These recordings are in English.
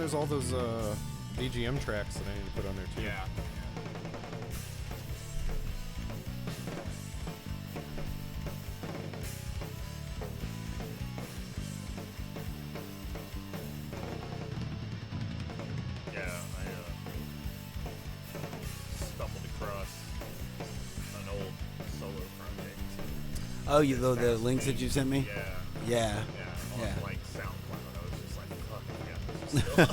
there's all those BGM tracks that I need to put on there too. Yeah. Oh, the links that you sent me? Yeah. On like SoundCloud, I was just like,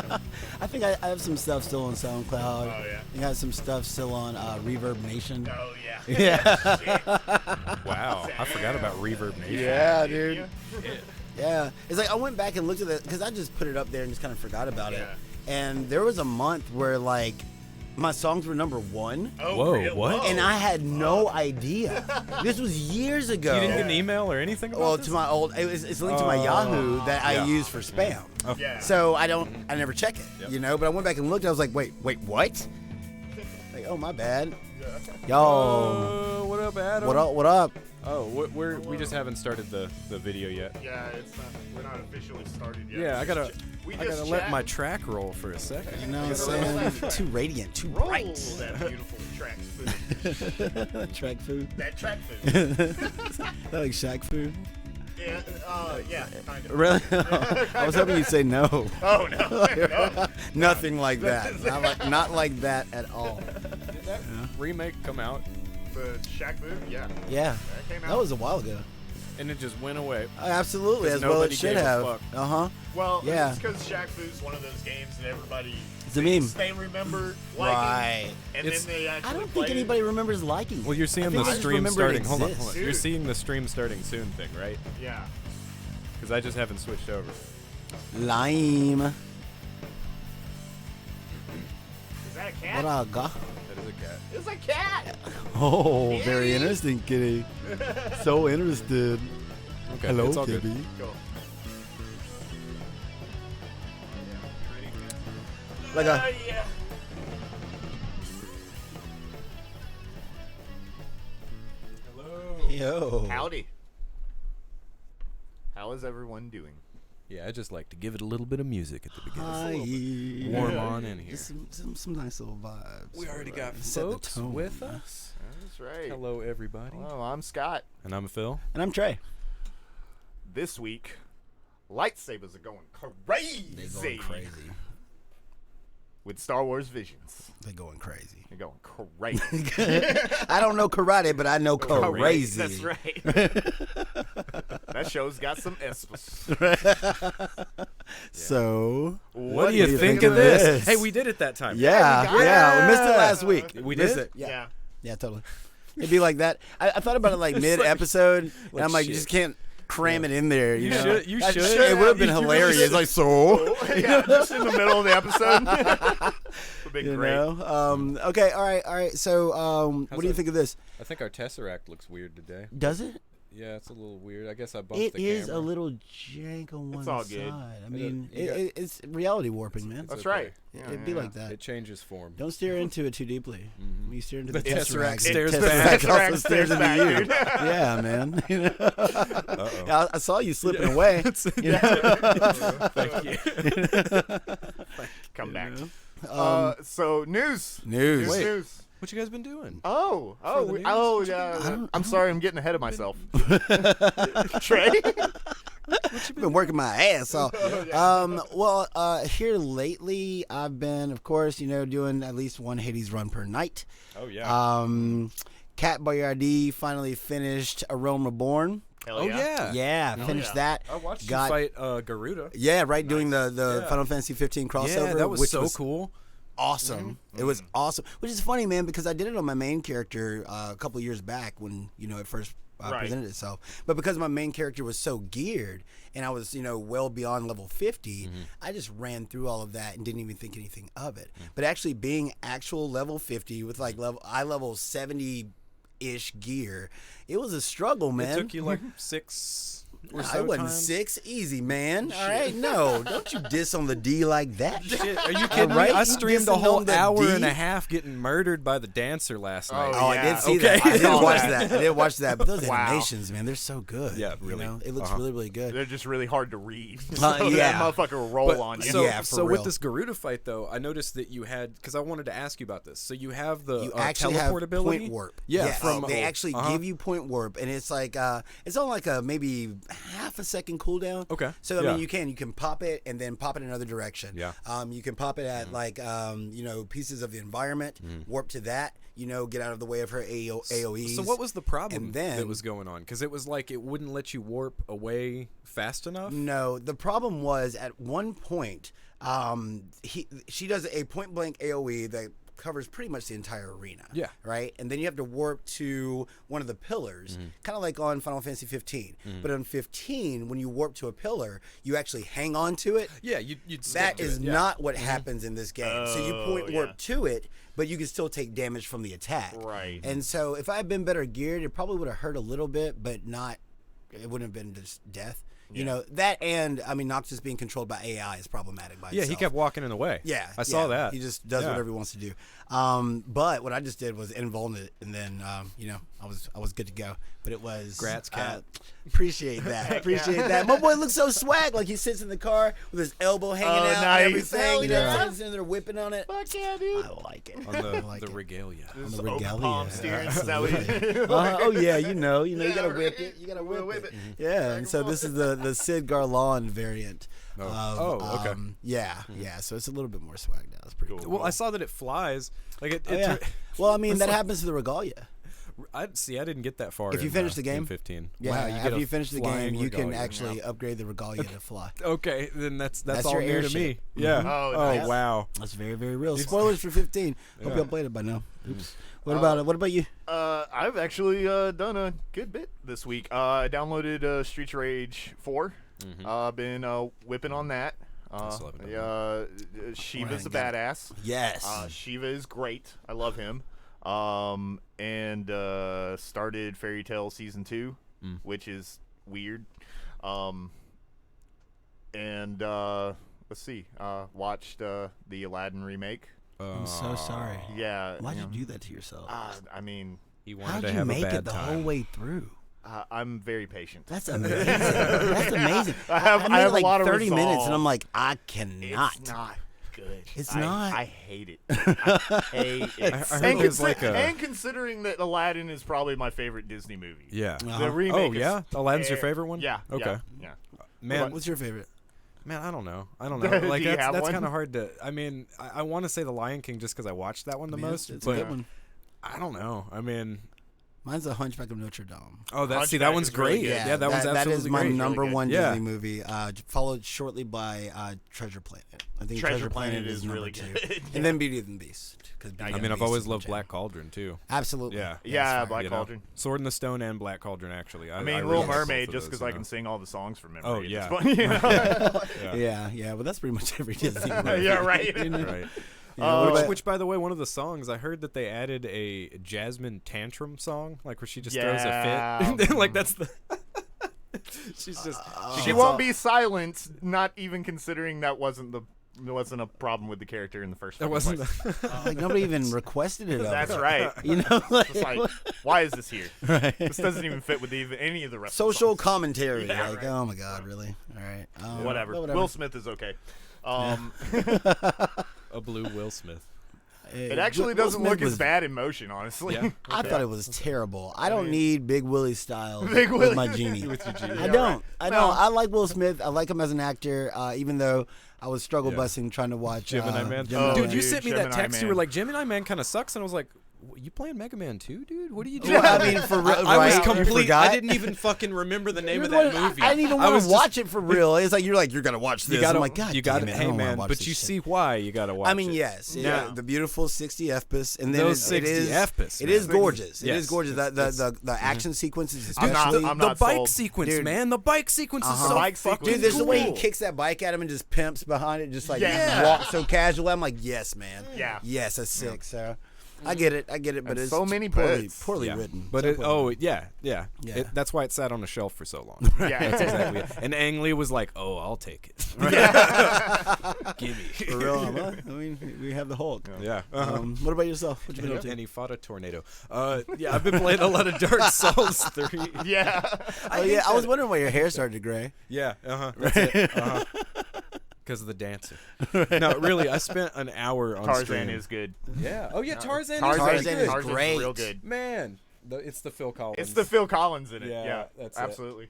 fuck, I think I have some stuff still on SoundCloud. Oh, yeah. I got some stuff still on Reverb Nation. Oh, yeah. Yeah. Wow, I forgot about Reverb Nation. Yeah, dude. Yeah. It's like I went back and looked at it because I just put it up there and just kind of forgot about it. And there was a month where, like, my songs were #1. Oh, Whoa, really? what? And I had no idea. This was years ago. You didn't get an email or anything about this? To my old, it's linked to my Yahoo that I use for spam. Oh. Yeah. So I never check it, But I went back and looked. And I was like, wait, what? Like, oh, my bad. Yo. What up, Adam? What up? Oh, we just haven't started the video yet. Yeah, we're not officially started yet. Yeah, I gotta let chat. my track roll for a second. You know what I'm saying? Too radiant, too Roll bright. that beautiful track food. Track food. That track food. That like Shaq food? Yeah, kind of. Really? I was hoping you'd say no. Oh, no. Nothing like that. Not like that at all. Did that remake come out? The Shaq food? Yeah. Yeah. That came out. That was a while ago. And it just went away. Absolutely, 'Cause as well it nobody should gave a have. fuck. Well, Yeah. it's because Shaq Fu's one of those games that everybody It's a meme. they remember liking, Right. and It's- then they actually I don't play think anybody remembers liking it. Well, you're seeing I think the I just stream remember it starting. Hold on. exists. You're Dude. seeing the stream starting soon thing, right? it. Yeah. Because I just haven't switched over. Lime. Is that a cat? What I got? That is a cat. It's a cat. Oh, very Kitty. interesting, kitty. So interested. Okay, Hello, it's all good. kitty. Cool. Like a Yeah. Hello. yo. Howdy. How is everyone doing? Yeah, I just like to give it a little bit of music at the beginning. Hi. Warm on in here. Just some nice little vibes. We already got Set the folks tone. with us. That's right. Hello, everybody. Hello, I'm Scott. And I'm Phil. And I'm Trae. This week, lightsabers are going crazy. They're going crazy. With Star Wars Visions. They're going crazy. They're going crazy. I don't know karate, but I know crazy. That's right. That show's got some espos. So, What do you think of this? Hey, we did it that time. yeah, we missed it last week. We Missed did? it. Yeah. Yeah. Totally. It'd be like that. I thought about it like mid-episode, and I'm like, you shit. just can't cram it in there. You know? should- you That should. It would have been You really hilarious. should. Like, so. Yeah, just in the middle of the episode. Would be You great. know? Okay, all right. So, what do you our- think of this? I think our Tesseract looks weird today. Does it? Yeah, it's a little weird. I guess I bumped It the is camera. a little jank on one all side. good. I mean, you got- it's reality warping, man. That's okay. right. It'd be like that. It changes form. Don't stare into it too deeply. When you stare into the, The Tesseract, Tesseract stares Tesseract back. also stares into back, you. dude. Yeah, man. You know? Uh-oh. I saw you slipping away. You know? Thank you. Come back. Um, So news. news. Wait. News. What you guys been doing? Oh, the news? yeah. I'm sorry, I'm getting ahead of myself. Trey? I've been working my ass off. Here lately, I've been, of course, doing at least one Hades run per night. Oh, yeah. Cat Boyardee finally finished A Realm Reborn. Hell Oh, yeah. Yeah, finished that. I watched Got- you fight Garuda. Yeah, right, doing the Yeah. Final Fantasy 15 crossover. Yeah, that was which so cool. Awesome. It was awesome. Which is funny, man, because I did it on my main character a couple of years back when, it first Right. presented itself. But because my main character was so geared and I was, well beyond level 50, I just ran through all of that and didn't even think anything of it. But actually being actual level 50 with like level 70-ish gear, it was a struggle, man. It took you like 6 Or I wasn't times? 6. Easy, man. All right, no, don't you diss on the D like that. Shit, are you kidding Right? me? I You streamed a dissing whole on the hour D? and a half getting murdered by the dancer last night. Oh, I yeah. did see Okay. that. I did saw watch that. that. I did watch that. But those Wow. animations, man, they're so good. Yeah, really. You know? It looks really, really good. They're just really hard to read. Yeah. So that motherfucker will roll on you. So, Yeah, for so real. with this Garuda fight, though, I noticed that you had, because I wanted to ask you about this. So you have the You actually have teleport ability? point warp. Yeah, Yes. from They actually give you point warp, and it's like it's on like a maybe half a second cooldown. Okay. So I Yeah. mean, you can pop it and then pop it in another direction. Yeah. You can pop it at like pieces of the environment, warp to that. Get out of the way of her AOEs. So what was the problem And then- that was going on? Because it was like it wouldn't let you warp away fast enough. No, the problem was at one point, she does a point blank AOE that covers pretty much the entire arena. Yeah. Right? And then you have to warp to one of the pillars, kind of like on Final Fantasy 15. But on 15, when you warp to a pillar, you actually hang on to it. Yeah, you'd stick That to is it, yeah. not what happens in this game. So you point warp yeah. to it, but you can still take damage from the attack. Right. And so if I had been better geared, it probably would have hurt a little bit, but it wouldn't have been just death. That, and I mean, Noctis being controlled by AI is problematic by Yeah, itself. he kept walking in the way. Yeah, I saw that. He just does Yeah. whatever he wants to do. But what I just did was invuln it, and then I was good to go. But it was GrasScale. Appreciate that. Appreciate that. My boy looks so swag. Like he sits in the car with his elbow hanging out nice. and everything. Hell yeah. Sitting there whipping on it. Fuck yeah, dude. I like it. On I like the it. regalia. On the Open regalia. palm steering. Is that what Absolutely. you- Oh yeah, you gotta right. whip it. You gotta whip, Whip it. it. Yeah, and so this is the Sid Garland variant. Oh. Of, Oh, okay. Yeah. So it's a little bit more swag now. It's pretty cool. Well, I saw that it flies. Like it. Oh, yeah. Well, I mean, that like- happens to the regalia. I didn't get that far. If you in, finish the game? in 15. Yeah, Wow, you get after a you finish the game, flying you can regalia. actually upgrade the regalia to fly. Okay, then that's That's all your new to airship. me. Yeah. Oh, Oh, nice. wow. That's very, very real. Spoilers for 15. Hope Yeah. y'all played it by now. Oops. What about you? I've actually done a good bit this week. I downloaded Streets of Rage 4. Been whipping on that. still haven't done Shiva's a Right, got it. badass. Yes. Shiva is great. I love him. And started Fairy Tail Season 2, which is weird. And let's see. Watched the Aladdin remake. I'm so sorry. Yeah. Why'd you know, do that to yourself? I mean, He wanted How'd to you have make a bad it the time. whole way through? I'm very patient. That's amazing. That's amazing. I have made a like lot of 30 minutes, resolve. and I'm like, I cannot. It's not good. It's I not? I hate it. I hate it. I heard and, there's like a- and considering that Aladdin is probably my favorite Disney movie. Yeah. The remake Oh, is yeah? Aladdin's your favorite one? Yeah. Okay. Yeah. Man, What's your favorite? man, I don't know. Do Like you have that's one? kind of hard to. I mean, I want to say The Lion King just because I watched that one the most, It's but a good one. I don't know. I mean, Mine's The Hunchback of Notre Dame. oh, that Hunchback one's is really great. good. Yeah, that one's that absolutely is my great. number Really good. one Yeah. Disney movie, followed shortly by Treasure Planet. I think Treasure Planet is number really 2. good. And then Beauty and the Beast. I mean, I've always loved Black Cauldron too. Absolutely. Yeah. Yeah, that's Black You know? Cauldron. Sword in the Stone and Black Cauldron actually. I mean, really Little like both Mermaid, of just those, because you I know? can sing all the songs from memory. Oh, at yeah. this point, you know? Yeah, but that's pretty much every Disney movie. Yeah, right. Right. What about- Which, by the way, one of the songs I heard that they added a Jasmine tantrum song, like where she just throws a Yeah. fit. Like that's the. She's just. She gets won't all- be silenced, not even considering that wasn't a problem with the character in the first That fucking wasn't. place. The, Like nobody even requested it. Of That's her. right. You know, It's like, why is this here? right. This doesn't even fit with even any of the rest Social of the commentary. Yeah, like, right. oh my god, really? All right. songs. Whatever. but Will Smith is okay. a blue Will Smith. It actually Will doesn't Smith look was- as bad in motion, honestly. Yeah. I thought it was terrible. I don't need Big Willie style Big with Willie. my genie. With your genie. I Yeah, don't. right. I No. don't. I like Will Smith. I like him as an actor, even though I was struggle Yeah. busing trying to watch Gemini Man. Gemini Dude, Man. you Dude, sent me that Gemini text. You Man. were like, Gemini Man kind of sucks, and I was like, you playing Mega Man 2, dude? What are you doing? Well, I mean, for real, I was right? You complete. forgot? I didn't even fucking remember the name You're of the that one- movie. I didn't even I want was to just- watch it for real. It's like you're gonna watch this. You gotta, I'm like, God, you gotta. damn it, I Hey don't wanna man, watch but this you shit. see why you gotta watch. I mean, it. yes, Yeah. the beautiful 60 FPS, and then Those it 60 is FPS, It man. is gorgeous. It Yes, is gorgeous. The action sequences, I'm not- especially. I'm the bike sold. sequence, Dude. man. The bike sequence is Uh-huh. so The bike fucking sequence. Dude, there's the way he cool. kicks that bike at him and just pimps behind it, just like Yeah. walks so casual. I'm like, yes, man. Yeah. Yes, that's sick. So, I get it, but And it's so many poorly Yeah. written. But So yeah. Yeah. That's why it sat on a shelf for so long. Yeah. That's exactly it. And Ang Lee was like, "Oh, I'll take it. Gimme." for real, huh? I mean, we have the Hulk. Yeah. What about yourself? What you been up to? And he fought a tornado. Yeah, I've been playing a lot of Dark Souls 3. Yeah. Oh yeah, I was wondering why your hair started to gray. Yeah, that's it. Because of the dancer. No, really, I spent an hour on Tarzan stream. is good. Yeah. Oh yeah, Tarzan Tarzan is is good. Tarzan's great. real good. Man, it's the Phil Collins. It's the Phil Collins in it. Yeah, Yeah, that's it. absolutely.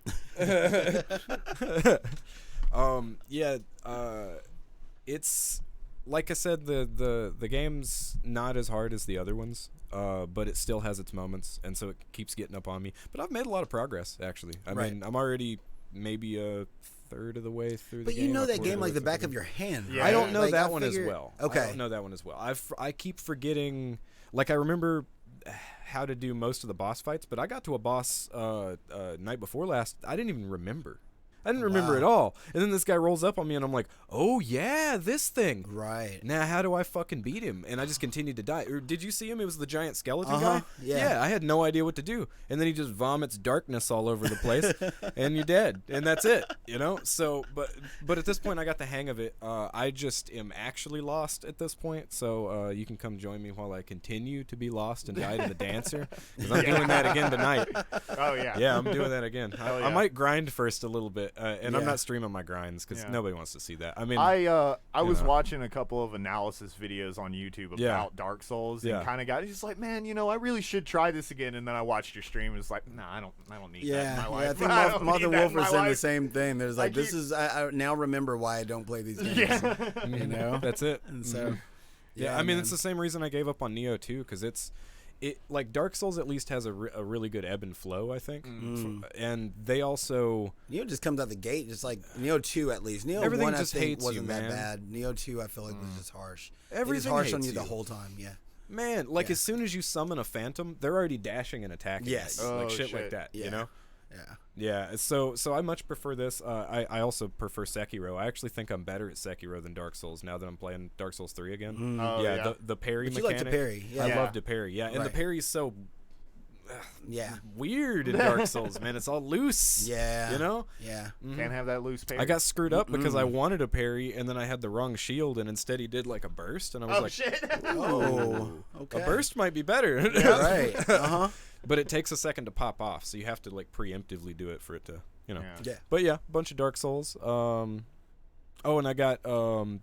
It's like I said, the game's not as hard as the other ones, but it still has its moments, and so it keeps getting up on me. But I've made a lot of progress, actually. I mean, I'm already maybe a third of the way through the game. But you know a that quarter game of the like way the through back the of your hand. Yeah. Right? I don't know Like, that I one as figure- well. Okay. I don't know that one as well. I keep forgetting. Like I remember how to do most of the boss fights, but I got to a boss night before last. I didn't even remember. I didn't remember at all. And then this guy rolls up on me, and I'm like, "Oh yeah, this thing." Right. Now how do I fucking beat him? And I just continued to die. Or did you see him? It was the giant skeleton guy. Yeah. I had no idea what to do, and then he just vomits darkness all over the place, and you're dead, and that's it. You know. So, but at this point, I got the hang of it. I just am actually lost at this point. So you can come join me while I continue to be lost and die to the dancer, because I'm doing that again tonight. Oh yeah. Yeah, I'm doing that again. I yeah. might grind first a little bit, and I'm Yeah. not streaming my grinds because Yeah. nobody wants to see that. I mean, I was know. watching a couple of analysis videos on YouTube about Yeah. Dark Souls Yeah. and kind of got just like, man, I really should try this again. And then I watched your stream and was like, nah, I don't need that in Yeah, my yeah. life. I think I don't Mother need that in Wolf my was saying the life. same thing. There's like, keep- I now remember why I don't play these games. Yeah. You know. that's it. And so. Yeah, I mean, it's man. the same reason I gave up on Neo too, because it like Dark Souls at least has a really good ebb and flow, I think, and they also Neo just comes out the gate, just like Neo 2 at least. Neo Everything 1 just I think hates you, wasn't that man. bad. Neo 2 I feel like was just harsh. It was Everything harsh on hates you the you. whole time. Yeah. man, like Yeah. as soon as you summon a phantom, they're already dashing and attacking. Yes. at you, like Oh, shit like shit. that. Yeah. You know. Yeah. Yeah, so I much prefer this. I also prefer Sekiro. I actually think I'm better at Sekiro than Dark Souls now that I'm playing Dark Souls 3 again. Oh, yeah. The parry But you mechanic. like to parry, yeah. I Yeah. love to parry. Yeah, and the Right. parry's so Yeah. weird in Dark Souls, man. It's all loose. Yeah. You know? Yeah. Can't have that loose paper. I got screwed up because I wanted a parry and then I had the wrong shield and instead he did like a burst and I was Oh like, shit. Oh. Okay. a burst might be better. Right. But it takes a second to pop off, so you have to like preemptively do it for it to, Yeah. Yeah. But yeah, bunch of Dark Souls. Oh, and I got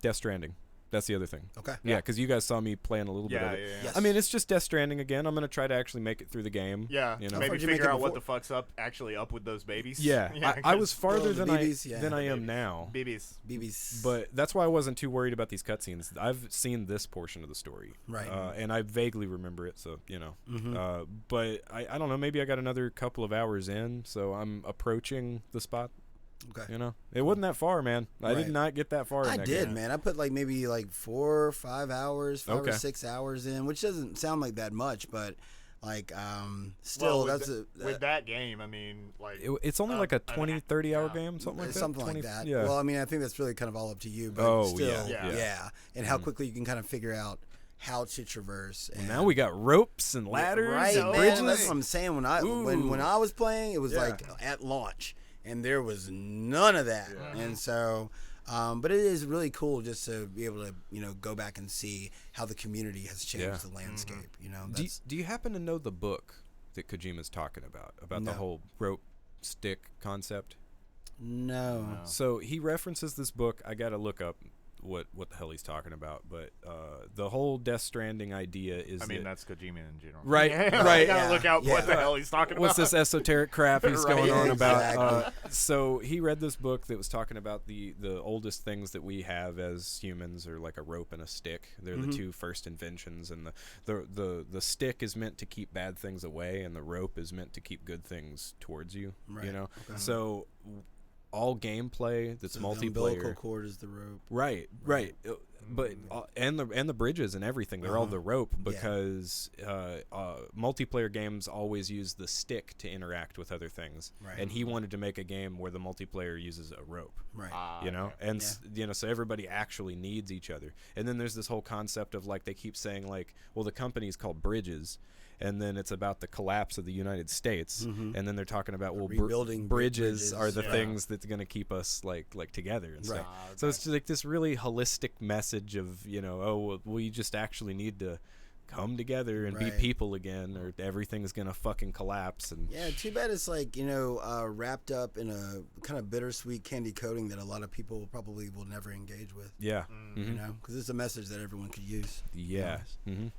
Death Stranding. That's the other thing. Okay. Yeah, because you guys saw me playing a little bit Yeah, of it. yeah, yeah. Yes. I mean, it's just Death Stranding again. I'm gonna try to actually make it through the game. Yeah, you know. maybe How'd you make figure it out what the before? fuck's actually up with those babies. Yeah, I was 'cause farther the than BBs, yeah. I am Babies. now. babies. BB's. But that's why I wasn't too worried about these cutscenes. I've seen this portion of the story, Right. and I vaguely remember it. So you know, Mm-hmm. but I don't know. Maybe I got another couple of hours in, so I'm approaching the spot. Okay. You know, it wasn't that far, man. I did Right. not get that far. I in that did, game. man. I put like maybe like 4 or 5 hours, 5 Okay. or 6 hours in, which doesn't sound like that much, but like still Well, that's with that game. I mean, like It's only like a an 20, 30 hour yeah. game, something like that. something 20 like that. Yeah. Well, I mean, I think that's really kind of all up to you, but Oh, still, yeah, yeah. and how quickly you can kind of figure out how to traverse. And now we got ropes and ladders right, and man. bridges. That's what I'm saying. When I when Ooh. I was playing, it was Yeah. like at launch, and there was none of that. And so, but it is really cool just to be able to go back and see how the community has changed Yeah. the landscape. Do you happen to know the book that Kojima's talking about the No. whole rope stick concept? No. So he references this book. I got to look up what the hell he's talking about, but the whole Death Stranding idea is I mean, that, that's Kojima in general. Right, Yeah, right. You gotta Yeah, look out yeah. what the hell he's talking what's about. this esoteric crap he's Right. going on about. Exactly. So he read this book that was talking about the oldest things that we have as humans are like a rope and a stick. They're the two first inventions, and the stick is meant to keep bad things away, and the rope is meant to keep good things towards you. Right. You know, so all gameplay that's So the umbilical multiplayer. cord is the rope. Right. but and the bridges and everything, they're all the rope because multiplayer games always use the stick to interact with other things, and he wanted to make a game where the multiplayer uses a rope, you know, and you know, so everybody actually needs each other. And then there's this whole concept of like they keep saying like, well, the company's called Bridges. And then it's about the collapse of the United States, and then they're talking about rebuilding bridges are the things that's going to keep us like together and stuff. So it's just like this really holistic message of, you know, oh, we just actually need to come together and be people again, or everything's going to fucking collapse. And too bad it's like, you know, wrapped up in a kind of bittersweet candy coating that a lot of people probably will never engage with. Yeah, you know, because it's a message that everyone could use. Yeah. You know?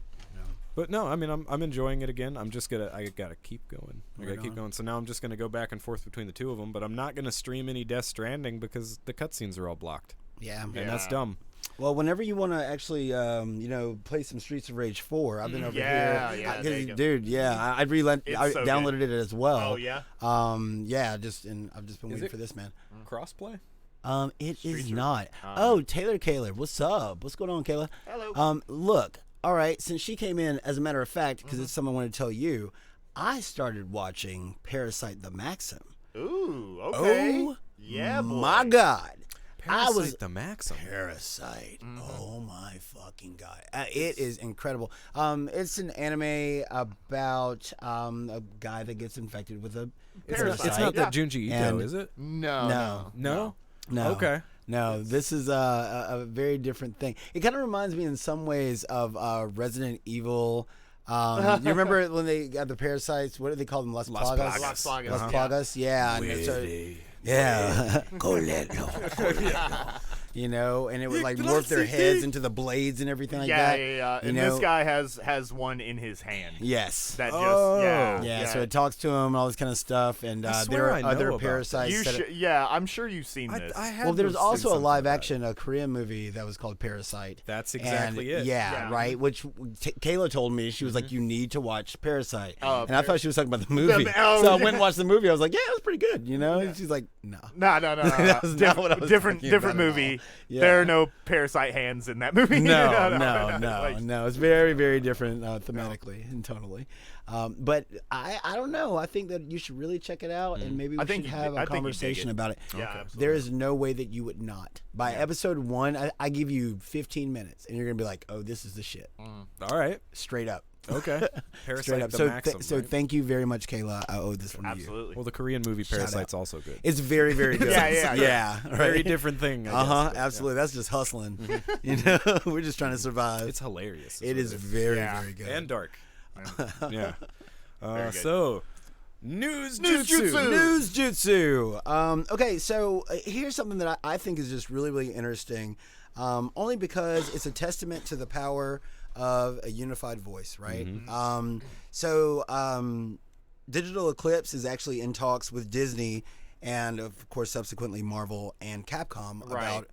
But no, I mean, I'm enjoying it again. I gotta keep going. I gotta keep going. So now I'm just gonna go back and forth between the two of them. But I'm not gonna stream any Death Stranding because the cutscenes are all blocked. Yeah, and that's dumb. Well, whenever you want to actually, you know, play some Streets of Rage 4, I've been over here. Yeah, dude. Yeah, I downloaded it as well. Oh yeah. I've just been waiting for this, man. Crossplay? It is not. Oh, Taylor Kaler, what's up? What's going on, Kayla? Hello. Look. All right, since she came in, as a matter of fact, because it's something I want to tell you, I started watching Parasite the Maxim. Ooh, okay. Oh, yeah, boy. my God. Parasite the Maxim. Parasite. Oh, my fucking God. It is incredible. It's an anime about a guy that gets infected with a parasite. It's not that Junji Ito, is it? No. Okay. No, this is a very different thing. It kind of reminds me in some ways of Resident Evil. You remember when they got the parasites? What do they call them? Las Plagas? Las Plagas. Las Plagas, yeah. Yeah. You know, and it would like morph their heads into the blades and everything like that. Yeah. And this guy has one in his hand. Yes. That just yeah. So it talks to him and all this kind of stuff, and there are other parasites. I'm sure you've seen this. Well, there's also a live action, a Korean movie that was called Parasite. That's exactly it. Yeah, right. Which Kayla told me, she was like, "You need to watch Parasite," and I thought she was talking about the movie. So I went and watched the movie. I was like, "Yeah, it was pretty good," you know. And she's like, "No, that was not what I was different movie. Yeah. There are no parasite hands in that movie. No. It's very, very different thematically and tonally. But I don't know. I think that you should really check it out, and maybe we should have a conversation about it. Yeah, absolutely. There is no way that you would not. By episode 1, I give you 15 minutes, and you're gonna be like, "Oh, this is the shit." All right, straight up. Okay. Parasite the Maxim. So thank you very much, Kayla. I owe this one to you. Absolutely. Well, the Korean movie Parasite's also good. It's very, very good. Yeah. Right? Very different thing. Absolutely. That's just hustling. You know, we're just trying to survive. It's hilarious. It is very, very good and dark. Yeah. So. News jutsu. Okay, so here's something that I think is just really, really interesting. Only because it's a testament to the power of a unified voice, right? Digital Eclipse is actually in talks with Disney and, of course, subsequently Marvel and Capcom about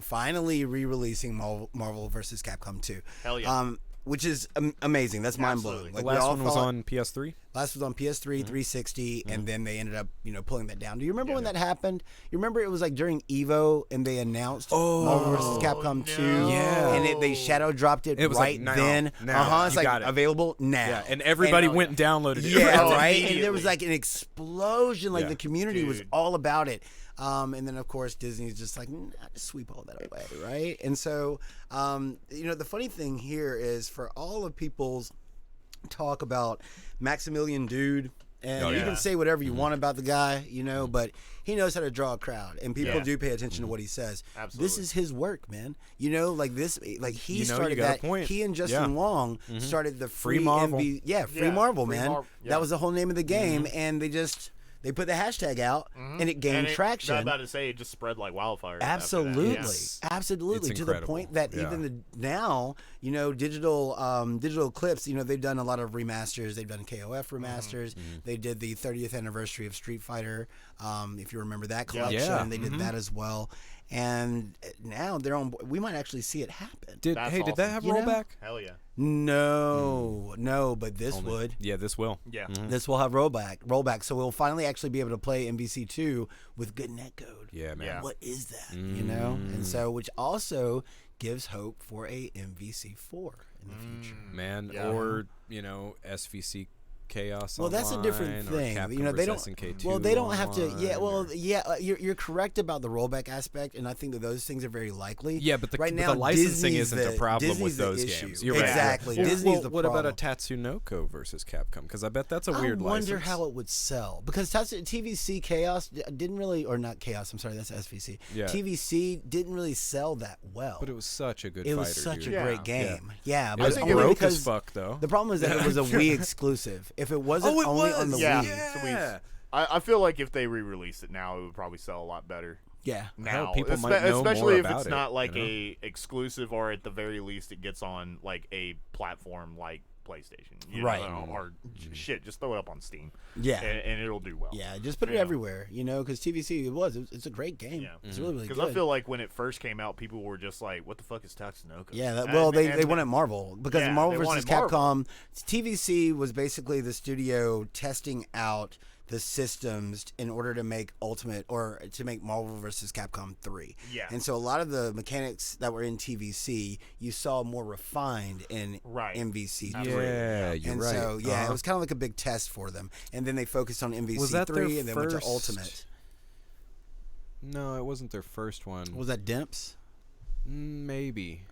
finally re-releasing Marvel vs. Capcom 2. Hell yeah. Which is amazing. That's mind-blowing. Like, the last one was on PS3? Last was on PS3, 360, and then they ended up, pulling that down. Do you remember when that happened? You remember it was like during EVO, and they announced Marvel vs. Capcom 2? Yeah. And they shadow dropped it right then. It's like available now. Yeah, and everybody went and downloaded it. Yeah, right? And there was like an explosion. Like the community was all about it. And then, of course, Disney's just like, just sweep all that away, right? And so, the funny thing here is for all of people's talk about Maximilian Dude, and you can say whatever you want about the guy, but he knows how to draw a crowd, and people do pay attention to what he says. Absolutely. This is his work, man. He started that. He and Justin Long started the Free Marvel. Free Marvel, man. That was the whole name of the game, and they put the hashtag out, and it gained traction. I'm about to say it just spread like wildfire. Absolutely, It's to the point that even now, Digital Eclipse, they've done a lot of remasters. They've done KOF remasters. They did the 30th anniversary of Street Fighter, if you remember that collection. They did that as well. and now they're on. We might actually see it happen. Did That's that awesome. have You know? rollback? Hell yeah. No, but this Only. would. Yeah, this will. Yeah. This will have rollback, so we'll finally actually be able to play MVC2 with good netcode. Yeah, man. Yeah. What is that? You know, and so which also gives hope for a MVC4 in the future. Man, Yeah. or SVC Chaos. Well, that's a different Online, or thing. Capcom They versus don't. SNK2 Well, they don't have to. online, Yeah. Well, or- yeah. You're correct about the rollback aspect, and I think that those things are very likely. Yeah, but the, right but now, the licensing Disney's isn't the problem Disney's with the those issue. games. You're right. Exactly. Well, Disney's well, the what about a problem. Tatsunoko versus Capcom? Because I bet that's a weird I wonder license. how it would sell because TVC Chaos didn't really, or not Chaos. I'm sorry, that's SVC. Yeah. TVC didn't really sell that well. But it was such a good It fighter, was such dude. a Yeah. great game. Yeah, It but was think only broke because as fuck, though. the problem is that it was a Wii exclusive. If it wasn't Oh, it only was. on the Yeah. Wii, So Yeah. I feel like if they re-release it now, it would probably sell a lot better. yeah. Now, people might know especially more if about it's it, not like you know? a exclusive, or at the very least, it gets on like a platform like PlayStation, Right. Or shit, just throw it up on Steam, Yeah. and it'll do well. Yeah, just put it Yeah. everywhere, because TVC it's a great game. Yeah. It's really Because good. I feel like when it first came out, people were just like, "What the fuck is Tatsunoko?" Yeah, And- they and- wanted Marvel because Yeah, Marvel they versus wanted Marvel. Capcom. TVC was basically the studio testing out the systems in order to make Marvel versus Capcom 3. Yeah. And so a lot of the mechanics that were in TVC you saw more refined in Right. MVC 3. Yeah, you're And right. so it Uh-huh. was kind of like a big test for them. And then they focused on MVC Was that their 3 and then went to first- Ultimate. No, it wasn't their first one. Was that Dimps? Maybe.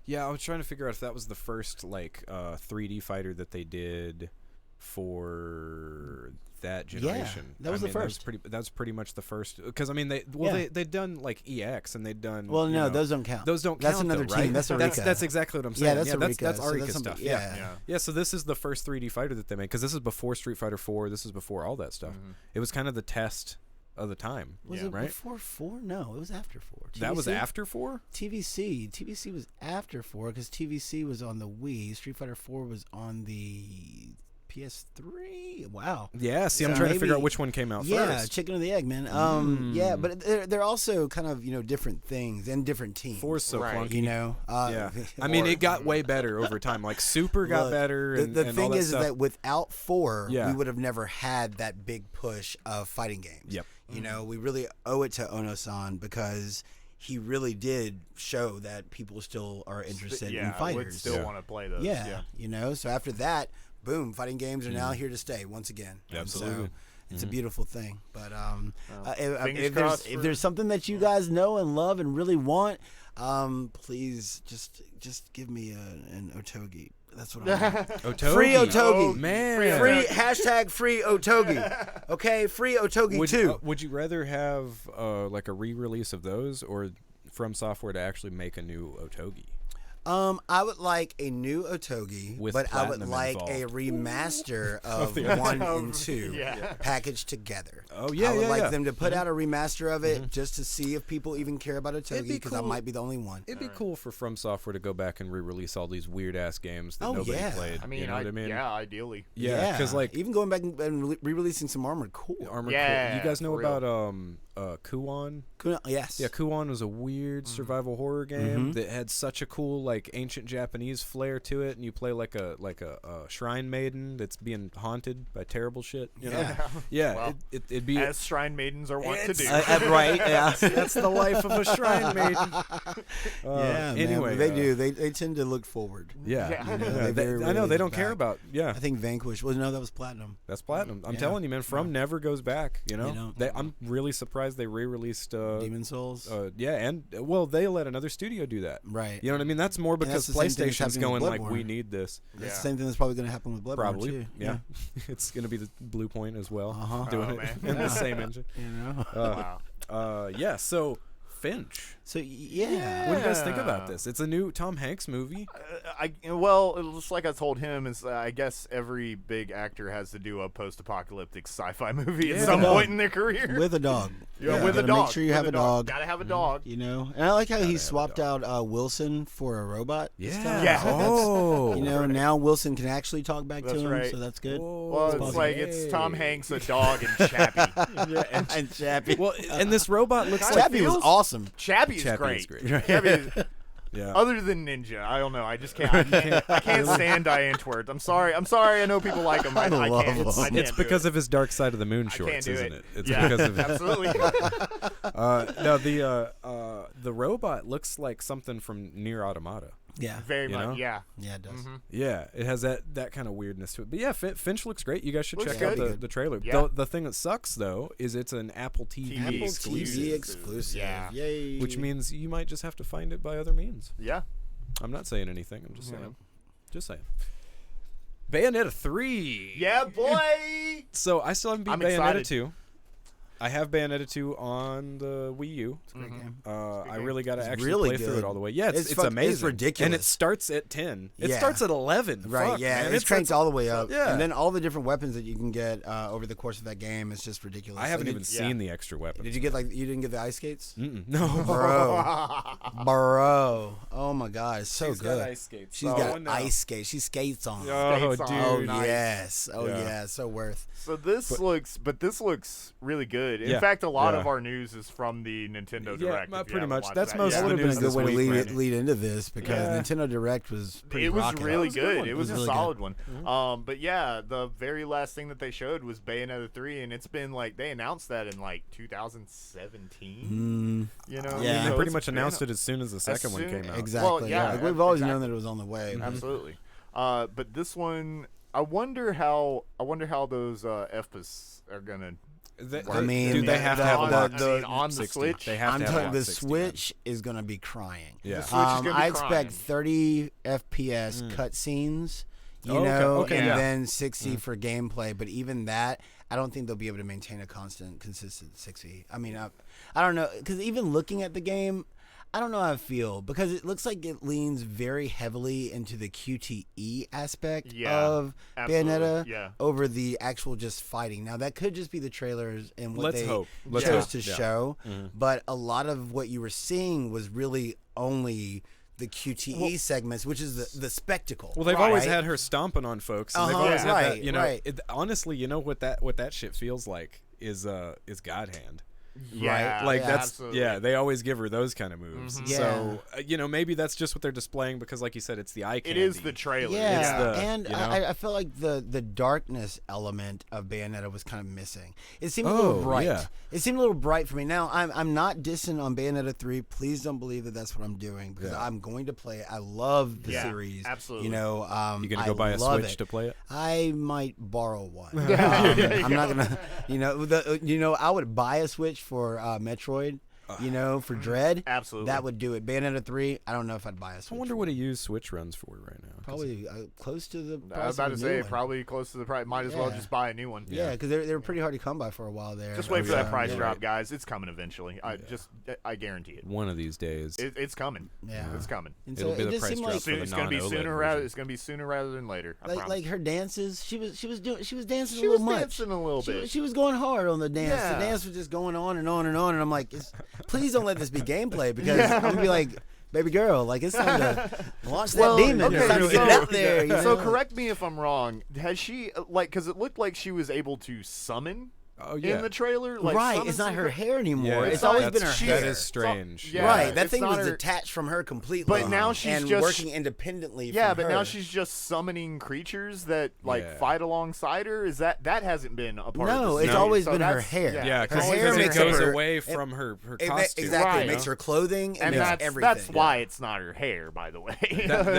Yeah, I was trying to figure out if that was the first 3D fighter that they did for that generation. that was the first. That was pretty much the first. Because Yeah. they'd done like EX and they'd done. Well, no, those don't count. Those don't That's count. another though, team. right? That's Arika. That's exactly what I'm Yeah, saying. that's Arika. That's So Arika that's stuff. something- Yeah. yeah. Yeah, so this is the first 3D fighter that they made because this is before Street Fighter 4. This is before all that stuff. It was kind of the test of the time. Was Yeah. it Right? before 4? No, it was after 4. That was TVC? after 4? TVC was after 4 because TVC was on the Wii. Street Fighter 4 was on the PS3. Wow. Yeah, see, I'm So trying to maybe- figure out which one came out Yeah, first. chicken or the egg, man. Yeah, but they're also kind of different things and different teams. 4's so Right. clunky. Yeah. I mean, it got way better over time. Like Super got Look, better. And, the and all thing that is stuff. that without 4, Yeah. we would have never had that big push of fighting games. Yep. We really owe it to Ono-san because he really did show that people still are interested in would fighters. still Yeah. want to play those. Yeah, so after that, boom, fighting games are now here to stay once again. And Absolutely. So it's a beautiful thing. But fingers if crossed if for- there's something that you guys know and love and really want, please just give me an Otogi. That's what I want. Otogi. Free Otogi. Oh, man. Free hashtag free Otogi. Okay, free Otogi Would, too. would you rather have like a re-release of those or From Software to actually make a new Otogi? I would like a new Otogi, With but I would platinum like involved. a remaster of the 1 and 2 Yeah. packaged together. Oh, yeah, I would yeah, like yeah. them to put out a remaster of it just to see if people even care about Otogi be because I cool. might be the only one. It'd be cool for From Software to go back and re-release all these weird-ass games that Oh, nobody yeah. played. I mean, you know what I mean? yeah, ideally. Yeah, because even going back and re-releasing some Armored Core. Armored Yeah, Core. You guys know for real. about Kuon? Yes. Yeah, Kuon was a weird survival horror game that had such a cool like ancient Japanese flair to it, and you play like a shrine maiden that's being haunted by terrible shit. You know? Yeah, Well, it'd be As shrine maidens are wont to do. right. Yeah. that's the life of a shrine maiden. Yeah. Anyway, man, they do. They tend to look forward. Yeah, Yeah. You know, yeah, they they- very I know rarely they look don't care back. about. Yeah, I think Vanquish. Well, no, that was Platinum. that's platinum. I'm Yeah. telling you, man. From never goes back. You know, don't. I'm really surprised they re-released. Demon Souls. Yeah, and they let another studio do that. Right. You know what I mean? That's more because that's the same thing that's PlayStation's happening with going like, Bloodborne. we need this. That's Yeah. the same thing that's probably going to happen with Bloodborne Probably, too. yeah. It's gonna be the Blue Point as well, Uh-huh. doing Oh, it man. in the same engine. You know. Wow. Yeah. So Finch. So yeah. What do you guys think about this? It's a new Tom Hanks movie. Well, it's like I told him, is I guess every big actor has to do a post-apocalyptic sci-fi movie at some point in their career. With a dog. Yeah, with a dog. Make sure you have a dog. Gotta have a dog. You know, and I like how he swapped out Wilson for a robot. Yeah. Yeah. Oh. You know, now Wilson can actually talk back to him, right. so that's good. Well, it's like it's Tom Hanks, a dog, and Chappie. And Chappie. Well, and this robot looks like Chappie was awesome. Chappie's Chappie's great. great. Chappie is, Yeah. other than Ninja, I don't know. I just can't. I can't stand Diane Twert. I'm sorry. I know people like him. I love can't. him. I can't It's do because it. of his Dark Side of the Moon I shorts, can't do isn't it. it? It's Yeah, because of absolutely. No, the robot looks like something from Nier Automata. Yeah. Very You much. know? Yeah. Yeah, it does. Yeah, it has that kind of weirdness to it. But yeah, Finch looks great. You guys should Looks check out good. the trailer. Yeah. The thing that sucks though is it's an Apple TV, TV Apple exclusive, TV exclusive. Yeah. Yay. which means you might just have to find it by other means. Yeah. I'm not saying anything. I'm just saying. Just saying. Bayonetta 3. Yeah, boy. So I still haven't beat I'm Bayonetta excited. 2. I have Bayonetta 2 on the Wii U. It's a great game. I really got to It's actually really play through good. it all the way. Yeah, it's It's amazing. ridiculous. And it starts at 10. It Yeah. starts at 11. Right, Fuck, yeah, man. it's cranked all the way up. Yeah. And then all the different weapons that you can get over the course of that game is just ridiculous. I haven't Like, even seen the extra weapons. Did you get you didn't get the ice skates? No. Bro. Oh my god, it's so She's good. got ice skates. She's Oh, got no. ice skates. She skates on. Oh, Skates on. dude. Oh nice. yes. Oh Yeah. yeah. So worth. So this looks really good. In Yeah. fact, a lot Yeah. of our news is from the Nintendo Direct. if you pretty haven't much. watched That's that most yet. of That would the have been news a good this way to week, lead into this because Yeah. Nintendo Direct was pretty It was rocking. really It was a good good. one. It was a really good. solid one. But yeah, the very last thing that they showed was Bayonetta 3, and it's been like they announced that in like 2017. You know, Yeah. They So pretty it's much been announced a- it as soon as the second one came out. Exactly. Well, yeah, Like, we've always exactly. known that it was on the way. Absolutely. But this one, I wonder how those FPS are gonna. I mean, dude, they have to have on, a lot. on the 60. Switch. They have I'm to have telling a the lot 60, man. Switch is gonna be crying. Yeah. The Switch is gonna be I crying. expect 30 FPS cutscenes, you Oh, okay, know, okay, and yeah. then 60 for gameplay. But even that, I don't think they'll be able to maintain a consistent 60. I mean, I don't know, because even looking at the game, I don't know how I feel because it looks like it leans very heavily into the QTE aspect of absolutely, Bayonetta over the actual just fighting. Now that could just be the trailers and what Let's they hope. Let's chose hope. to Yeah. show, but a lot of what you were seeing was really only the QTE segments, which is the spectacle. Well, they've always right? had her stomping on folks. And they've Uh-huh, always had that. right, You know, right. Honestly, you know what that shit feels like is God hand. Yeah, Like yeah, that's absolutely. they always give her those kind of moves. Yeah. So maybe that's just what they're displaying because, like you said, it's the eye It candy. is the trailer. Yeah, It's the- and you know? I felt like the darkness element of Bayonetta was kind of missing. It seemed a Oh, little bright. yeah. It seemed a little bright for me. Now I'm not dissing on Bayonetta 3. Please don't believe that that's what I'm doing because Yeah. I'm going to play it. I love the Yeah, series. absolutely. You know, You gonna I go buy a love Switch it. to play it? I might borrow one. Yeah, I'm not gonna, I would buy a Switch for Metroid. For Dread. Absolutely. That would do it. Bayonetta 3. I don't know if I'd buy a Switch. I wonder for what it. a used Switch runs for right now. 'cause Probably close to the price I was about of to a new say one. probably close to the price. Might as well Yeah. just buy a new one. Yeah, because they were pretty hard to come by for a while there. Just wait for that price yeah. drop, guys. It's coming eventually. I guarantee it. one of these days. It's coming. Yeah. It's coming. And It'll so be it the just price seemed drop like, for the It's gonna be non-OLED sooner version. It's gonna be sooner rather than later. I promise. like her dances. She was dancing She a was little much. dancing a little bit. She was going hard on the dance. Yeah. The dance was just going on and on and on. And I'm like, please don't let this be gameplay because I'm gonna be like, baby girl, like it's time to launch that demon. okay, It's time to so- get it out there. You So know? correct me if I'm wrong. Has she because it looked like she was able to summon Oh yeah. in the trailer? Like, right, summon it's not some her cra- hair anymore. Yeah, it's not- always been her that's- hair. That is strange. Yeah. Right, that it's thing not was her- detached from her completely. But now she's and just- working independently. Yeah, from but now her. she's just summoning creatures that Yeah. fight alongside her. Is that hasn't been a part of No, the it's series, always so been her that's- hair. Yeah, Her because hair it makes goes her- away from her It costume. exactly Right. it makes her clothing and, And makes that's everything. why it's not her hair, by the way.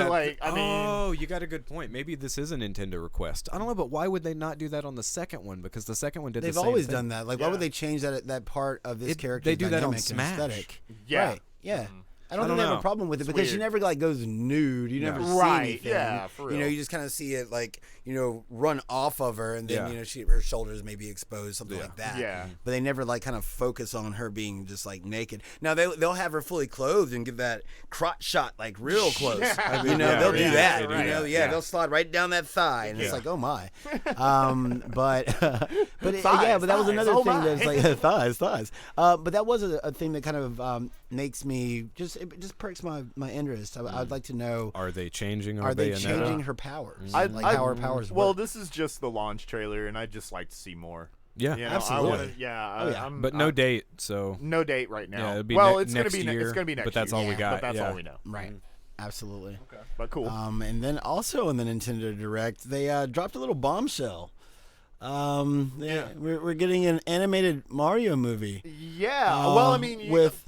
Like I mean, oh, you got a good point. Maybe this is a Nintendo request. I don't know, but why would they not do that on the second one? Because the second one did They've the same always thing. done that. Like, why would they change that part of this character? They do that on dynamic and Smash. aesthetic? Yeah. Right. Yeah. I don't I think don't they have know. a problem with it It's because she weird. never like goes nude. You never see Right, anything. yeah, for You know, real. you just kind of see it like run off of her, and then Yeah. her shoulders may be exposed, something like that. Yeah. But they never like kind of focus on her being just like naked. Now they'll have her fully clothed and give that crotch shot like real close. Yeah. You know, Yeah, they'll do yeah, that. they do You know, that. yeah, they'll slide right down that thigh, and it's Yeah. like, oh my. But Thighs, but that was thighs, another oh thing my. that's like thighs. But that was a thing that kind of makes me it just perks my interest. I'd like to know, Are they changing? are they Bayonetta? changing her powers? I- Like I- how her powers Well, work? this is just the launch trailer, and I'd just like to see more. Yeah, You know, absolutely. I wanna, yeah, Oh, yeah. I'm, but no date. So no date right now. Yeah, it'd be well, ne- it's next gonna be year, it's gonna be next but that's year. all we Yeah. got. But that's yeah. all we know. Right. Absolutely. But cool. And then also in the Nintendo Direct, they dropped a little bombshell. We're getting an animated Mario movie. Yeah. Well, I mean, with-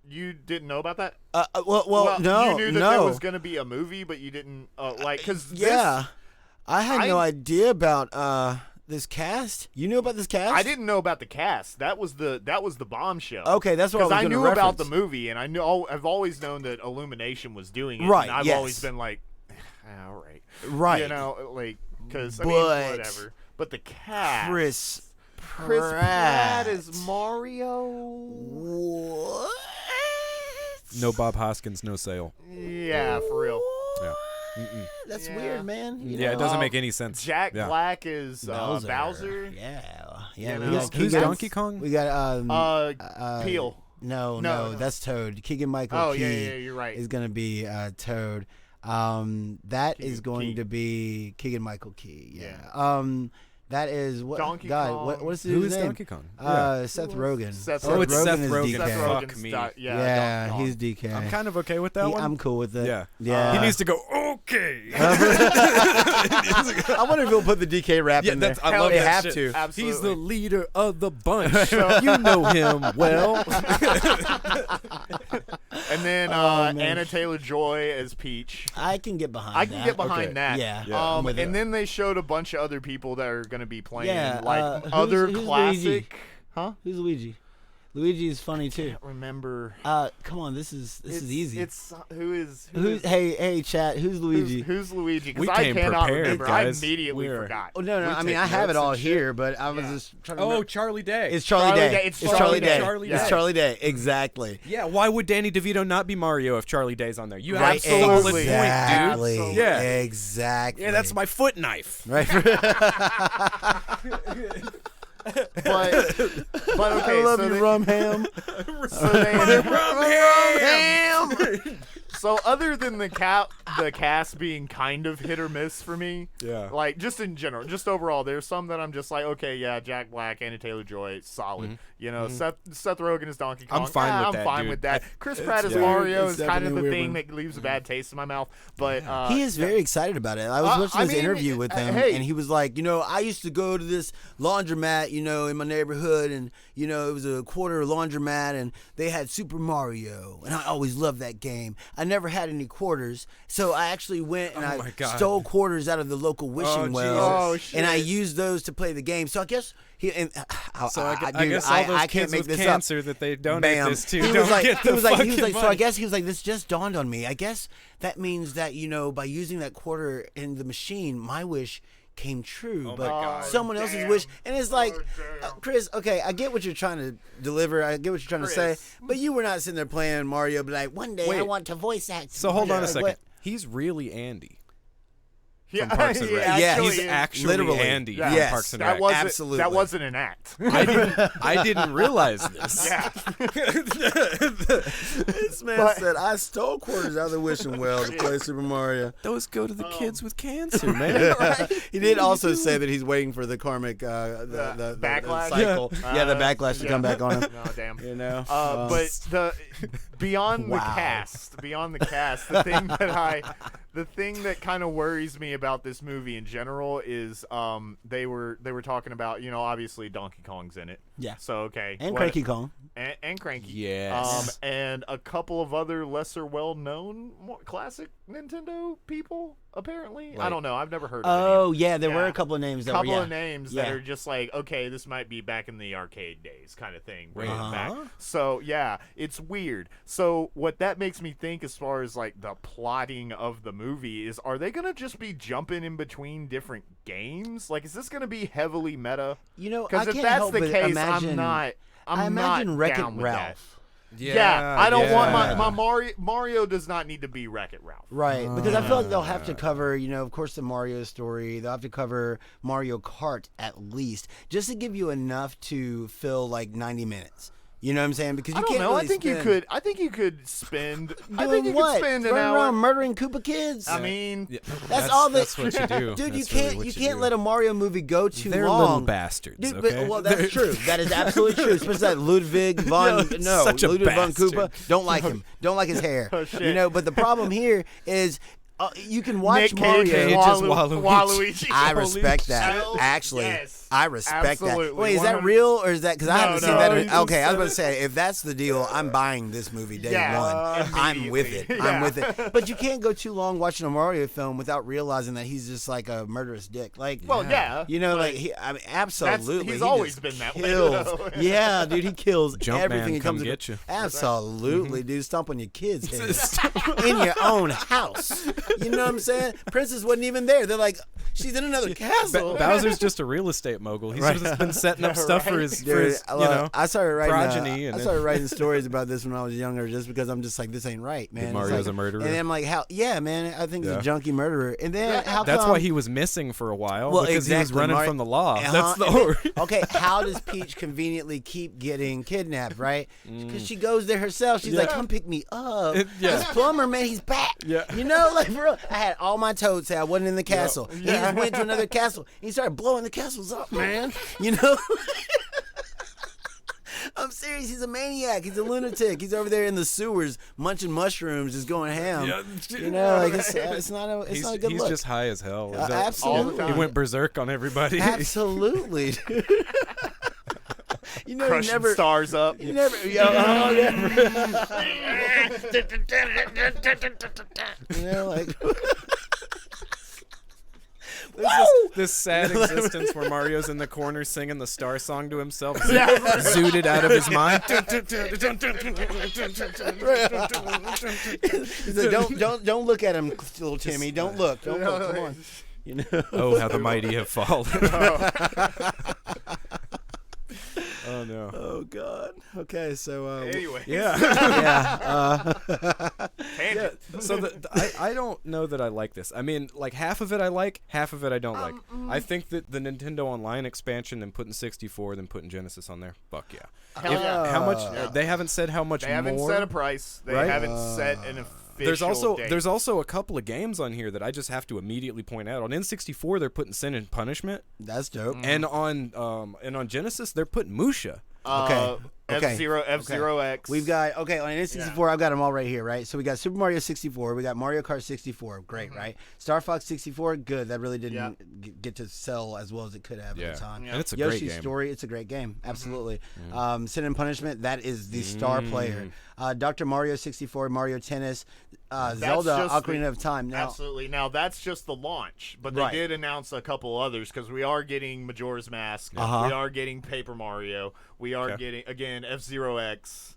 you didn't know about that? Well, no, you knew that no. there was gonna be a movie, but you didn't because Yeah, I had no I- idea about this cast. You knew about this cast? I didn't know about the cast. That was the bombshell. Okay, that's what I was Because I gonna knew about the reference. movie, and I've always known that Illumination was doing it. Right, And I've yes. always been like, all right. Right. You know, like because But whatever. But the cast. Chris Pratt is Mario. What? No Bob Hoskins, no sale. Yeah, for real. Yeah. That's Yeah. weird, man. You Yeah, it know? doesn't make any sense. Jack yeah. Black is Bowser. Yeah. You We know, got Who's Keegan- Donkey Kong? We got Peel. No, No. that's Toad. Keegan Michael Oh Key yeah, you're right. is going to be Toad. That is Keegan going Key. to be Keegan Michael Key. Yeah. Yeah. That is what Donkey God. Kong. What's Who his is name? Donkey Kong? Seth Rogen. Seth Oh, it's Seth is Rogen. DK. Seth Fuck Rogen's me. Yeah, Donkey he's Kong. DK. I'm kind of okay with that one. I'm cool with it. Yeah. Yeah. He needs to go, okay. I wonder if he'll put the DK rap Yeah, in there. that's, I love they that have shit. to. Absolutely. He's the leader of the bunch. You know him well. And then man. Anna Taylor-Joy as Peach. I can get behind. I can that. get behind Okay. that. Yeah. Yeah. I'm with it. And then they showed a bunch of other people that are going to be playing Yeah, like who's- other who's classic. Luigi? Huh? Who's Luigi? Luigi is funny too. Can't remember. Come on, this is easy. It's who is Hey chat, who's Luigi? Who's Luigi? We Because I came cannot prepared, remember. guys. I immediately We're- forgot. Oh no, We I mean take I have it notes all and shit. here, but I was Yeah. just trying to Oh, remember. Charlie Day. It's Charlie Charlie Day. Day. It's It's Charlie Charlie Day. Day. Charlie It's Day. Charlie Day. Exactly. Yeah, why would Danny DeVito not be Mario if Charlie Day's on there? You have Right. a solid point, Exactly. dude. Yeah. Exactly. Yeah, that's my foot knife. right. But okay, I love so you, they, rum ham. so they So other than the cast being kind of hit or miss for me, Yeah. like just in general, just overall, there's some that I'm just like, okay, yeah, Jack Black, Anna Taylor-Joy, solid. You know, Seth Rogen is Donkey Kong. I'm fine with I'm that, fine dude. with that. Chris Pratt as yeah. Mario It's is kind of definitely the a thing weird that leaves a bad taste in my mouth. But He is very excited about it. I was watching I this mean, interview with him, hey. and he was like, I used to go to this laundromat, in my neighborhood, and, it was a quarter laundromat, and they had Super Mario, and I always loved that game. I never had any quarters, so I actually went and Oh my I God. stole quarters out of the local wishing well, Jesus. Oh, and I shit. used those to play the game. So I guess he, and So I dude, guess all those I can't kids make with this cancer up. that they donate Bam. this to He don't was like, get he the was like, fucking so I money. guess he was like, this just dawned on me. I guess that means that by using that quarter in the machine, my wish came true, Oh but my God. someone else's Damn. wish, and it's like, damn. Chris, okay, I get what you're trying to deliver, I get what you're trying to say, Chris. but you were not sitting there playing Mario, but like one day I Wait. want to voice act. So hold on a Like, second. what? He's really Andy. Yeah, Parks and he Rec. Yeah, actually He's is. actually Literally. Andy Yeah. from Yes. Parks and That Rec. wasn't Absolutely. that wasn't an act. I didn't realize this. Yeah. This man said, I stole quarters out of the wishing well to play Super Mario. Those go to the kids with cancer, man. He did also say that he's waiting for the karmic the Backlash? cycle. Yeah, the backlash to yeah. come back on him. No, damn. But But beyond Wow. the cast, the thing that kind of worries me about this movie in general is they were talking about, obviously Donkey Kong's in it. Yeah. So okay. And Cranky Kong. And Cranky. Yes. And a couple of other lesser well-known classic Nintendo people, apparently. I Like- don't know. I've never heard of Oh, any. yeah, there were Yeah. a couple of names that couple were, of names that are just like, okay, this might be back in the arcade days kind of thing. Bring it back. So, yeah, it's weird. So, what that makes me think as far as, like, the plotting of the movie is, are they going to just be jumping in between different games? Like, is this going to be heavily meta? You know, I Because if can't that's help the but case, imagine, I'm imagine not Wreck-It down with that. Ralph. Yeah, I don't want my Mario does not need to be Wreck-It Ralph. Right, because I feel like they'll have to cover, of course, the Mario story. They'll have to cover Mario Kart at least, just to give you enough to fill like 90 minutes. You know what I'm saying? Because you I don't can't know. really I think spend, you could. I think you could spend. I doing think you what? could spend an Running hour. around murdering Koopa kids. I mean, Yeah, That's all that- That's what you do, Dude, you That's really can't what you can't do. let a Mario movie go too They're long. little bastards. Dude, okay? but, well, that's true. That is absolutely true. Especially that Ludwig von such a Ludwig von bastard. Koopa. Don't like him. Don't like his hair. Oh, shit. But the problem here is you can watch Nick Mario. Cage Cage is is Waluigi. Waluigi. I respect that. Hell Actually, yes. I respect Absolutely. that. Wait, is that 100 real or is that because I No, haven't seen no, that? he just Okay, I was said about to it. say if that's the deal, I'm buying this movie day one. I'm with it. immediately. I'm Yeah. with it. But you can't go too long watching a Mario film without realizing that he's just like a murderous dick. Like, Well, yeah. like I mean, absolutely. he's he always just been that way, kills. though. Yeah, dude, he kills Jumpman, everything he come comes get you. Absolutely, dude, stomp on your kids' heads in your own house. You know what I'm saying? Princess wasn't even there. They're like, she's in another castle. Bowser's just a real estate mogul. He's just been setting up stuff for his, Dude, I started writing progeny and I started writing stories about this when I was younger, just because I'm just like, this ain't right, man. It's Mario's like- a murderer? and then I'm like, how? Yeah, man, I think he's a junkie murderer. And then how That's come? why he was missing for a while, Well, because he was exactly, running Mario- from the law. Uh-huh, That's the and then- whole. Okay, how does Peach conveniently keep getting kidnapped? Right? Because she goes there herself. She's like, "Come pick me up." Yeah. This plumber, man, he's back. Yeah. You know, like for real. I had all my toads say I wasn't in the castle. He just went to another castle. He started blowing the castles up, man. You know. I'm serious. He's a maniac. He's a lunatic. He's over there in the sewers munching mushrooms, just going ham. Yeah. You know, like it's not a He's, not a good he's look. just high as hell. Absolutely. He went berserk on everybody. Absolutely. You know, Crushing you never. stars up. You never. You know, like. This sad existence where Mario's in the corner singing the star song to himself, zooted out of his mind. He's like, don't look at him, little Timmy. Don't look. Don't look. Come on. You know. Oh, how the mighty have fallen. Oh no. Oh God. Okay, so Anyway. Yeah. yeah. So I don't know that I like this. I mean, like half of it I like, half of it I don't like. I think that the Nintendo Online expansion and putting 64, then putting Genesis on there, fuck yeah. Hell yeah. How much? They haven't said how much They haven't more. set a price. They Right? haven't set an official date. There's also a couple of games on here that I just have to immediately point out. On N64 they're putting Sin and Punishment, That's dope. and on Genesis they're putting Musha. Okay. F-Zero X. We've got on N64. I've got them all right here, right? So we got Super Mario 64, we got Mario Kart 64, great, right? Star Fox 64, good. That really didn't get to sell as well as it could have at the time. And it's a Yoshi's great game. Story, it's a great game, absolutely. Sin and Punishment, that is the star player. Dr. Mario 64, Mario Tennis, Zelda just Ocarina of Time. Now, Absolutely. Now that's just the launch, but they Right. did announce a couple others because we are getting Majora's Mask. We are getting Paper Mario. We are getting again F-Zero X.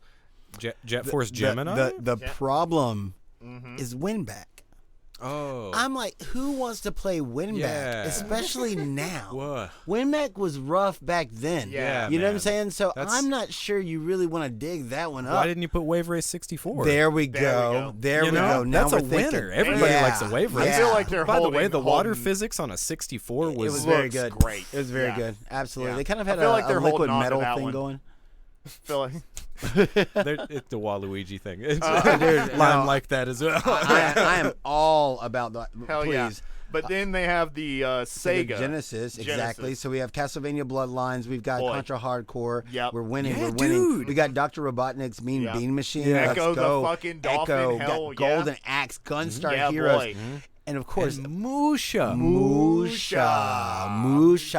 Jet Force Gemini. the problem is win back. Oh. I'm like, who wants to play Winback, Yeah. especially now? What? Winback was rough back then. Yeah, you know what I'm man. saying? So That's- I'm not sure you really want to dig that one up. Why didn't you put Wave Race 64? There we There we go. go. There You we know? go. Now That's we're a thinking. winner. Everybody Yeah. likes a Wave Race. I feel like they're By the way, the water holding- physics on a 64 It was, was very looks good. great. It was very Yeah. good. Absolutely. Yeah. They kind of I had feel like a they're liquid holding on to metal that thing one. going. Feel like it's the Waluigi thing. It's Dude, Lime no. like that as well. I am all about that. hell Please. yeah. But then they have the Sega Genesis, exactly. Genesis. So we have Castlevania Bloodlines. We've got Boy. Contra Hardcore. Yep. We're winning. Yeah, we're winning. dude. We got Dr. Robotnik's Mean Yeah. Bean Machine. Yeah. Let's Echo the go. fucking dolphin, Echo, hell got yeah. Golden Axe, Gunstar Yeah, Heroes. boy. And of course, Musha.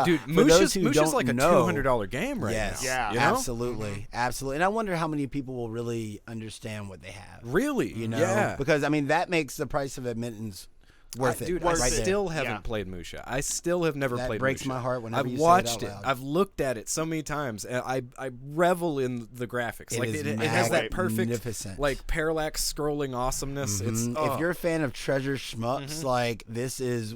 Dude, For those who Musha's don't like a know, $200 game right yes, now. Yeah. You know? absolutely. And I wonder how many people will really understand what they have. Really? You know, Yeah. because I mean that makes the price of admittance worth it. Dude, right I there. still haven't Yeah. played Musha. I still have never That played breaks Musha. my heart whenever I've you say it watched out loud. I've looked at it so many times, and I revel in the graphics. It Like is it has that perfect, magnificent. like parallax scrolling awesomeness. It's If you're a fan of treasure schmucks, like this is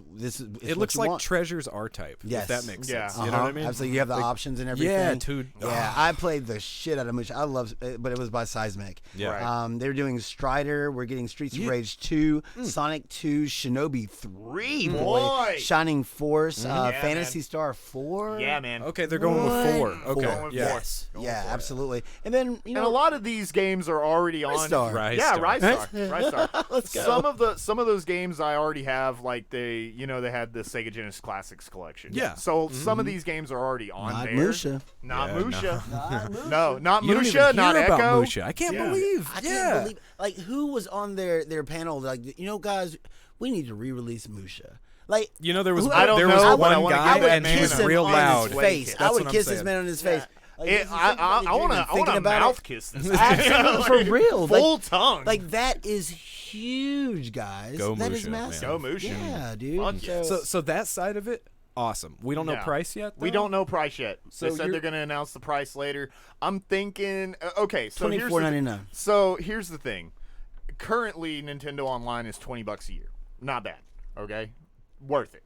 it looks like Treasure's R-Type. Yes. If that makes Yeah. sense. You know what I mean? Absolutely, you have the Like, options and everything. Yeah, dude. Yeah, I played the shit out of Musha. I love, but it was by Seismic. Yeah. Right. They're doing Strider. We're getting Streets of Rage 2, Sonic 2, Shinobi 3, boy. Boy. Shining Force, Yeah, Phantasy man. Star 4. Yeah, man. Okay, they're going with 4. Okay. Going with yeah. four. Yes. Going Yeah, for it. absolutely. And then And a lot of these games are already on. Star. Rise Star. Rise Star. Let's go. Some of those games I already have, like they had the Sega Genesis Classics collection. Yeah. So some of these games are already on Not there. Musha. Not Yeah, Musha. No, not You don't even Musha. Not hear about Echo. Musha. I can't Yeah. believe. I yeah. can't believe, like, who was on their panel? Like, guys, we need to re-release Musha. Like, You know, there was I don't there know, was but I one wanna guy give that and he man was a real on loud. his face. That's I would what I'm kiss saying. this man on his face. Like, this is I something that you're want even to thinking about mouth it. kiss this. Absolutely, for real. Full tongue. Like that is huge, guys. Go That is Musha, man. massive. Go Musha. Yeah, dude. Fuck yeah. So that side of it, awesome. We don't know Yeah. price yet. We though? don't know price yet. So They said you're- they're going to announce the price later. I'm thinking, okay, so here's the, $24.99. so here's the thing. Currently, Nintendo Online is $20 a year. Not bad. Okay, worth it.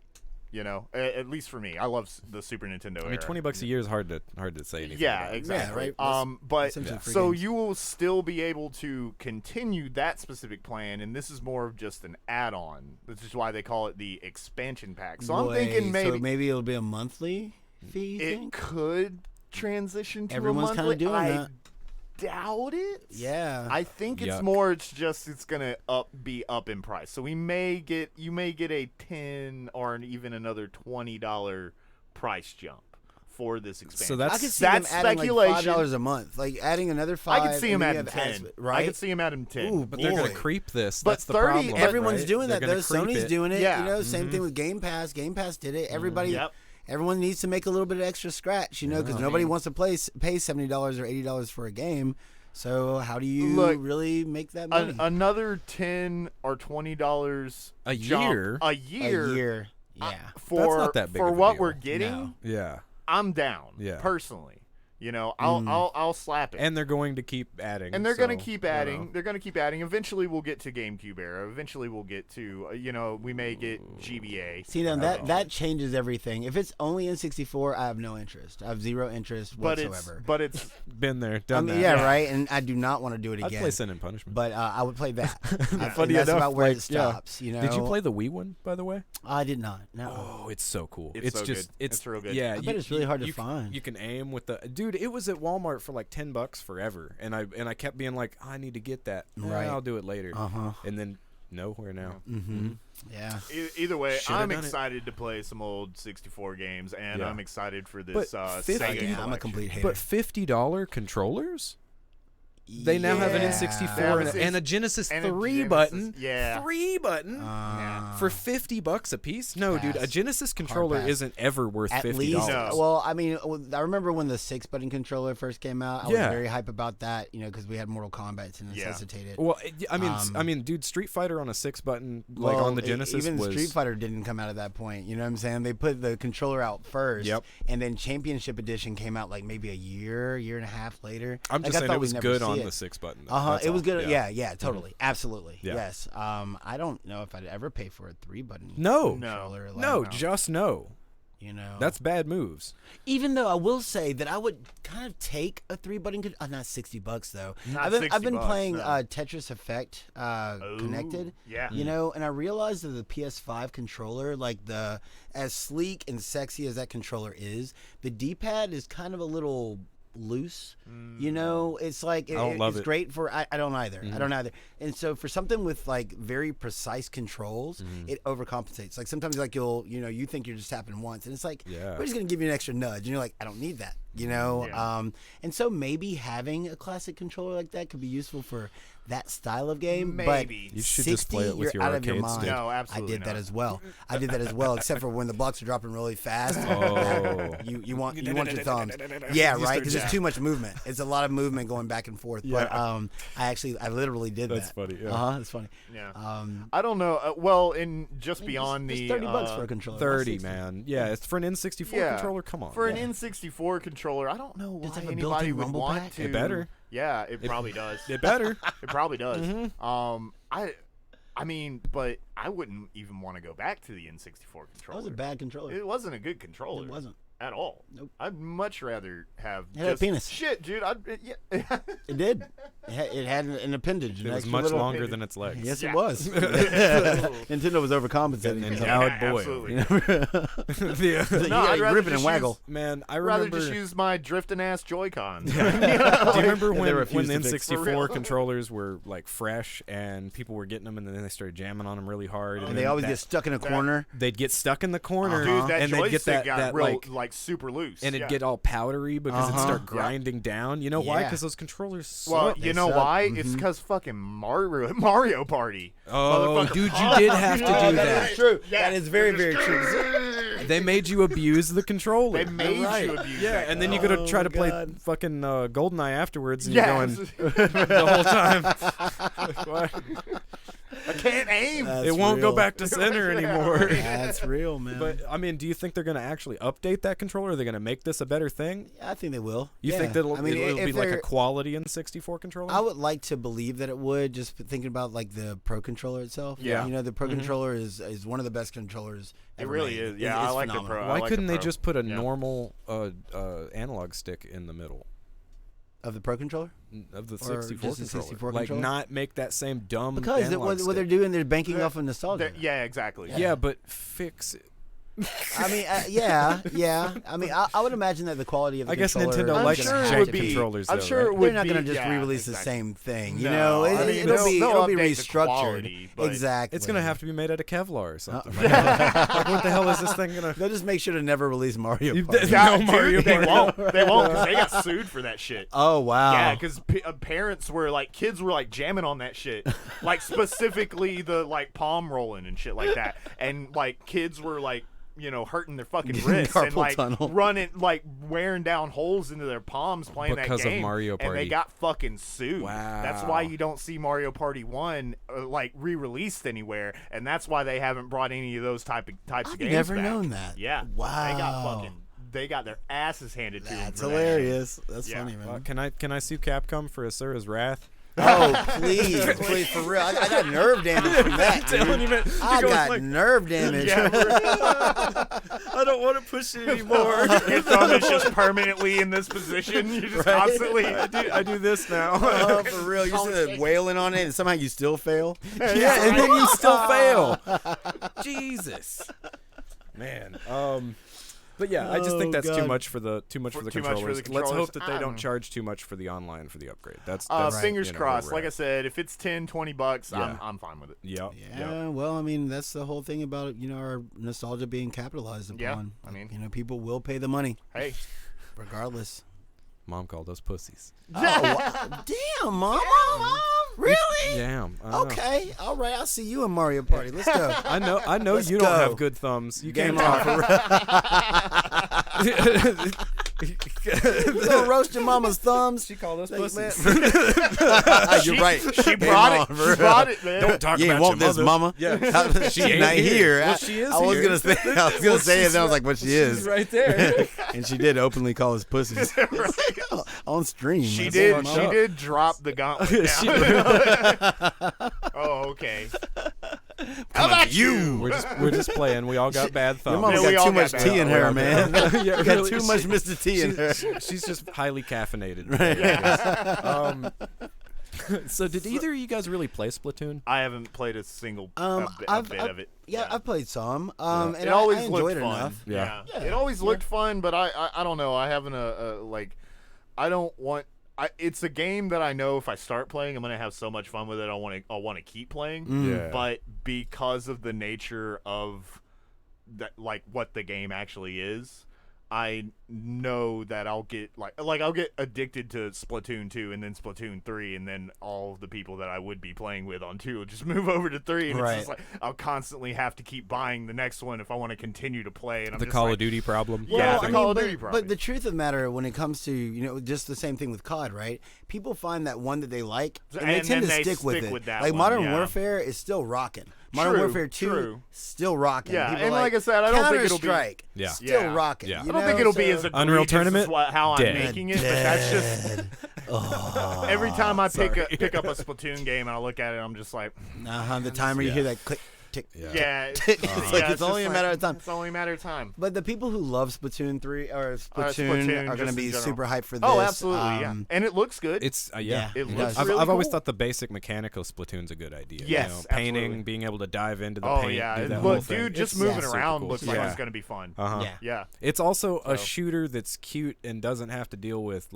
You know, at least for me. I love the Super Nintendo. I mean, $20 a year is hard to say anything. Yeah, about. exactly. right. But essentially free so games. you will still be able to continue that specific plan, and this is more of just an add-on. This is why they call it the expansion pack. So I'm thinking So maybe it'll be a monthly fee. You it think? could transition to Everyone's a kinda monthly. doing I that. doubt it. Yeah. I think it's Yuck. more. It's gonna be up in price. So you may get a $10 or even another $20 price jump for this expansion. So that's I could see them adding like speculation. $5 a month, like adding another $5. I could see him and then adding you have 10. ads, right? I could see him adding 10. Ooh, But they're going to boy. creep this. But That's the 30 problem. Everyone's right? doing They're that gonna though. creep Sony's it. doing it. Yeah. You know, same thing with Game Pass. Game Pass did it. Everybody. Yep. Everyone needs to make a little bit of extra scratch, you know, because nobody wants to pay $70 or $80 for a game. So how do you Look, really make that money? Another $10 or $20 A jump year? a A year. year. Yeah. For That's not that big for of a what deal. we're getting. No. Yeah. I'm down. Yeah. Personally, you know, I'll slap it. And they're going to keep adding. And they're going to so, keep you adding. know. They're going to keep adding. Eventually, we'll get to GameCube era. Eventually, we'll get to we may get GBA. See, now that changes everything. If it's only N64, I have no interest. I have zero interest but whatsoever. it's Been there, I done mean, that. yeah, right. And I do not want to do it I'd again. play Sin and Punishment. But I would play that. And Funny that's enough, about where like, it stops. You know. Did you play the Wii one, by the way? I did not. No. Oh, it's so cool. It's so just good. It's real good. Yeah, I bet it's really hard to you find. You can aim with the dude. It was at Walmart for like $10 forever, and I kept being like, I need to get that. Right. I'll do it later. Uh-huh. And then nowhere now. Mm-hmm. Yeah. either way, Should've I'm done it. excited to play some old 64 games, and Yeah. I'm excited for this But Sega 50 Yeah, I'm a collection. complete hater. But $50 controllers? They now have an Yeah. N64 and a Genesis and a 3 Genesis, button. yeah. 3 button Yeah. for $50 a piece? No, dude, a Pass. Genesis controller pass. isn't ever worth At $50. least, No. well, I mean, I remember when the 6-button controller first came out. I was Yeah. very hype about that, you know, because we had Mortal Kombat to Yeah. necessitate it. Well, I mean, dude, Street Fighter on a 6-button, like Well, on the Genesis, even was Street Fighter didn't come out at that point. You know what I'm saying? They put the controller out first, Yep. and then Championship Edition came out like maybe a year and a half later. I'm Like, just I saying thought it we'd was never good see on it. the 6-button. It was good. Yeah. Yeah, totally, absolutely, Yeah. yes. I don't know if I'd ever pay for a 3-button. No, controller. no, like, just no. you know, That's bad moves. even though I will say that I would kind of take a 3-button. Not $60 though. Not I've been $60, playing no. Tetris Effect connected. yeah. You know, and I realized that the PS5 controller, like as sleek and sexy as that controller is, the D-pad is kind of a little loose. You know, it's like I don't love it's it. great for I don't either. I don't either. And so for something with like very precise controls, it overcompensates. Like sometimes like you think you're just tapping once and it's like Yeah. we're just going to give you an extra nudge and you're like I don't need that, you know? Yeah. And so maybe having a classic controller like that could be useful for that style of game. Maybe. But You should 60, just play it with you're your out of your arcade mind. stick. No, absolutely I did that not. as well. I did that as well, except for when the blocks are dropping really fast. Oh. You want your thumbs. Yeah, right. Because there's too much movement. It's a lot of movement going back and forth. But I literally did That's that. funny. Yeah. That's funny. Yeah. I don't know. Well, in just beyond It's the $30 for a controller. 30, 60. man. Yeah, it's for an N64 controller. Come on. For Yeah. an N64 controller, I don't know Does why it have a anybody built-in would rumble want pack? to. It better. Yeah, it probably does. It better. It probably does. Mm-hmm. I mean, but I wouldn't even want to go back to the N64 controller. That was a bad controller. It wasn't a good controller. It wasn't. At all. Nope. I'd much rather have It had a just penis. shit, dude. Yeah. It did. It had an appendage. It an was extra much little- longer than its legs. Yes, Yeah. it was. Nintendo was overcompensating. And for now something. boy. absolutely. You No, I'd gotta rather grip it just and waggle. Man, I rather remember. just use my drifting ass Joy-Cons. Do you remember They when refused the to fix. For N64 real. controllers were like fresh and people were getting them and then they started jamming on them really hard And and they then always that- get stuck in a corner. they'd get stuck in the corner Dude, that and they'd joystick get that, got that real, like super loose. and it'd yeah. get all powdery because it'd start grinding down. You know why? Yeah. Because those controllers suck. Well, you know suck. why? It's because fucking Mario Party. Oh, Motherfucker. dude, you did have to do Oh, that. is true. Yeah, that is very, very true. They made you abuse the controller. They made You're you right. abuse Yeah, that and then you go to try to play God. fucking GoldenEye afterwards, and Yeah. you're going the whole time. What? I can't aim. That's It won't go real. back to center anymore. That's real, man. But I mean, do you think they're going to actually update that controller? Are they going to make this a better thing? I think they will. You Yeah. think that it'll I mean, be if like a they're- quality N64 controller? I would like to believe that it would. Just thinking about like the Pro Controller itself. Yeah. You know, the Pro Controller is one of the best controllers. It ever really made. is. Yeah, It's I like the phenomenal. Pro. Why I like couldn't the they Pro. just put a Yeah. normal analog stick in the middle Of the Pro Controller. of the Or 64 just the controller? 64 like controller? not make that same dumb Because analog what they're stick. doing, they're banking off of nostalgia. Yeah, exactly. Yeah, but fix it. I mean, yeah. I mean, I would imagine that the quality of the I guess controller Nintendo is likes gonna have jank to be- controllers. I'm though, sure right? it would They're not be. going to just yeah, re-release the exactly. same thing. You No, know, I mean, it'll be they'll be update the restructured. quality, but- Exactly. It's gonna have to be made out of Kevlar or something. Like, what the hell is this thing gonna? They'll just make sure to never release Mario You- Party. No Dude, Mario they Party. won't. They won't because they got sued for that shit. Oh wow. Yeah, because parents were like, kids were like jamming on that shit, like specifically the like palm rolling and shit like that, and like kids were like, you know, hurting their fucking wrists and Carpal like tunnel. running, like wearing down holes into their palms playing Because that of game. Mario and Party. they got fucking sued. Wow. That's why you don't see Mario Party 1 like re-released anywhere, and that's why they haven't brought any of those types of I've games never back. known that. Yeah. Wow. They got their asses handed to them. That's for that shit. hilarious. That's Yeah. funny, man. Can I sue Capcom for Asura's Wrath? Oh, please, please, for real. I got nerve damage from that, telling you, dude. man. I You're got going like- nerve damage. Yeah, I don't want to push it anymore. your thumb is just permanently in this position. You just Right? constantly. I do this now. Oh, for real. You're sitting there wailing on it, and somehow you still fail. Yeah, and then you still fail. Jesus, man. But yeah, I just think Oh, that's too God. much for the Too much for the controllers. Let's controllers. hope that they I don't don't know. charge too much for the online for the upgrade. That's Fingers you know, crossed. where we're Like I at. said, if it's $10-$20, Yeah. I'm fine with it. Yep. Yeah, well, I mean, that's the whole thing about, you know, our nostalgia being capitalized upon. Yeah, I mean- you know, people will pay the money Hey, regardless. Mom called us pussies. Oh, damn, Mom. Really? Damn. Okay. All right. I'll see you in Mario Party. Let's go. I know Let's you go. don't have good thumbs. You Game came on. off. You gonna roast your mama's thumbs? She called us Like, pussies. You're right. she brought it. She brought it, man. Don't talk You ain't about want your this, mother. mama. Yeah. She ain't not here. Well, she is I was here. gonna say. I was gonna say it. Then I was like, "But she is." She's right there. And she did openly call us pussies on stream. She That's did. fucked She up. did drop the gauntlet. Down. Oh, okay. How about you? We're just playing. We all got bad thumbs. Your mama Yeah, we got all too got much that. tea in We her, all man. got- Yeah, You got really, too much Mr. T in her. She's just highly caffeinated. Right. So did either of you guys really play Splatoon? I haven't played a single Um, a bit of it. Yeah, I've played some. And It always I looked enjoyed it fun. enough. Yeah. It always looked fun, but I don't know. I haven't like. I don't want. It's a game that I know if I start playing, I'm gonna have so much fun with it. I'll want to keep playing. Yeah. But because of the nature of that, like what the game actually is, I know that I'll get I'll get addicted to Splatoon 2 and then Splatoon 3, and then all the people that I would be playing with on 2 will just move over to 3, and it's just like I'll constantly have to keep buying the next one if I want to continue to play. And I'm the just Call like, of Duty problem. Yeah, the Call of Duty problem. But the truth of the matter, when it comes to just the same thing with COD, right? People find that one that they like, and they tend to stick with it. That like one, Modern Warfare is still rocking. Modern Warfare 2 still rocking. Yeah, People and like I said, I don't think it'll be still rocking. Yeah. You I don't think it'll be as Unreal egregious Tournament? as how I'm Dead. making it, but that's just every time I pick up a Splatoon game and I look at it, I'm just like, the timer you hear that click. Tick, yeah, tick. It's only a matter of time. It's only a matter of time. But the people who love Splatoon 3 or Splatoon are going to be super hyped for this. Oh, absolutely, yeah. And it looks good. It's it looks I've really always cool. thut the basic mechanic of Splatoon's a good idea. Yes, painting, absolutely. being able to dive into the Oh paint. yeah, do that look, whole thing. dude, just It's moving super around cool. looks like it's gonna be fun. Yeah. It's also a shooter that's cute and doesn't have to deal with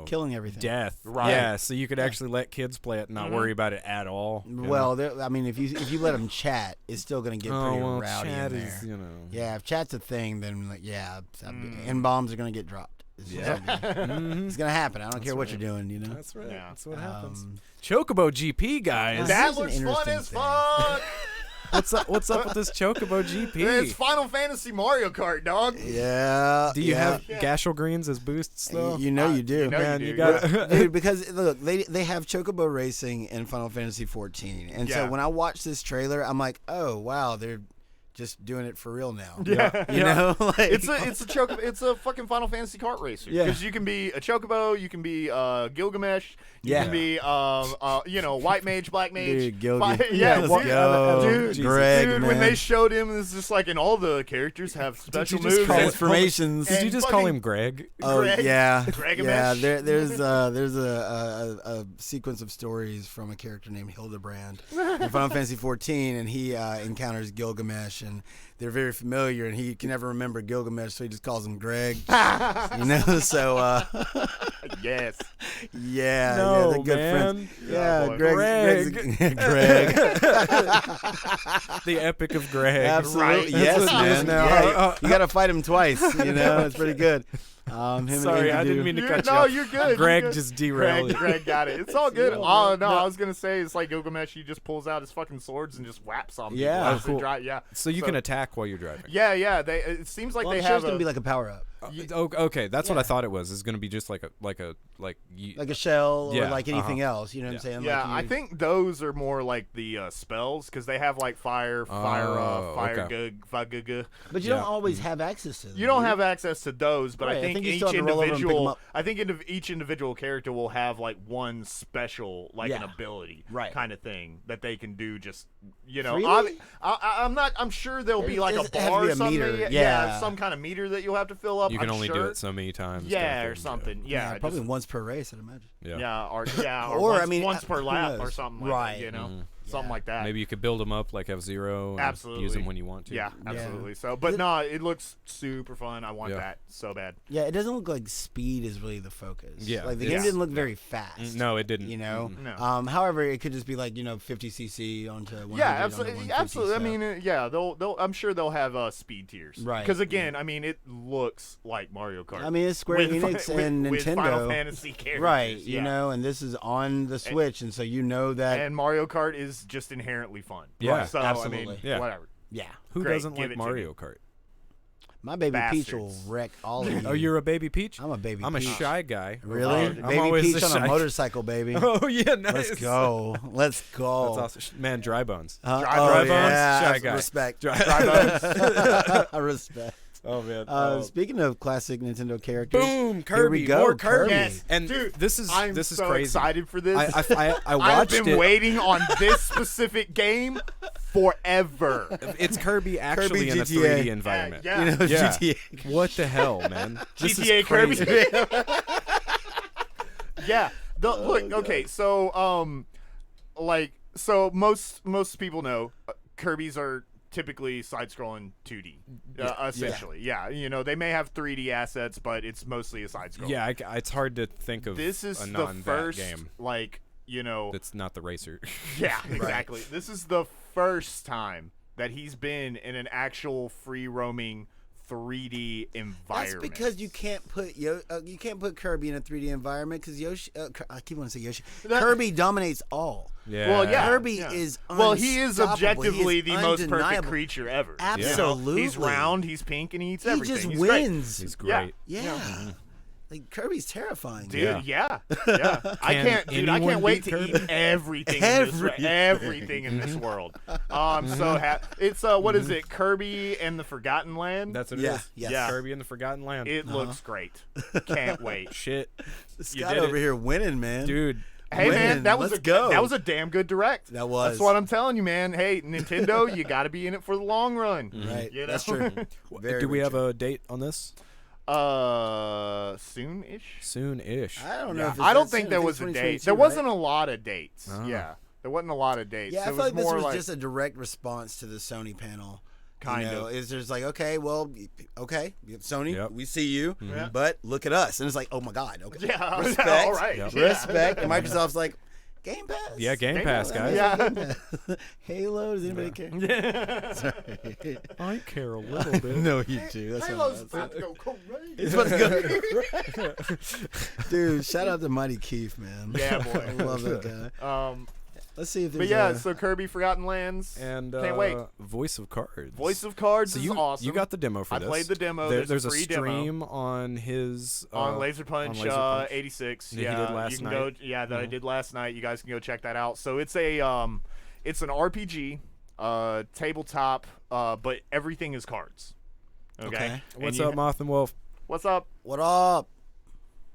killing everything. death. Right. Yeah, so you could actually let kids play it and not worry about it at all. Well, I mean, if you let them chat, it's still going to get pretty rowdy chat in there. is, Yeah, if chat's a thing, then and bombs are going to get dropped. It's going to happen. I don't care what you're doing. That's right. Yeah. That's what happens. Chocobo GP, guys. That Here's an looks fun interesting as thing. fuck. What's up with this Chocobo GP? It's Final Fantasy Mario Kart, dog. Yeah. Do you have Gashel Greens as boosts though? You know you do. Man, you you do. got Dude, because look, they have Chocobo Racing in Final Fantasy 14, and so when I watched this trailer, I'm like, oh wow, they're just doing it for real now. Yeah. You know, like, It's a fucking Final Fantasy kart racer. Yeah. Because you can be a Chocobo, you can be Gilgamesh, you Yeah. can be White Mage, Black Mage. Dude, Gilgamesh. Yeah, Let's go. dude, Greg, dude, man. when they showed him, it's just like, and all the characters have special you just moves. call it transformations. Did you And just call fucking- him Greg? Oh Greg- yeah, Gregamesh. yeah. There's a sequence of stories from a character named Hildebrand in Final Fantasy 14, and he encounters Gilgamesh, and they're very familiar, and he can never remember Gilgamesh, so he just calls him Greg. So Yes. yeah, No, they're good man. friends. Yeah, boy. Greg's Greg. The Epic of Greg. Absolutely, Right. yes, That's what it is man. now. Yeah, you got to fight him twice. It's pretty good. Him Sorry, and I didn't Enkidu. mean to cut you No, off. you're good. Greg you're good. just derailed. Greg got it. It's all good. Oh no, I was gonna say it's like Gilgamesh. He just pulls out his fucking swords and just whaps on people. Yeah. as they Cool. drive. Yeah. So you can attack while you're driving. Yeah, yeah. It seems like Well, they I'm sure have it's gonna be like a power up, Okay, that's what I Yeah. thought it was. It's going to be just like like a shell or Yeah, like anything else. You know what I'm saying? Yeah, Like I think those are more like the spells because they have like fire, okay. fire. But you don't always have access to them. You don't do have access to those, but Right, I I think, think you each still have to roll over and pick 'em individual, up. I think each individual character will have like one special, like an Yeah. ability, Right. kind of thing that they can do. Just Freely? I'm not. I'm sure there'll be like a It has to bar be or a something. meter. Yeah, Yeah. some kind of meter that you'll have to fill up. you can I'm only sure. do it so many times. Yeah, kinda or thing, something. Yeah, Yeah, probably just- once per race, I'd imagine. Yeah. or Or, once, I mean, once per who lap or knows? something like Right. that, you know, Mhm. something like that. Maybe you could build them up like F-Zero and Absolutely. use them when you want to. Yeah, absolutely. So, but no, it looks super fun. I want Yeah. that so bad. Yeah, it doesn't look like speed is really the focus. Yeah, like the it's- game didn't look very fast. No, it didn't. You know. No. However, it could just be like 50cc onto 100 Yeah, onto absolutely. 150, Absolutely. I so- mean, yeah, they'll. I'm sure they'll have speed tiers. Right. Because again, I mean, it looks like Mario Kart. I mean, it's Square with, Enix and with Final Nintendo. Fantasy characters. Right, yeah. you know, and this is on the Switch, and so you know that. And Mario Kart is just inherently fun. Yeah, So I absolutely. mean, Yeah. whatever. yeah, Who Great, doesn't give like it to Mario Kart? my baby Peach will Bastards. wreck all of you. Oh, you're a baby Peach? I'm a baby I'm a Peach. shy guy. Really? Oh, I'm Baby always Peach the on shy- a motorcycle, baby. Oh yeah, nice. Let's go. Let's go. That's awesome. Man, dry bones. Huh? Dry Oh, bones, yeah. shy guy. Respect. Dry Respect. Oh man. Speaking of classic Nintendo characters, Boom, here we Kirby, go. more Kirby. Yes, And dude, this is I'm this is so crazy. excited for this. I I've watched been it. waiting on this specific game forever. It's Kirby actually Kirby in a GTA. 3D environment. Yeah. You know, Yeah. GTA. What the hell, man? This GTA is crazy. Kirby. Yeah. Look. Okay. So so most people know Kirby's are typically side-scrolling 2D, essentially. Yeah. You know, they may have 3D assets, but it's mostly a side-scroll. Yeah, it's hard to think of This is a the non-that first game that's not the racer. Yeah, exactly. This is the first time that he's been in an actual free roaming 3D environment. That's because you can't put Kirby in a 3D environment because Yoshi. I keep wanting to say Yoshi. Kirby dominates all. Yeah. Well, yeah. Kirby is well, he is unstoppable. objectively He is the most perfect undeniable. creature ever. Absolutely. He's round, he's pink, and he eats everything. He just He's wins. He's great. Yeah. Like Kirby's terrifying. Dude, yeah. I can't anyone wait beat to Kirby? eat everything in this world. I'm so happy. It's what is it? Kirby and the Forgotten Land. That's what it Yeah, is. yes. Yeah. Kirby in the Forgotten Land. It looks great. Can't wait. Shit. Scott did over it. here winning, man. Dude. Hey man, Winning. that was Let's go. that was a damn good direct. That was. That's what I'm telling you, man. Hey, Nintendo, you got to be in it for the long run. Right. You know? That's true. Very, Do we very have true. a date on this? Soon-ish. Soon-ish. I don't know. Yeah. If it's I don't that think soon. there I was a it's date. 2022, There wasn't right? a lot of dates. Oh. Yeah, there wasn't a lot of dates. Yeah, I It feel like this more was like, just a direct response to the Sony panel. Kind of. It's just like, okay, well, okay, Sony, Yep. we see you, Yeah. but look at us. And it's like, oh my God, okay. Yeah, Respect. all right. Yep. Yeah. Respect. And Microsoft's like, Game Pass? Yeah, Game Game Pass, Pass, guys. yeah. Game Pass. Halo, does anybody care? Sorry. I care a little bit. No, you do. That's Halo's what about to go crazy. it's about to go. Dude, shout out to Mighty Keith, man. Yeah, boy. I love that guy. Let's see if there's But yeah, so Kirby Forgotten Lands. And Can't wait. Voice of Cards. Voice of Cards So is you awesome. you got the demo for I this. played the demo. There's There's a a free demo. stream on his on LazerPunch, LazerPunch. 86. That he Yeah, did last you can night. go. Yeah, that I did last night. You guys can go check that out. So it's it's an RPG, tabletop, but everything is cards. Okay. And What's you up, Moth and Wolf? What's up? What up?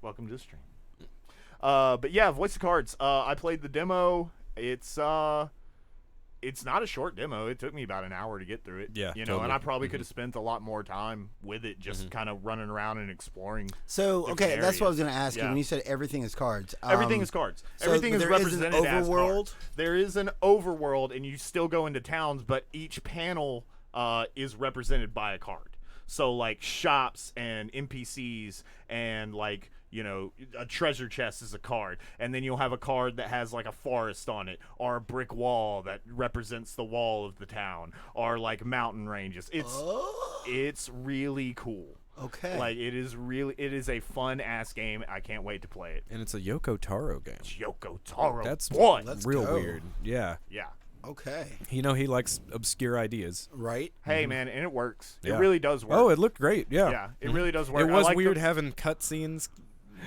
Welcome to the stream. But yeah, Voice of Cards. I played the demo. It's not a short demo. It took me about an hour to get through it. Yeah, you know, totally. and I probably could have spent a lot more time with it, just kind of running around and exploring. So, different okay, that's what I was areas. going to ask you. Yeah. When you said everything is cards. Everything is cards. so Everything is there is an represented as overworld? cards. There is an overworld, and you still go into towns, but each panel is represented by a card. So, like, shops and NPCs and, like, you know, a treasure chest is a card. And then you'll have a card that has, like, a forest on it, or a brick wall that represents the wall of the town, or, like, mountain ranges. It's really cool. Okay. Like, it is a fun-ass game. I can't wait to play it. And it's a Yoko Taro game. Yoko Taro. That's boy. Let's real go. weird. Yeah. Yeah. Okay. You know he likes obscure ideas. Right? Hey, man, and it works. Yeah. It really does work. Oh, it looked great. Yeah. yeah, it really does work. It I was like weird the- having cutscenes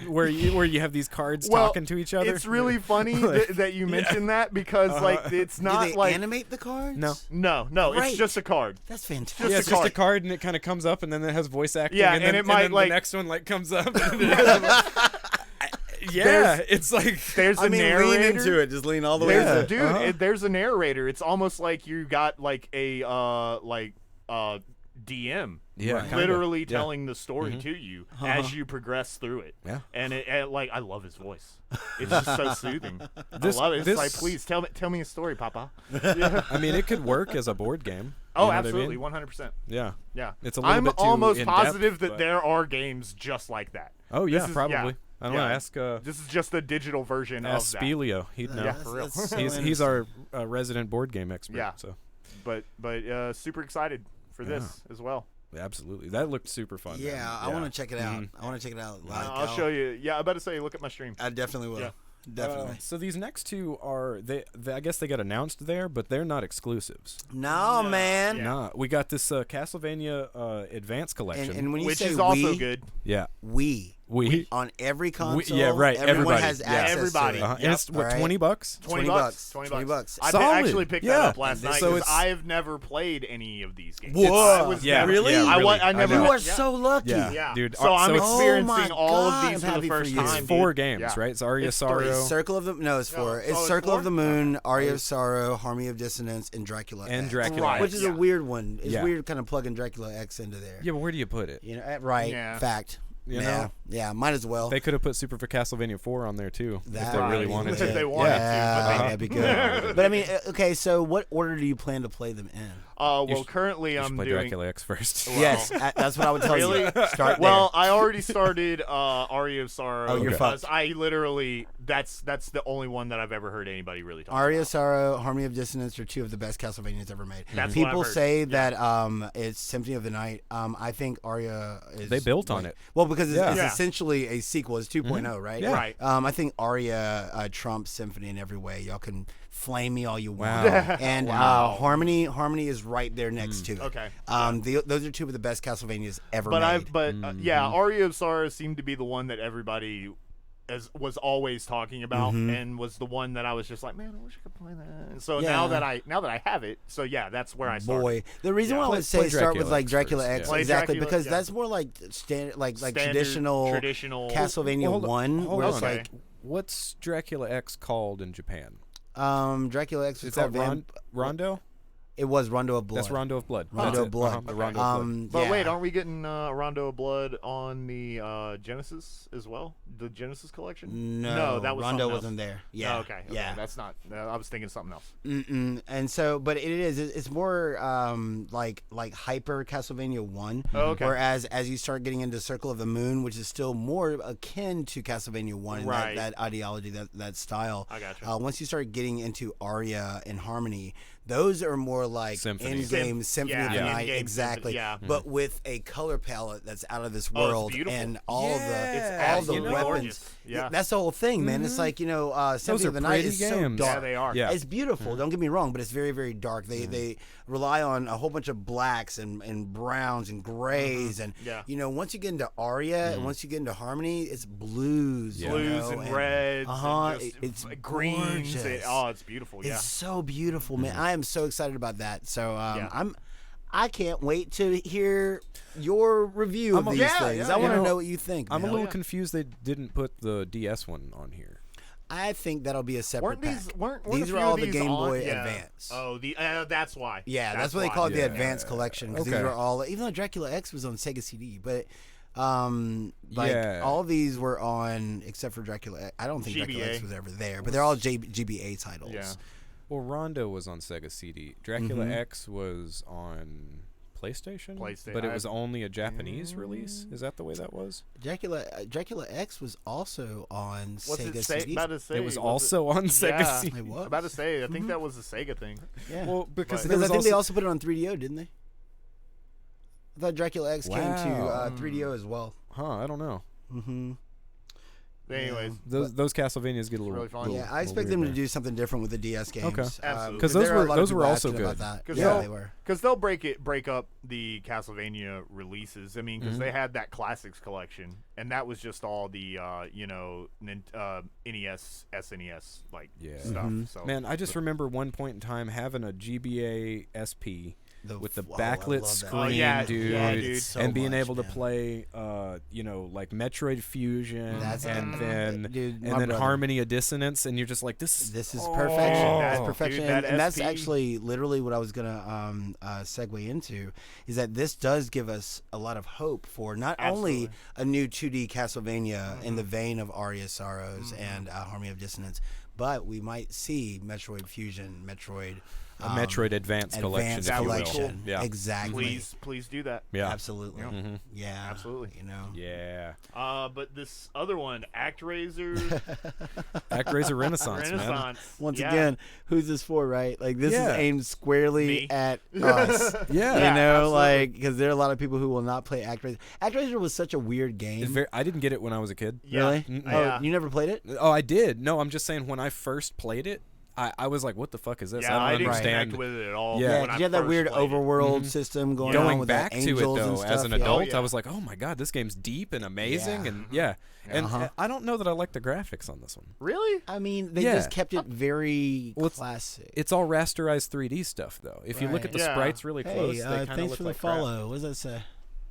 where you have these cards well, talking to each other. It's really funny that you mentioned that because like it's Do not they like animate the cards? No. no, Great. it's just a card. That's fantastic. Yeah, a it's just a card. card, and it kind of comes up, and then it has voice acting. Yeah, and, and then, it might, then like- the next one like comes up. And yeah, it's like There's a I mean, narrator. lean into it. Just lean all the way There's in. a dude. There's a narrator. It's almost like you got like a DM. Yeah, kinda. literally Yeah. telling the story to you as you progress through it. Yeah. And it like I love his voice. It's just so soothing. This- I love it. It's this- like, please tell me a story, Papa. I mean, it could work as a board game. Oh, You know what I absolutely, mean? 100%. Yeah. Yeah, It's a little I'm bit too almost in-depth, positive that but- there are games just like that. Oh yeah, This is- probably. yeah. I don't know. Yeah. Ask This is just a digital version ask of that. Spelio. He'd know. Yeah, for real. That's so He's our resident board game expert. Yeah. So But super excited for this as well. absolutely, that looked super fun. Yeah, man. I want to check it out. I want to check it out. Like, I'll show you. Yeah, I better say, look at my stream. I definitely will. Yeah. Definitely. So these next two are they I guess they got announced there, but they're not exclusives. No, man. Yeah. Nah, we got this Castlevania Advance Collection. And when you Which say is also we, good. yeah, we we. on every console, yeah, right, everyone everybody. has Yeah. access Everybody. to it. And Yep. it's what, Alright. $20? 20 bucks. bucks. 20 bucks. I Solid. actually picked Yeah. that up last night So because it's- I've never played any of these games. Whoa. I was Yeah, never, really? I, really. I never. know. You are yeah. so lucky. Yeah. Yeah, dude. So I'm it's- experiencing Oh all my of these God, for I'm the happy for first you. time. It's 4 dude. games, Yeah. right? It's Aria It's three. Sorrow Circle of the no, it's four. It's it's Circle of the four? Moon, Aria of Sorrow, Harmony of Dissonance, and Dracula and X. Dracula. Right. which is Yeah. a weird one. It's Yeah. weird, kind of plugging Dracula X into there. Yeah, but where do you put it? You know, right? Yeah. Fact. You yeah, know? yeah. Might as well. They could have put Super for Castlevania 4 on there too, if That they would really be wanted legit. to. If they wanted to, but they that'd be good. But I mean, okay. So, what order do you plan to play them in? Well, currently You should I'm play doing. Dracula X first. Well, Yes, that's what I would tell Really? you. Start Well, I already started Aria of Sorrow. Oh, you're because fucked. I literally that's the only one that I've ever heard anybody really talk Aria of about. Sorrow, Harmony of Dissonance are two of the best Castlevanias ever made. That's what People I've heard. say Yeah. that it's Symphony of the Night. I think Aria is. They built on like- it. Well, because it's, Yeah. it's Yeah. essentially a sequel. It's 2.0, right? Yeah. Right. I think Aria trumps Symphony in every way. Y'all can flame me all you want. Wow. And Wow. Harmony is right there next to it. Okay. Those are two of the best Castlevanias ever But made. yeah, Aria of Sorrow seemed to be the one that everybody was always talking about, and was the one that I was just like, man, I wish I could play that. So Yeah. now that I have it, so yeah, that's where I started. Boy, the reason Yeah. why I Play- would say play start with Dracula like X Dracula first, X, yeah. Play exactly, Dracula, because yeah. that's more like standard, like Standard, traditional Castlevania Well, hold on- 1, hold where on. it's Okay. like What's Dracula X called in Japan? Dracula X was Is that called Rondo? It was Rondo of Blood. That's Rondo of Blood. Rondo That's of it. Blood. The Rondo of Blood. But yeah. wait, aren't we getting Rondo of Blood on the Genesis as well? The Genesis collection? No, that was Rondo something wasn't else. there. Yeah. Oh, okay. Yeah. That's not. I was thinking something else. And so, but it is. It's more like hyper Castlevania 1. Oh, okay. Whereas as you start getting into Circle of the Moon, which is still more akin to Castlevania 1, and Right. that ideology, that style. I gotcha. Once you start getting into Aria and Harmony, those are more like Symphony. in-game Symphony of the Yeah. Night, In-game exactly. symphony, yeah. But with a color palette that's out of this Oh, it's world, beautiful. and all Yeah. the It's all the absolutely weapons. gorgeous. Yeah. That's the whole thing, man. It's like Symphony are of the Night pretty is so games. dark. Yeah, they are. Yeah. It's beautiful. Don't get me wrong, but it's very, very dark. They rely on a whole bunch of blacks and browns and grays, and Yeah. once you get into Aria and once you get into Harmony, it's blues, Yeah. Blues and reds. Uh-huh, And just it's greens. gorgeous. It's beautiful. It's Yeah. so beautiful, man. I am so excited about that. So Yeah. I can't wait to hear your review of these yeah, things. yeah, I want to you know, know what you think. I'm a man. little confused they didn't put the DS one on here. I think that'll be a separate Weren't these? pack. Weren't These a are few all of the these Game on? Boy Yeah. Advance. Oh, that's why. Yeah, that's what they why. call it, the Yeah. Advanced Collection, because these Okay. were all. Even though Dracula X was on Sega CD, but Yeah. all these were on except for Dracula X. I don't think Dracula GBA. X was ever there, but they're all GBA titles. Yeah. Well, Rondo was on Sega CD. Dracula X was on PlayStation. PlayStation. But it was only a Japanese release. Is that the way that was? Dracula X was also on What's Sega it say? CD. About to say. It was also on Sega Yeah. CD. It was. About to say. I think that was a Sega thing. Yeah. Well, because But- there because was I think they also also put it on 3DO, didn't they? I thought Dracula X came to Wow. 3DO as well. I don't know. Mm-hmm. But anyways, Those Castlevanias get a little really fun. little- Yeah, I little expect weird them to there. do something different with the DS games. Okay. Absolutely. Because those there are a were- lot of those were people also asking about good. that. 'Cause Yeah, they'll- they were. Because they'll break up the Castlevania releases. I mean, because Mm-hmm. they had that classics collection, and that was just all the NES, SNES Yeah. stuff. Mm-hmm. So Man, I just remember one point in time having a GBA SP with the I backlit love that. screen, Oh, yeah, dude, yeah, dude. So and being much, able to man. play, like Metroid Fusion, That's and then dude, my and then brother. Harmony of Dissonance, and you're just like, this This is oh. perfection. That's Dude, perfection, that and that's SP. actually literally what I was gonna segue into. Is that this does give us a lot of hope for not only a new 2D Castlevania in the vein of Aria Sorrows and Harmony of Dissonance, but we might see Metroid Fusion, Metroid. A Metroid Advanced Collection, if That you would will. be cool. Yeah. Exactly. please do that. Yeah. Absolutely. Yeah. Absolutely. You know. Yeah. But this other one, ActRaiser ActRaiser Renaissance, man. Renaissance. Once Yeah. again, who's this for, right? Like this Yeah. is aimed squarely Me. at us. Yeah. You Yeah, know, absolutely. like because there are a lot of people who will not play ActRaiser. ActRaiser was such a weird game. I didn't get it when I was a kid. Yeah. Really? Mm-mm. Oh, Yeah. you never played it? Oh, I did. No, I'm just saying when I first played it, I was like, what the fuck is this? Yeah, I I don't didn't understand. connect with it at all. Yeah. when I you had that first weird played it. overworld system going on Going with back the to it angels and though, stuff. as an yeah. adult, yeah. I was like, "Oh my god, this game's deep and amazing!" Yeah. And and I don't know that I like the graphics on this one. Really? I mean, they Yeah. just kept it very Well, classic. It's all rasterized 3D stuff though. If you look Right. at the Yeah. sprites really close, Hey, they kind of thanks look for the like crap. follow. What does that say?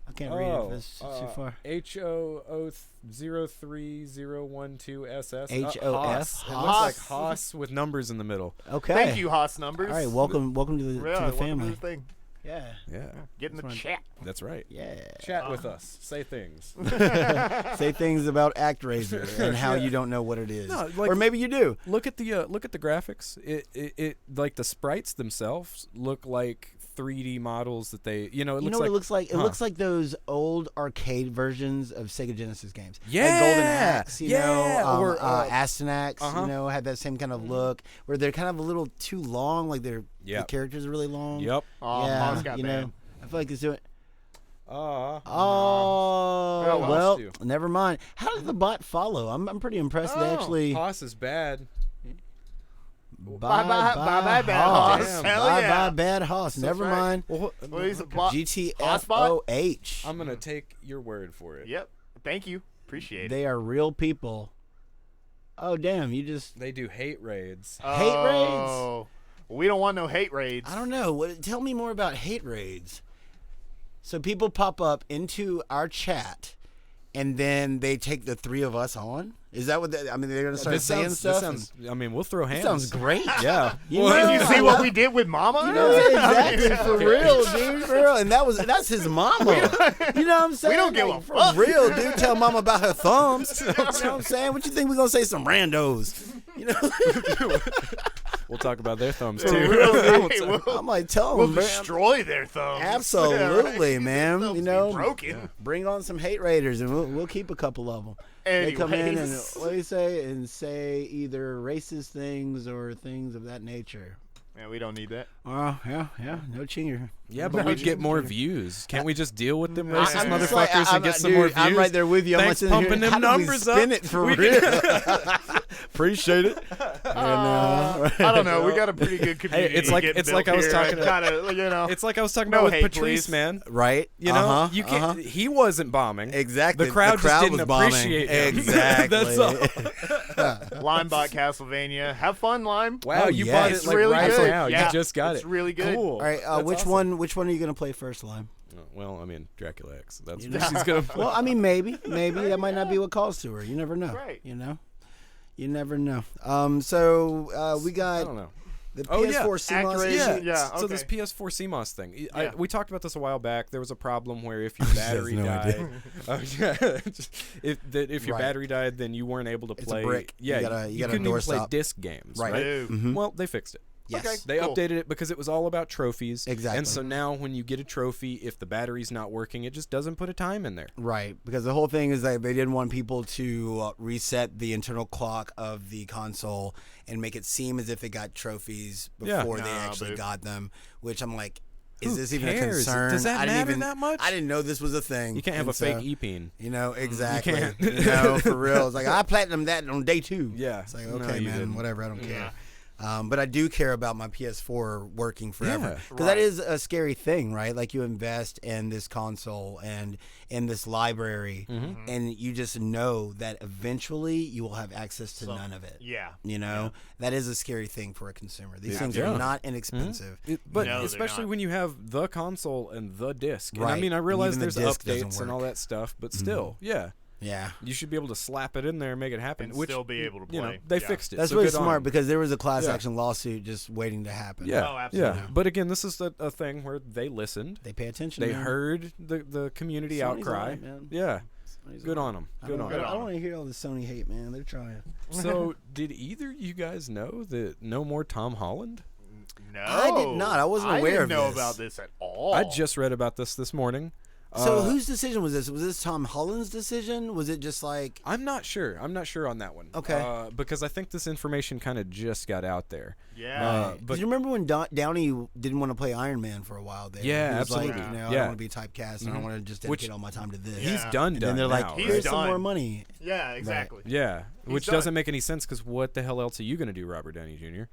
I can't read it if it's too far. HOO03012SS. HOF? Haas. It looks like Haas with numbers in the middle. Okay. Thank you, Haas numbers. All right, welcome to the Yeah, to the welcome family. to the thing. Yeah. Yeah, Get in the That's chat. that's right. Yeah. Chat with us. Say things. Say things about ActRaiser and how you don't know what it is, No, like- or maybe you do. Look at the graphics. It like the sprites themselves look like 3D models that they, it looks You know what like, it looks like? It huh. looks like those old arcade versions of Sega Genesis games. Yeah, like Golden Axe, or Astyanax, had that same kind of look where they're kind of a little too long, like the characters are really long. Yep. Oh, yeah, Mom's got banned. I feel like it's doing. Oh, Well, never mind. How did the bot follow? I'm pretty impressed. They actually. Hoss is bad. Bye bad Hoss. Hoss. Bye Hell yeah. bad Hoss. Never right. mind. Well, he's a bot. GTFOH. I'm gonna take your word for it. Yep. Thank you. Appreciate it. They are real people. Oh damn! You just They do hate raids. hate raids. Well, we don't want no hate raids. I don't know. Tell me more about hate raids. So people pop up into our chat, and then they take the three of us on. Is that what? They're gonna start saying stuff. We'll throw hands. Sounds great. Yeah. You Did know, you see what we did with Mama? exactly for real, dude. For real, and that's his mama. You know what I'm saying? We don't give a for fuck. real, dude. Tell Mama about her thumbs. You know what I'm saying? What you think we're gonna say? Some randos. You know? We'll talk about their thumbs For too. real, Hey, dude. we'll- I'm like, tell We'll them, man. destroy their thumbs. Absolutely, Yeah, right. man. Thumbs You be know, broken. bring on some hate raiders, and we'll keep a couple of them. They come in and Anyways. what do you say? And say either racist things or things of that nature. Yeah, we don't need that. Yeah, no chinger. Yeah, but we'd get more views. Can't we just deal with them I'm racist just like, motherfuckers and get some dude, more views? I'm right there with you. Thanks I'm pumping them How do we numbers spin up. it for real. Appreciate it. I don't know. We got a pretty good community. it's like I was talking about. Kind of, It's like I was talking No about with hate, Patrice, please. man. Right? You know, you can't. He wasn't bombing. Exactly. The crowd just didn't was bombing. appreciate him. Exactly. That's all. Lime bought Castlevania. Have fun, Lime. Wow, Oh, you yes. bought it It's like really right good. now. Yeah, You just got it's it. really good. Cool. All right, That's which awesome. one are you gonna play first, Lime? Well, I mean, Dracula X. That's what she's gonna play. Well, I mean, maybe that might not be what calls to her. You never know. Right. You never know. So we I got don't know. the Oh, yeah. PS4 CMOS. Activation. Yeah. Yeah, So this okay. PS4 CMOS thing, Yeah. we talked about this a while back. There was a problem where if your battery no died, if your Right. battery died, then you weren't able to It's a play. brick. Yeah, You gotta couldn't even play doorstop. disc games. Right. Right. Ew. Well, they fixed it. Yes. Okay. They Cool. updated it because it was all about trophies. Exactly. And so now when you get a trophy, if the battery's not working, it just doesn't put a time in there. Right, because the whole thing is that they didn't want people to reset the internal clock of the console and make it seem as if it got trophies Yeah. before they Nah, actually dude. got them. Which I'm like, is Who this even a cares? concern? Does that I didn't matter even, that much? I didn't know this was a thing. You can't have And a fake so, e-peen. You know, exactly. can't. For real. It's like, I platinum that on day 2. Yeah. It's like, No, okay, you man, didn't. whatever, I don't care. Yeah. But I do care about my PS4 working forever. Yeah. Because that is a scary thing, right? Like you invest in this console and in this library, Mm-hmm. and you just know that eventually you will have access to none of it. Yeah. You know, that is a scary thing for a consumer. These things Yeah. are not inexpensive. But No, they're especially not. when you have the console and the disc. And I Right. mean, I And realize even the there's disc doesn't updates and work. all that stuff, but still, yeah. Yeah. You should be able to slap it in there and make it happen. And which, still be able to You know, play. they Yeah. fixed it. That's so really good on smart them. because there was a class Yeah. action lawsuit just waiting to happen. Yeah, Oh, absolutely. yeah. But again, this is a thing where they listened. They pay attention. They man. heard the community Sony's outcry. alright, man. Yeah, Sony's good alright. on them. I Good don't, on I them. don't want to hear all the Sony hate, man. They're trying. So, did either you guys know that no more Tom Holland? No. I did not. I wasn't aware of I didn't know this. about this at all. I just read about this morning. So whose decision was this? Was this Tom Holland's decision? Was it just like I'm not sure. I'm not sure on that one. Okay. Because I think this information kind of just got out there. Yeah. But do you remember when Downey didn't want to play Iron Man for a while there? Yeah, He was like, absolutely. I Yeah. don't want to be typecast. I don't want to just dedicate all my time to this. he's Yeah. done. And then they're like, now, He's here's right? some done. more money. Yeah, exactly. Yeah, which done. doesn't make any sense because what the hell else are you going to do, Robert Downey Jr.?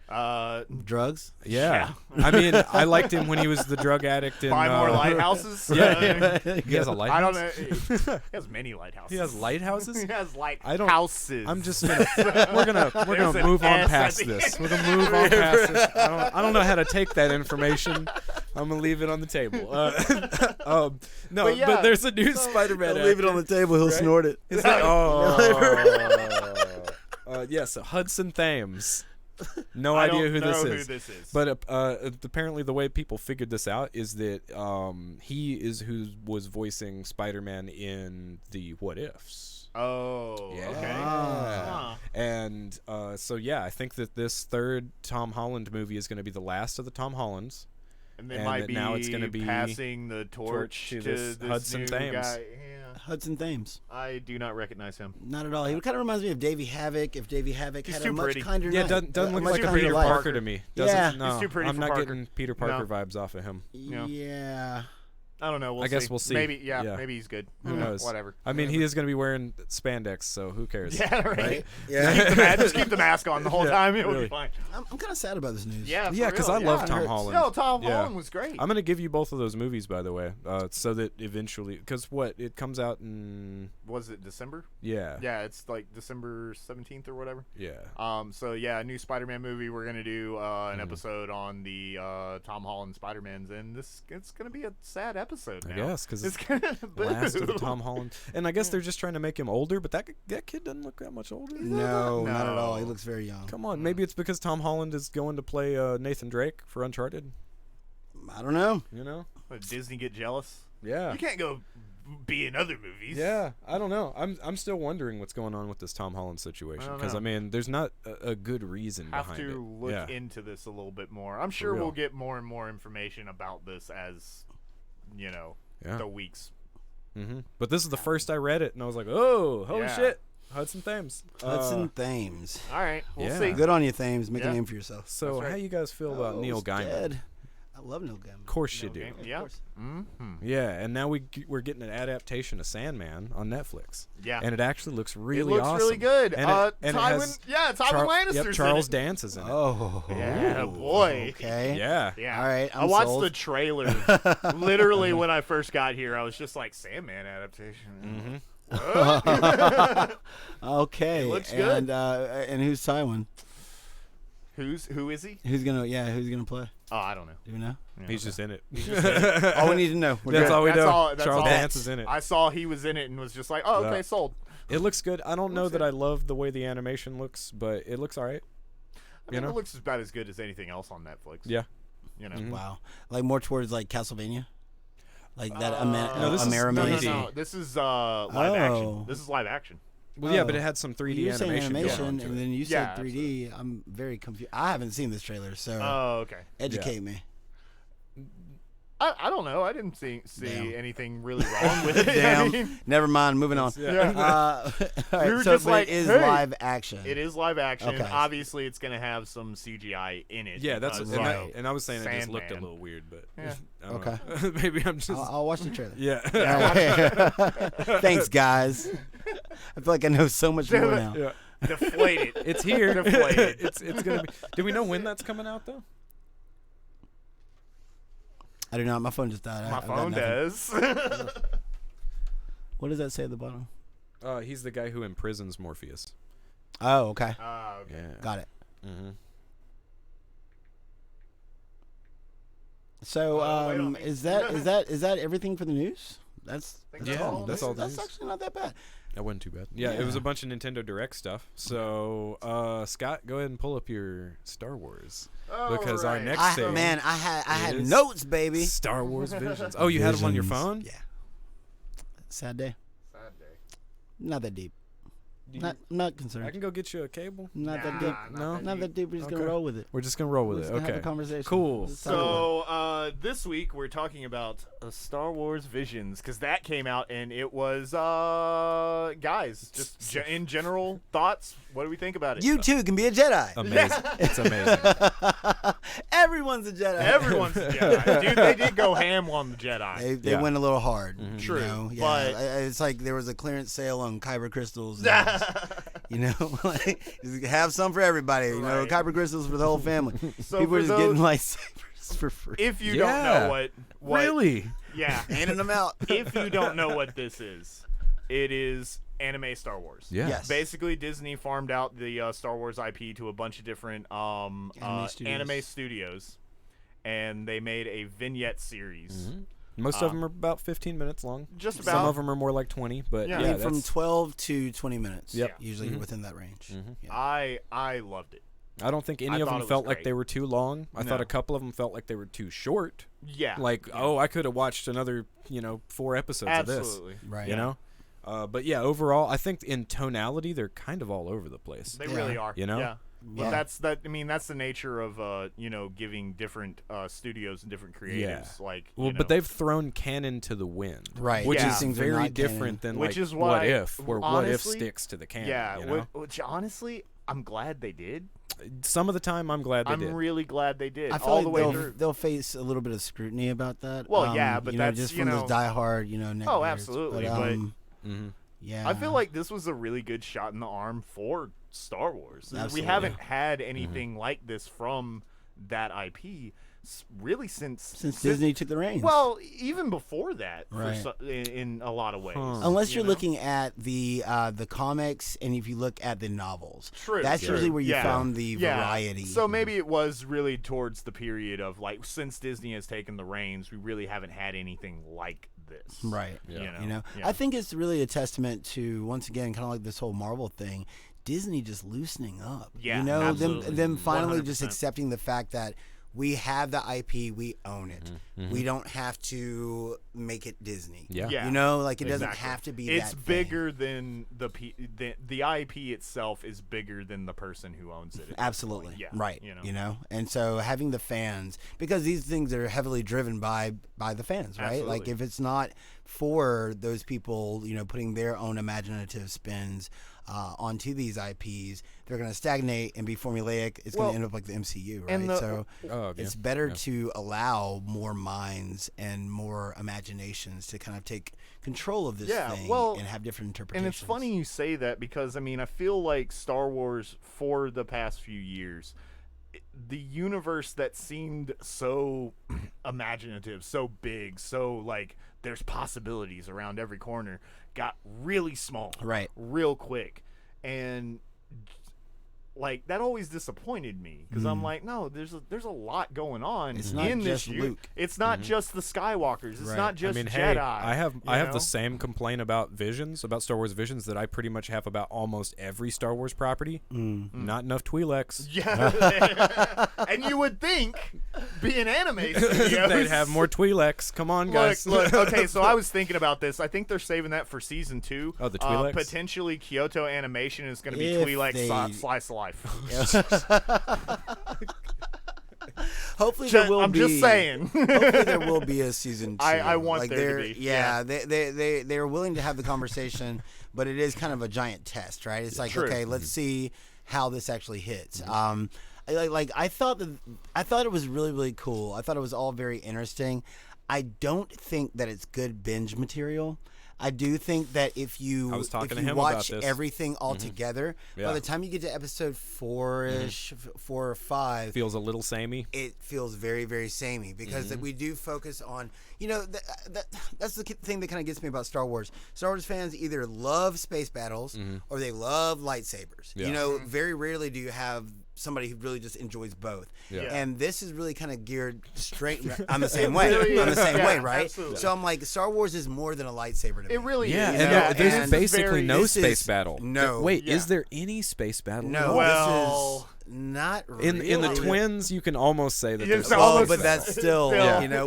Drugs? Yeah. I mean, I liked him when he was the drug addict. In, Buy more lighthouses. Yeah. He has a lighthouse. I don't know. He has many lighthouses. He has lighthouses. He has I don't- lighthouses. I'm just gonna. We're gonna There's an move on S at past the this. end. We're gonna move on past this. I don't know how to take that information. I'm gonna leave it on the table. No, But yeah, but there's a new Spider-Man. Leave it on the table. He'll snort it. Is that? Yeah. So Hudson Thames. No I idea don't who know this who is. this is. But apparently, the way people figured this out is that he is who was voicing Spider-Man in the What Ifs. Oh, Yeah. okay. Ah. Huh. And so, yeah, I think that this third Tom Holland movie is going to be the last of the Tom Hollands. And they And might that be now it's gonna be passing the torch to this this Hudson new Thames. guy. Yeah. Hudson Thames. I do not recognize him. Not at all. He kind of reminds me of Davey Havoc. If Davey Havoc He's had too a much pretty. kinder Yeah, night. doesn't look much like a kinder Peter life. Parker to me. Doesn't, Yeah. no, He's too pretty I'm for not Parker. getting Peter Parker vibes off of him. Yeah. I don't know. I guess we'll see. Maybe, Yeah. maybe he's good. Who knows? Whatever. I mean, he is going to be wearing spandex, so who cares? Yeah, right. Right? Just keep the mask on the whole time. It'll really. be fine. I'm kind of sad about this news. Yeah, Yeah, because I real, love yeah. Tom hurts. Holland. No, Tom Yeah. Holland was great. I'm going to give you both of those movies, by the way, so that eventually, because it comes out in, Was it December? yeah. Yeah, it's like December 17th or whatever. Yeah. So yeah, a new Spider-Man movie. We're gonna do an Mm-hmm. episode on the Tom Holland Spider-Mans, and it's gonna be a sad episode. I Now. guess, because It's it's gonna last of the boo. Tom Holland. And I guess they're just trying to make him older, but that kid doesn't look that much older. No, not at all. He No. looks very young. Come on, maybe it's because Tom Holland is going to play Nathan Drake for Uncharted. I don't know. You know? Did Disney get jealous? Yeah. You can't go be in other movies. Yeah, I don't know. I'm still wondering what's going on with this Tom Holland situation, don't because know. I mean, there's not a good reason Have behind to it. look Yeah. into this a little bit more. I'm sure real. we'll get more and more information about this as Yeah. the weeks. But this is the first I read it, and I was like, oh, holy Yeah. shit, Hudson Thames. Hudson Thames. All right, we'll Yeah. see. Good on you, Thames. Make Yeah. a name for yourself. So, That's right. how you guys feel about Neil he's Gaiman? dead. I love Neil Gaiman. Of course you Neil do. Gaiman, yeah. Mm-hmm. Yeah, and now we're getting an adaptation of Sandman on Netflix. Yeah. And it actually looks really it looks awesome. really good. And it Tywin, has Tywin Lannister's Yep, in Charles it. Dance is in it. Oh. Yeah, boy. Okay. Yeah. Yeah. All right, I I'm watched sold. the trailer. Literally, when I first got here, I was just like, Sandman adaptation. Okay. It looks good. And who's Tywin? Who is he? Who's gonna play? Oh, I don't know. Do we know? He's just in it. All we need to know. We're That's good. all we That's know. all- that's Charles all. Dance is in it. I saw he was in it and was just like, oh, okay, Yeah. sold. It looks good. I don't know that I love the way the animation looks, but it looks all right. I mean, know? it looks about as good as anything else on Netflix. Yeah. You know. Wow. Like more towards like Castlevania. Like that no, this is Amara No, no, movie. no. This is live action. Oh. This is live action. Well, yeah, Oh. but it had some 3D You're saying animation. going animation, on to and it. then you Yeah, said 3D. I'm very confused. I haven't seen this trailer, so Oh, okay. educate me. I don't know. I didn't see Damn. anything really wrong with it. I Damn. mean, Never mind. Moving on. Yeah. All right, We were so just but like, it is hey. live action. it is live action. Okay. Obviously, it's going to have some CGI in it. Yeah, that's because, and, you that- know, and I was saying it just looked a Sandman. little weird, but Yeah. I don't Okay. know. Maybe I'm just I'll watch the trailer. yeah. Thanks, guys. I feel like I know so much more now. Yeah. Deflated. It's here. Deflated. it's gonna be. Do we know when that's coming out though? I do not. My phone just died. My I've got phone nothing. does. What does that say at the bottom? He's the guy who imprisons Morpheus. Oh, okay. Okay. Yeah. Got it. Mm-hmm. So, wait on me. is that everything for the news? That's Think that's all. That's all the That's news. actually not that bad. That wasn't too bad. Yeah, it was Yeah. a bunch of Nintendo Direct stuff. So, Scott, go ahead and pull up your Star Wars because our Alright. next thing I had is notes, baby. Star Wars Visions. Oh, you had them on your Visions. phone? Yeah. Sad day. Sad day. Not that deep. Do you- Not concerned. I can go get you a cable. Not that Nah, deep. not No? that Not deep. that deep. We're just Okay. gonna roll with it. We're just gonna roll with We're it. just gonna have Okay. a conversation. Cool. Just talk about So this week we're talking about Star Wars Visions because that came out and it was guys just in general thoughts. What do we think about it? it. You too can be a Jedi. Amazing. It's amazing. Everyone's a Jedi. Everyone's a Jedi, dude. They did go ham on the Jedi. They Yeah. went a little hard. you True, know? Yeah, but- it's like there was a clearance sale on Kyber crystals. And, you know, like, just have some for everybody. You know, Right. Kyber crystals for the whole family. So People for are just those- getting lightsabers for free, If you Yeah. don't know what Really? yeah, handing them out. if you don't know what this is, it is anime Star Wars. Yeah. Yes. Basically, Disney farmed out the Star Wars IP to a bunch of different anime studios, and they made a vignette series. Most of them are about 15 minutes long. Just Some about. of them are more like 20, but Yeah. yeah, I think from that's, 12 to 20 minutes. Yep. Usually within that range. Yeah. I loved it. I don't think any I of thought them it was felt like great. they were too long. I thought No. a couple of them felt like they were too short. Yeah. Like, oh, I could have watched another, 4 episodes absolutely. of this. Right. You know? But yeah, overall, I think in tonality, they're kind of all over the place. They Yeah. really are. You know? Yeah. But that's the nature of giving different studios and different creatives but they've thrown canon to the wind, right? Which Yeah. is Things are very not different canon. than Which like is why, what if, where what if honestly, sticks to the canon. Yeah, you know? which honestly, I'm glad they did. Some of the time, I'm glad they did. I'm really glad they did. I feel all like the way through. they'll face a little bit of scrutiny about that. Well, yeah, but that's just from those diehard, neckbeards. Oh, absolutely, but yeah, I feel like this was a really good shot in the arm for Star Wars. Absolutely. We haven't had anything like this from that IP really since Disney took the reins. Well, even before that, Right. in a lot of ways. Unless you're looking at the comics, and if you look at the novels, True. that's usually where you found the Yeah. variety. So maybe it was really towards the period of like since Disney has taken the reins, we really haven't had anything like this. Right. Yeah. Yeah. Yeah. I think it's really a testament to, once again, kind of like this whole Marvel thing, Disney just loosening up. Yeah, them absolutely. finally just 100%. accepting the fact that we have the IP, we own it. We don't have to make it Disney. Yeah. Yeah. It doesn't Exactly. have to be It's that thing. bigger than the IP itself is bigger than the person who owns it. at this Absolutely. point. Yeah. Right. And so having the fans, because these things are heavily driven by the fans, right? Like Absolutely. if it's not for those people, putting their own imaginative spins onto these IPs, they're going to stagnate and be formulaic. It's going to end up like the MCU, right? and the- So Oh, it's yeah. better to allow more minds and more imaginations to kind of take control of this thing and have different interpretations. And it's funny you say that because I feel like Star Wars for the past few years, the universe that seemed so imaginative, so big, so like there's possibilities around every corner, got really small, Right. real quick, and like that always disappointed me because I'm like, no, there's a lot going on It's not in this just year. Luke. It's not just the Skywalkers. It's Right. not just Hey, Jedi. I have you the know? same complaint about Star Wars Visions that I pretty much have about almost every Star Wars property. Not enough Twi'leks. Yeah, and you would think, being anime studios, They'd have more Twi'leks. Come on, guys. Look, okay, so I was thinking about this. I think they're saving that for season 2. Oh, the Twi'leks? Potentially Kyoto Animation is going to be If Twi'lek they- slice of life. Hopefully there will I'm be. just saying. Hopefully there will be a season 2. I want like there to they're- be. Yeah, they're willing to have the conversation, but it is kind of a giant test, right? It's like, True. okay, let's see how this actually hits. I thought it was really, really cool. I thought it was all very interesting. I don't think that it's good binge material. I do think that if you I was talking to him watch about this. everything all together, by Yeah. the time you get to episode 4-ish, 4 or 5, Feels a little samey. it feels very, very samey because that we do focus on, that's the thing that kind of gets me about Star Wars. Star Wars fans either love space battles or they love lightsabers. Yeah. Very rarely do you have somebody who really just enjoys both. Yeah. And this is really kind of geared straight on the same way. really On the is. same Yeah, way, right? absolutely. So I'm like, Star Wars is more than a lightsaber to me. It really Yeah, is. and there's and basically very- no this space is- battle. no. Wait, Yeah. is there any space battle? at No, all? Well- this is not in really. the Twins, you can almost say that It's there's almost- space but that's battle. still,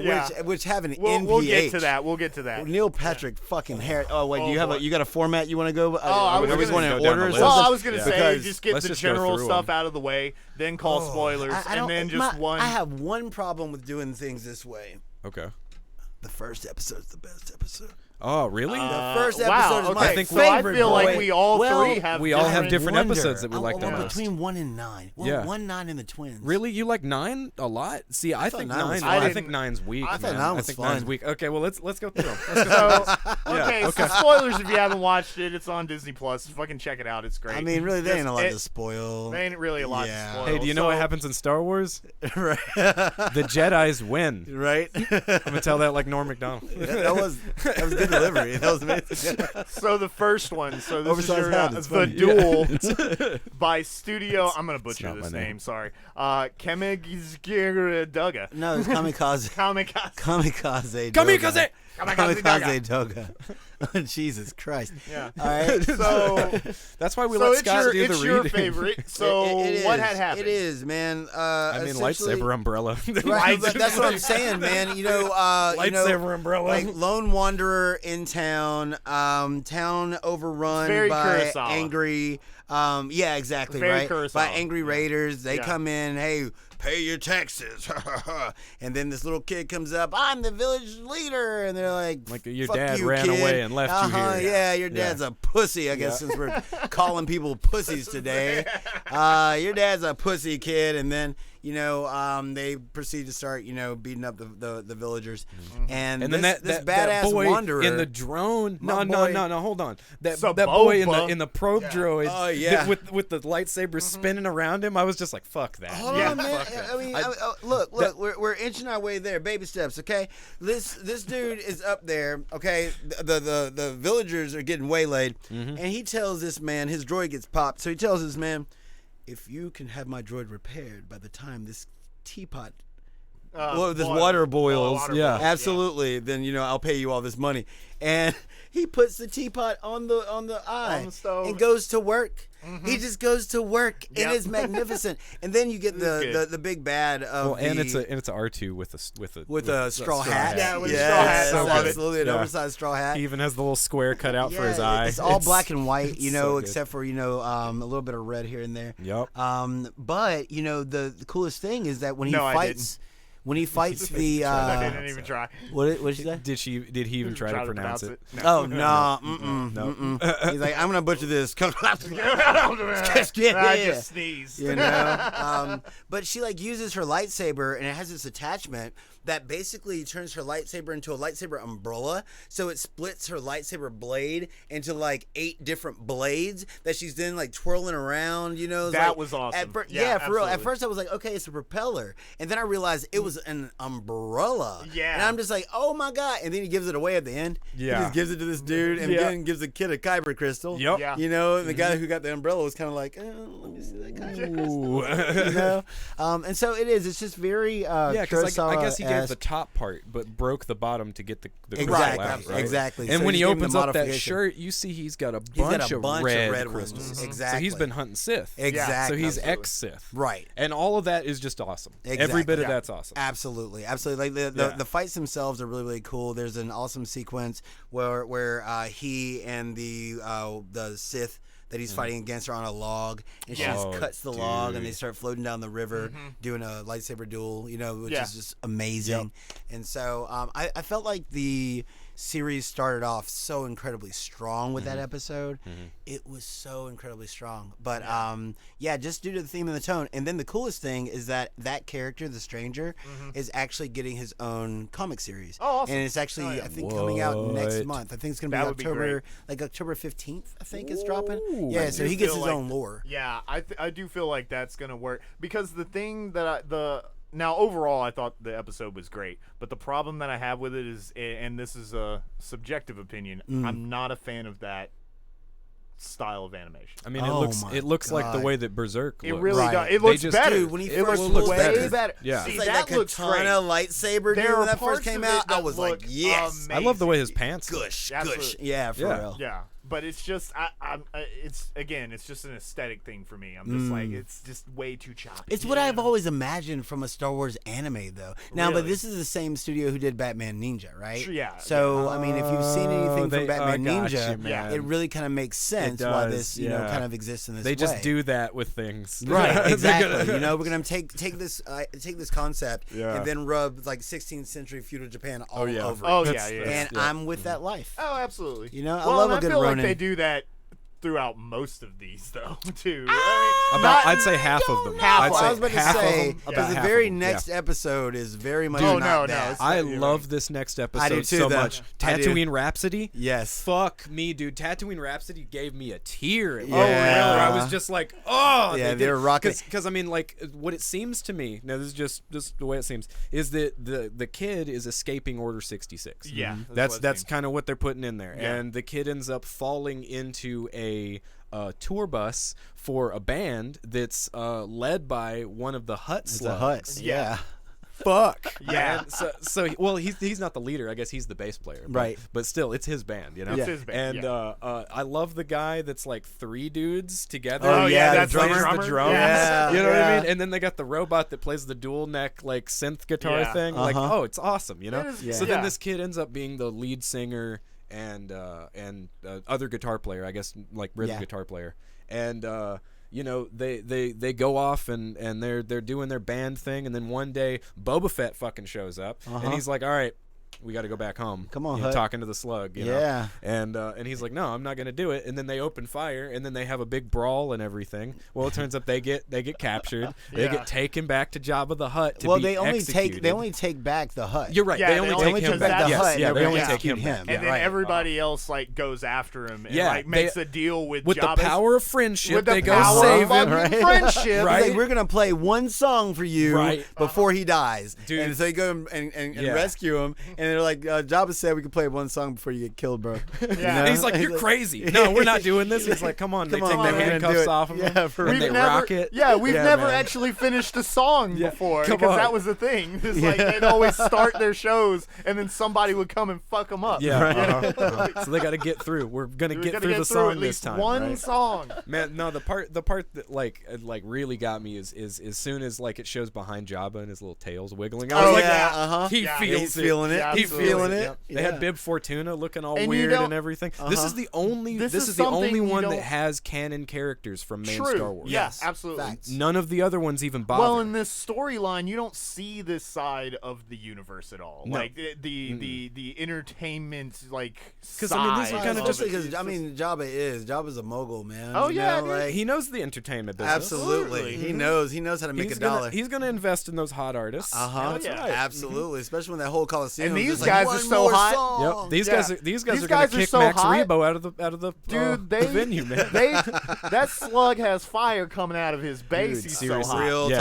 Yeah. which have an We'll NPH. get to that. We'll get to that. Neil Patrick fucking hair. Oh wait, Oh, you have boy. you got a format you want to go? I was are we gonna going go in down order the or list. something? Well, I was going to Yeah. say, Because just get let's the just go general through stuff them. out of the way, then call spoilers, I and then just one. I have one problem with doing things this way. Okay. The first episode's the best episode. Oh, really? The first episode wow, is okay. my I think so I favorite. feel like boy. we all Well, three have we all have different Wonder. episodes that we like the well, most. between 1 and 9. Well, Yeah. 1, 9, and the Twins. Really, you like 9 a lot? See, I thought think 9 was 9. fun. I think 9's weak. I thought man. 9 was I think fun. 9's weak. Okay, well let's go through them. Let's go through So, okay, Yeah, so spoilers if you haven't watched it. It's on Disney Plus. Fucking check it out. It's great. I mean, really, there ain't a lot Just- to spoil. There ain't really a lot Yeah. to spoil. Hey, do you know what So- happens in Star Wars? right? The Jedi's win. right? I'm gonna tell that like Norm Macdonald. that was good delivery. That was amazing. So the first one, so this Oversized is your, hat, it's the funny. Duel by Studio. I'm gonna butcher not this my name. name. Sorry, Kemigizgiraduga. No, it's Kamikaze. Kamikaze. Kamikaze. Kamikaze Doga. Jesus Christ. Yeah. All right. So, That's why we so let it's Scott your, do the it's your reading. favorite. So It what is. had happened? It is, man. I mean, essentially- lightsaber umbrella. Right, but that's what I'm saying, man. Lightsaber umbrella. Like lone wanderer in town, town overrun Very by Kurosawa. angry Yeah, exactly, Very right? Kurosawa. By angry raiders, they Yeah. come in, hey, pay your taxes. And then this little kid comes up, I'm the village leader. And they're like, your fuck dad you, ran kid. away and left you here. Yeah, your dad's a pussy, I guess, since we're calling people pussies today. Your dad's a pussy, kid. And then, they proceed to start, beating up the villagers. And then this that badass boy wanderer in the drone. No, hold on. That Saboba. boy in the probe droid. Oh, yeah. With the lightsaber spinning around him. I was just like, fuck that. Hold on, man. I mean, look, we're inching our way there, baby steps. Okay, this dude is up there. Okay, the villagers are getting waylaid, and he tells this man, his droid gets popped. So he tells this man, if you can have my droid repaired by the time this teapot. This water boils. Yeah. Absolutely. Then I'll pay you all this money. And he puts the teapot on the eye On the stove. and goes to work. He just goes to work and it's magnificent. And then you get the big bad of and it's a R2 with a straw hat. Yeah, with a straw hat. So I love it. absolutely an oversized straw hat. He even has the little square cut out for his eye. It's all black and white, so good. except for a little bit of red here and there. Yep. But the coolest thing is that when he No, I fights. When he fights the, I didn't even try. what did she say? Did he even try to pronounce it? No. Oh no! He's like, I'm gonna butcher this. I just sneezed. But she uses her lightsaber, and it has this attachment that basically turns her lightsaber into a lightsaber umbrella. So it splits her lightsaber blade into 8 different blades that she's then twirling around. That was awesome. For real. absolutely. At first I was like, okay, it's a propeller, and then I realized it was an umbrella. Yeah. And I'm just like, oh my god! And then he gives it away at the end. Yeah. He just gives it to this dude, and then gives the kid a kyber crystal. Yep. Yeah. And the guy who got the umbrella was kind of like, let me see that kyber crystal. And so it is. It's just very because I guess he gave Kurosawa-esque. the top part, but broke the bottom to get the crystal Exactly, out, right? exactly. And So when he he just gave him opens the up that modification. shirt, you see he's got a He's got bunch, a bunch of of red ones. crystals. Exactly. So he's been hunting Sith. Exactly. So he's Absolutely. ex-Sith. Right. And all of that is just awesome. Exactly. Every bit of Yeah. that's awesome. Absolutely. The fights themselves are really, really cool. There's an awesome sequence where he and the Sith that he's fighting against are on a log, and she just Oh, cuts the log, and they dude. start floating down the river, doing a lightsaber duel, which Yeah. is just amazing. And so I felt like the series started off so incredibly strong with that episode. It was so incredibly strong. But just due to the theme and the tone. And then the coolest thing is that character, the stranger, is actually getting his own comic series. Oh, awesome. And it's actually, Oh, yeah. I think, coming out next What? month. I think it's going to be That would be October, October 15th, I think it's dropping. Ooh. Yeah, I so do he gets feel his like own lore. Yeah, I do feel like that's gonna work because the thing that now overall I thought the episode was great, but the problem that I have with it is, and this is a subjective opinion, I'm not a fan of that style of animation. I mean, Oh it looks my like the God. way that Berserk It looks. really Right. does. It They looks just- better. Dude, when he it first looks looks way better. better. Yeah. See, It's like that that looks katana great. lightsaber, dude. There When are that first parts came of it out, I that was look like, yes. I love the way his amazing. pants look. Gush, Absolutely. gush. Yeah, for Yeah. real. Yeah, but it's just it's just an aesthetic thing for me. I'm just like, it's just way too choppy. It's what I've always imagined from a Star Wars anime, though. Now, but Really? this is the same studio who did Batman Ninja, right? Sure, yeah. So, I mean, if you've seen anything from Batman Ninja, man. it really kind of makes sense why does, this, yeah. kind of exists in this They way. just do that with things. Right, They're exactly. gonna- We're gonna take this concept Yeah. and then rub 16th century feudal Japan all yeah. over. Oh it. yeah, yeah. And yeah. I'm with that life. Oh, absolutely. I well, love and a good I feel Ronin. like they do that throughout most of these, though, too. I'd say half of them. Half I'd of say I was about to half of say them, because about the half very of them, next episode is very much Oh, not no, that. it's- I You're love right. this next episode I do too, so though. much. I do. Tatooine Rhapsody. Yes. Fuck me, dude. Tatooine Rhapsody gave me a tear. Yeah. Where I was just like, oh. Yeah, they're rocking. Because I mean, what it seems to me. Now, this is just the way it seems. Is that the kid is escaping Order 66. Yeah, That's kind of what they're putting in there, Yeah. and the kid ends up falling into a tour bus for a band that's led by one of the Hutt The slugs. Hutts. Yeah. Fuck. Yeah. And he's not the leader. I guess he's the bass player. But, Right. But still, it's his band. You know. It's his band, And I love the guy that's like 3 dudes together. Oh, yeah, that's the plays drummer. the drums. Yeah. You know what I Yeah. mean? And then they got the robot that plays the dual neck synth guitar Yeah. thing. Like, Uh-huh. oh, it's awesome. You know. It is- So yeah. then this kid ends up being the lead singer and other guitar player, I guess, like rhythm guitar player, and you know, they go off and they're doing their band thing, and then one day Boba Fett fucking shows up, and he's like, all right, we got to go back home. Come on, you know, talking to the slug. You yeah. know? And he's like, no, I'm not gonna do it. And then they open fire, and then they have a big brawl and everything. Well, it turns out they get captured. They get taken back to Jabba the Hutt to be executed. They only take back the Hutt. You're right. Yeah, they only take him back. The Hutt. Yeah, they only take him. him. And then everybody else like goes after him and like makes a deal with the power of friendship. With they the go power save of him. friendship. Right? Like, we're gonna play one song for you before he dies. Dude. And so you go and rescue him, and they're like, Jabba said we could play one song before you get killed, bro. Yeah. You know? And he's like, you're crazy. No, we're not doing this. He's like, come on. They take their handcuffs off of him. And they rock it. Yeah, we've never actually finished a song before because that was the thing. It's like they'd always start their shows and then somebody would come and fuck them up. Yeah. So they got to get through. We're gonna get through the song this time. One song. Man, no, the part that like really got me is as soon as like it shows behind Jabba and his little tail's wiggling. I was like, he feels he's it. feeling it. Yeah, He's feeling it. Yep. They had Bib Fortuna looking all And weird and everything. This is the only. This is the only one that has canon characters from main Star Wars. Yes, absolutely. Facts. None of the other ones even bother. Well, in this storyline, you don't see this side of the universe at all. No. Like the entertainment, like because I mean, this is kind of just because I mean, Jabba's a mogul, man. Oh you yeah, know? Like, he knows the entertainment business. absolutely. He knows how to make a dollar. He's gonna invest in those hot artists. That's right. Absolutely, especially when that whole Coliseum. And these is guys like, are so hot. Song. Yep. These guys are gonna kick so Max hot. Rebo out of the Dude, the venue, man. That slug has fire coming out of his base. Dude, He's seriously. so hot. Real Yeah.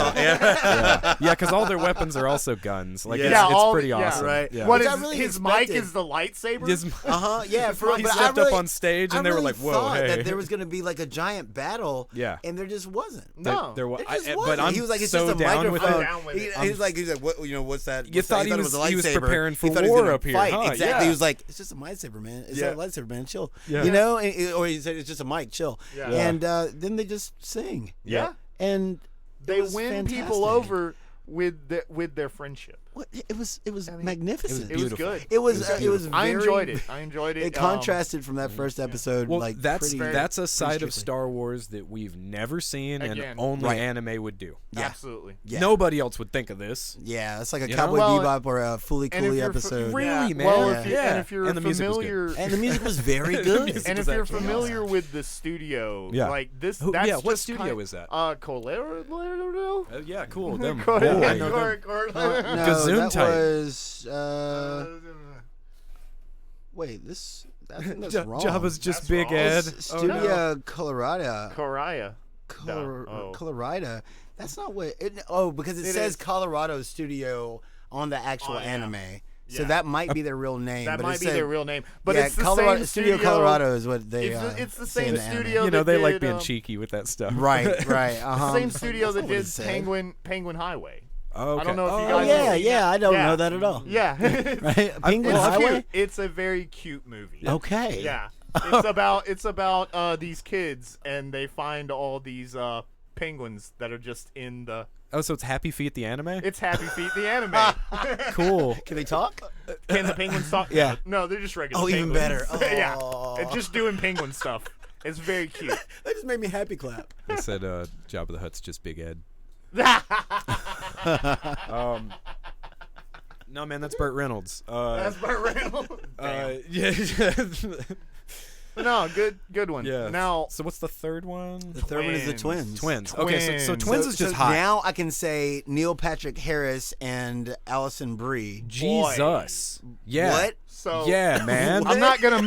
talk. Yeah, because all their weapons are also guns. Like Yeah. it's pretty yeah. awesome. Right. Yeah. What Which is I really his expected. mic? Is the lightsaber? Yeah. For He but stepped I really, up on stage and I they were really like, "Whoa, thought hey!" that there was gonna be like a giant battle. Yeah. And there just wasn't. No. There was, It just but wasn't. I'm He was like, it's so just a down with microphone. it. down with it. He's like, what? You know, what's that? You thought he it was a lightsaber. preparing for He thought he was war gonna up here, fight. huh? Exactly. Yeah. He was like, it's just a lightsaber, man. It's Yeah. a lightsaber, man. Chill. Yeah. You know, or he said it's just a mic. Chill. Yeah. And then they just sing. Yeah. And They it was win fantastic. people over with their friendship. What? It was magnificent. It was good. It was very, I enjoyed it. I enjoyed it. It contrasted from that first episode. Well, like that's a side of strictly. Star Wars that we've never seen and Again. only Right. anime would do. Yeah. Absolutely. Yeah. Nobody else would think of this. Yeah, it's like a You know? Cowboy Well, Bebop or a Fooly And if Cooly you're episode. Really, yeah. man? Well, Yeah. if you, Yeah. and if you're And the music was good. familiar, And the music was very good. music and was if you're actually familiar awesome. with the studio, Yeah. like this, Who- that's yeah, what just studio is that? Colero. Yeah, cool. Them Boy. boy. No, that Gesundheit. was. Wait, I think that's wrong. Jabba's just That's Big wrong. Ed. It's Oh, Studio no. Colorado. Coraya. Colorado. That's not what. Because it It says is. Colorado Studio on the actual yeah. anime. So Yeah. that might be their real name. That but might it be said, their real name, but yeah, it's the Colorado, same Studio Colorado is what they. It's the say in same the anime. studio. You know, that they like did, being cheeky with that stuff. Right. Same studio that That's not what it did said. Penguin Highway. Oh, okay. I don't know if you Oh guys yeah, have seen yeah. I don't Yeah. know that at all. Yeah. Right? Penguin It's Highway. cute. It's a very cute movie. Okay. Yeah. It's about these kids and they find all these penguins that are just in the. Oh, so it's Happy Feet the anime? It's Happy Feet the anime. Cool. Can they talk? Can the penguins talk? Yeah. No, they're just regular. Oh, even penguins. better. yeah. Oh. It's just doing penguin stuff. It's very cute. That just made me happy clap. They said Jabba the Hutt's just Big Ed. No, man, that's Burt Reynolds. That's Burt Reynolds. Yeah. No, good one. Yeah. Now, Oh. So what's the third one? The third one is the twins. Twins. Okay, so Twins is just so hot. Now I can say Neil Patrick Harris and Allison Brie. Jesus. Yeah. What? so Yeah, man. I'm not gonna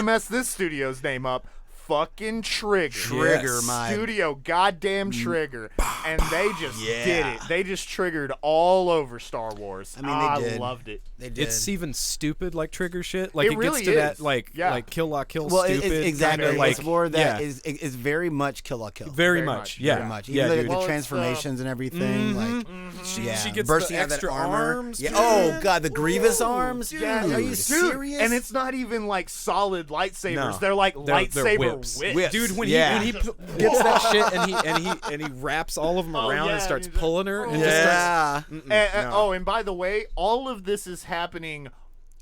mess this studio's name up. Fucking Trigger. Trigger, Yes. my. Studio goddamn Trigger. And they just Yeah. did it. They just triggered all over Star Wars. I mean, they did. loved it. They did. It's even stupid like Trigger shit. Like It it, really gets to that is. like Yeah. like Kill La Kill well, stupid. exactly. kinda, like, It's more that yeah. is very much Kill La Kill. Very Very much. much. Yeah. Very much. Yeah, Even dude. the Well, transformations and everything. Like, yeah. She gets bursting the out that extra armor. arms, Yeah. dude. Oh god, the Grievous arms. Yeah, Dude, are you dude. serious? And it's not even like solid lightsabers. No. They're like They're lightsaber whips. whips. Dude, when Yeah. he gets that shit and he wraps all of them Oh, around yeah, and starts and he just- pulling her and just starts, yeah. And, oh, and by the way, all of this is happening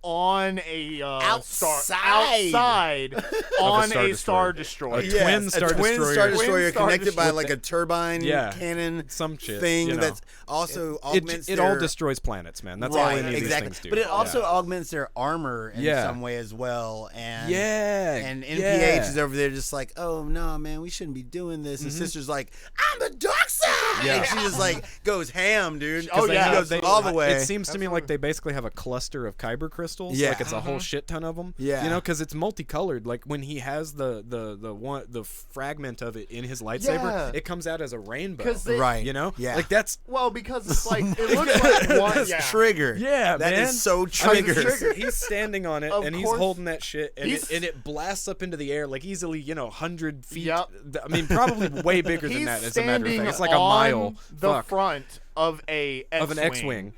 on a Outside. on a a Star Star Destroyer. Destroyer. twin Star a twin Destroyer. Star Destroyer Star connected by Destroyer. like a turbine cannon some shit thing you know. that's also augments it their... all destroys planets, man. That's all right, any of exactly. these things do. But it also augments their armor in some way as well. And and NPH is over there just like, oh no, man, we shouldn't be doing this. And Sister's like, I'm the dark side. Yeah. And she just like goes ham, dude. Oh, yeah. She goes all the way. It seems to me like they basically have a cluster of kyber crystals. Yeah. Like it's a whole shit ton of them. Yeah. You know, because it's multicolored. Like when he has the fragment of it in his lightsaber, Yeah. it comes out as a rainbow. 'Cause they- right. You know? Yeah. Like that's Well, because it's like it looks like one. That's Yeah. trigger. Yeah, That man. is so I mean, trigger. he's standing on it Of and he's course. holding that shit and He's- it blasts up into the air like easily, 100 feet. Yep. I mean, probably way bigger than He's that. As a matter of standing fact, it's like a on mile. the Fuck. front of Of an X-wing.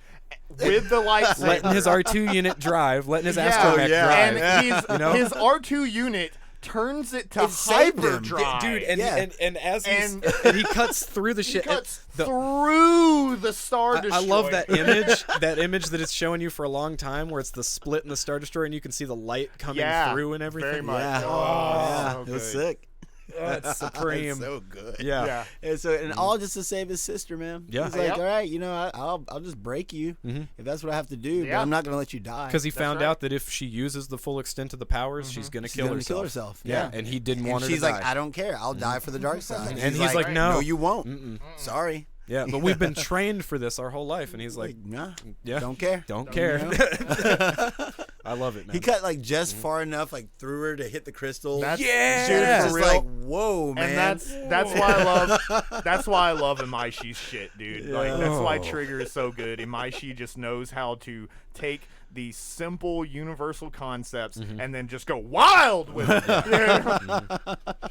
with the lightsaber. Letting his R2 unit drive, letting his Yeah. astromech Yeah. drive. and he's, You know? his R2 unit turns it to It saved him. hyperdrive. Dude, and, Yeah. and as he's, And- and he cuts through the he shit. cuts the- through the Star I Destroyer. love that image, that it's showing you for a long time, where it's the split in the Star Destroyer, and you can see the light coming Yeah, through and everything. very much. Yeah. Oh, yeah. so It was good. sick. That's supreme. It's so good. Yeah. Yeah. And so, and all just to save his sister, man. Yeah. He's like, Yep. all right, I'll just break you if that's what I have to do, but Yeah. I'm not gonna let you die. Because he found right. out that if she uses the full extent of the powers, she's gonna She's kill gonna herself. kill herself. Yeah, and he didn't And want her she's to like, die. I don't care. I'll die for the dark side. And he's like, no. no, you won't. Sorry. Yeah, but we've been trained for this our whole life, and he's like, Nah, yeah, don't care. don't care. know? I love it, man. He cut like just far enough, like through her to hit the crystal. That's, Yeah. dude, It's for just real. like, whoa, man. And that's why I love Imaishi's shit, dude. Like that's why Oh. Trigger is so good. Imaishi just knows how to take these simple universal concepts and then just go wild with it.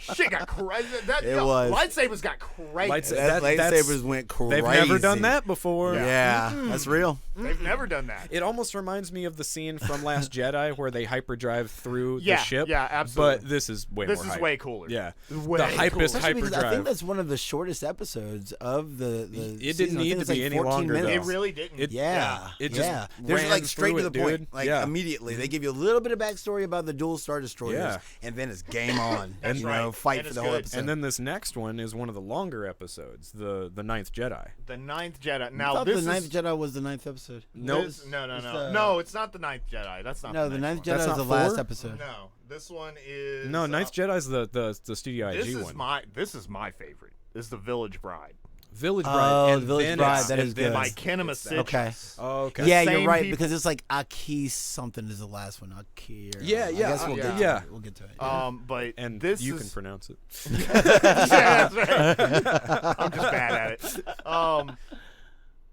Shit got crazy. It was. Lightsabers got crazy. that that's- lightsabers went crazy. They've never done that before. Yeah, that's real. They've never done that. It almost reminds me of the scene from Last Jedi where they hyperdrive through Yeah, the ship. yeah, absolutely. But this is way This more is hype. way cooler. Yeah. Way the hype is Especially because I think hyperdrive. that's one of the shortest episodes of the It didn't season. I need think to it's be like any 14 longer, though. minutes. It really didn't. It- Yeah, It just yeah. There's ran like straight through to the it, point, dude. like Yeah. immediately. They give you a little bit of backstory about the dual Star Destroyers, Yeah. and then it's game on. That's you right. know, fight And for it's the whole good. episode. And then this next one is one of the longer episodes, the Ninth Jedi. The Ninth Jedi. I Now thought this the Ninth is Jedi was the 9th episode. Nope. this- no, It's no. It's not the Ninth Jedi. That's not. No, the the next Ninth one. Jedi That's is not the last 4? episode. No, this one is. No, Ninth Jedi's the Studio This IG is one. this is my favorite. This is the Village Bride Village Bride. Oh, and the Village then Bride, it's- that and is then good. by it's- Kinema it's that. Citrus. Okay. Oh, okay. Yeah, same you're right people- because it's like Aki something is the last one. Aki. Or, Yeah, I yeah, guess we'll get to yeah. it. We'll get to it. But And this you is, can pronounce it. yeah, that's right. I'm just bad at it.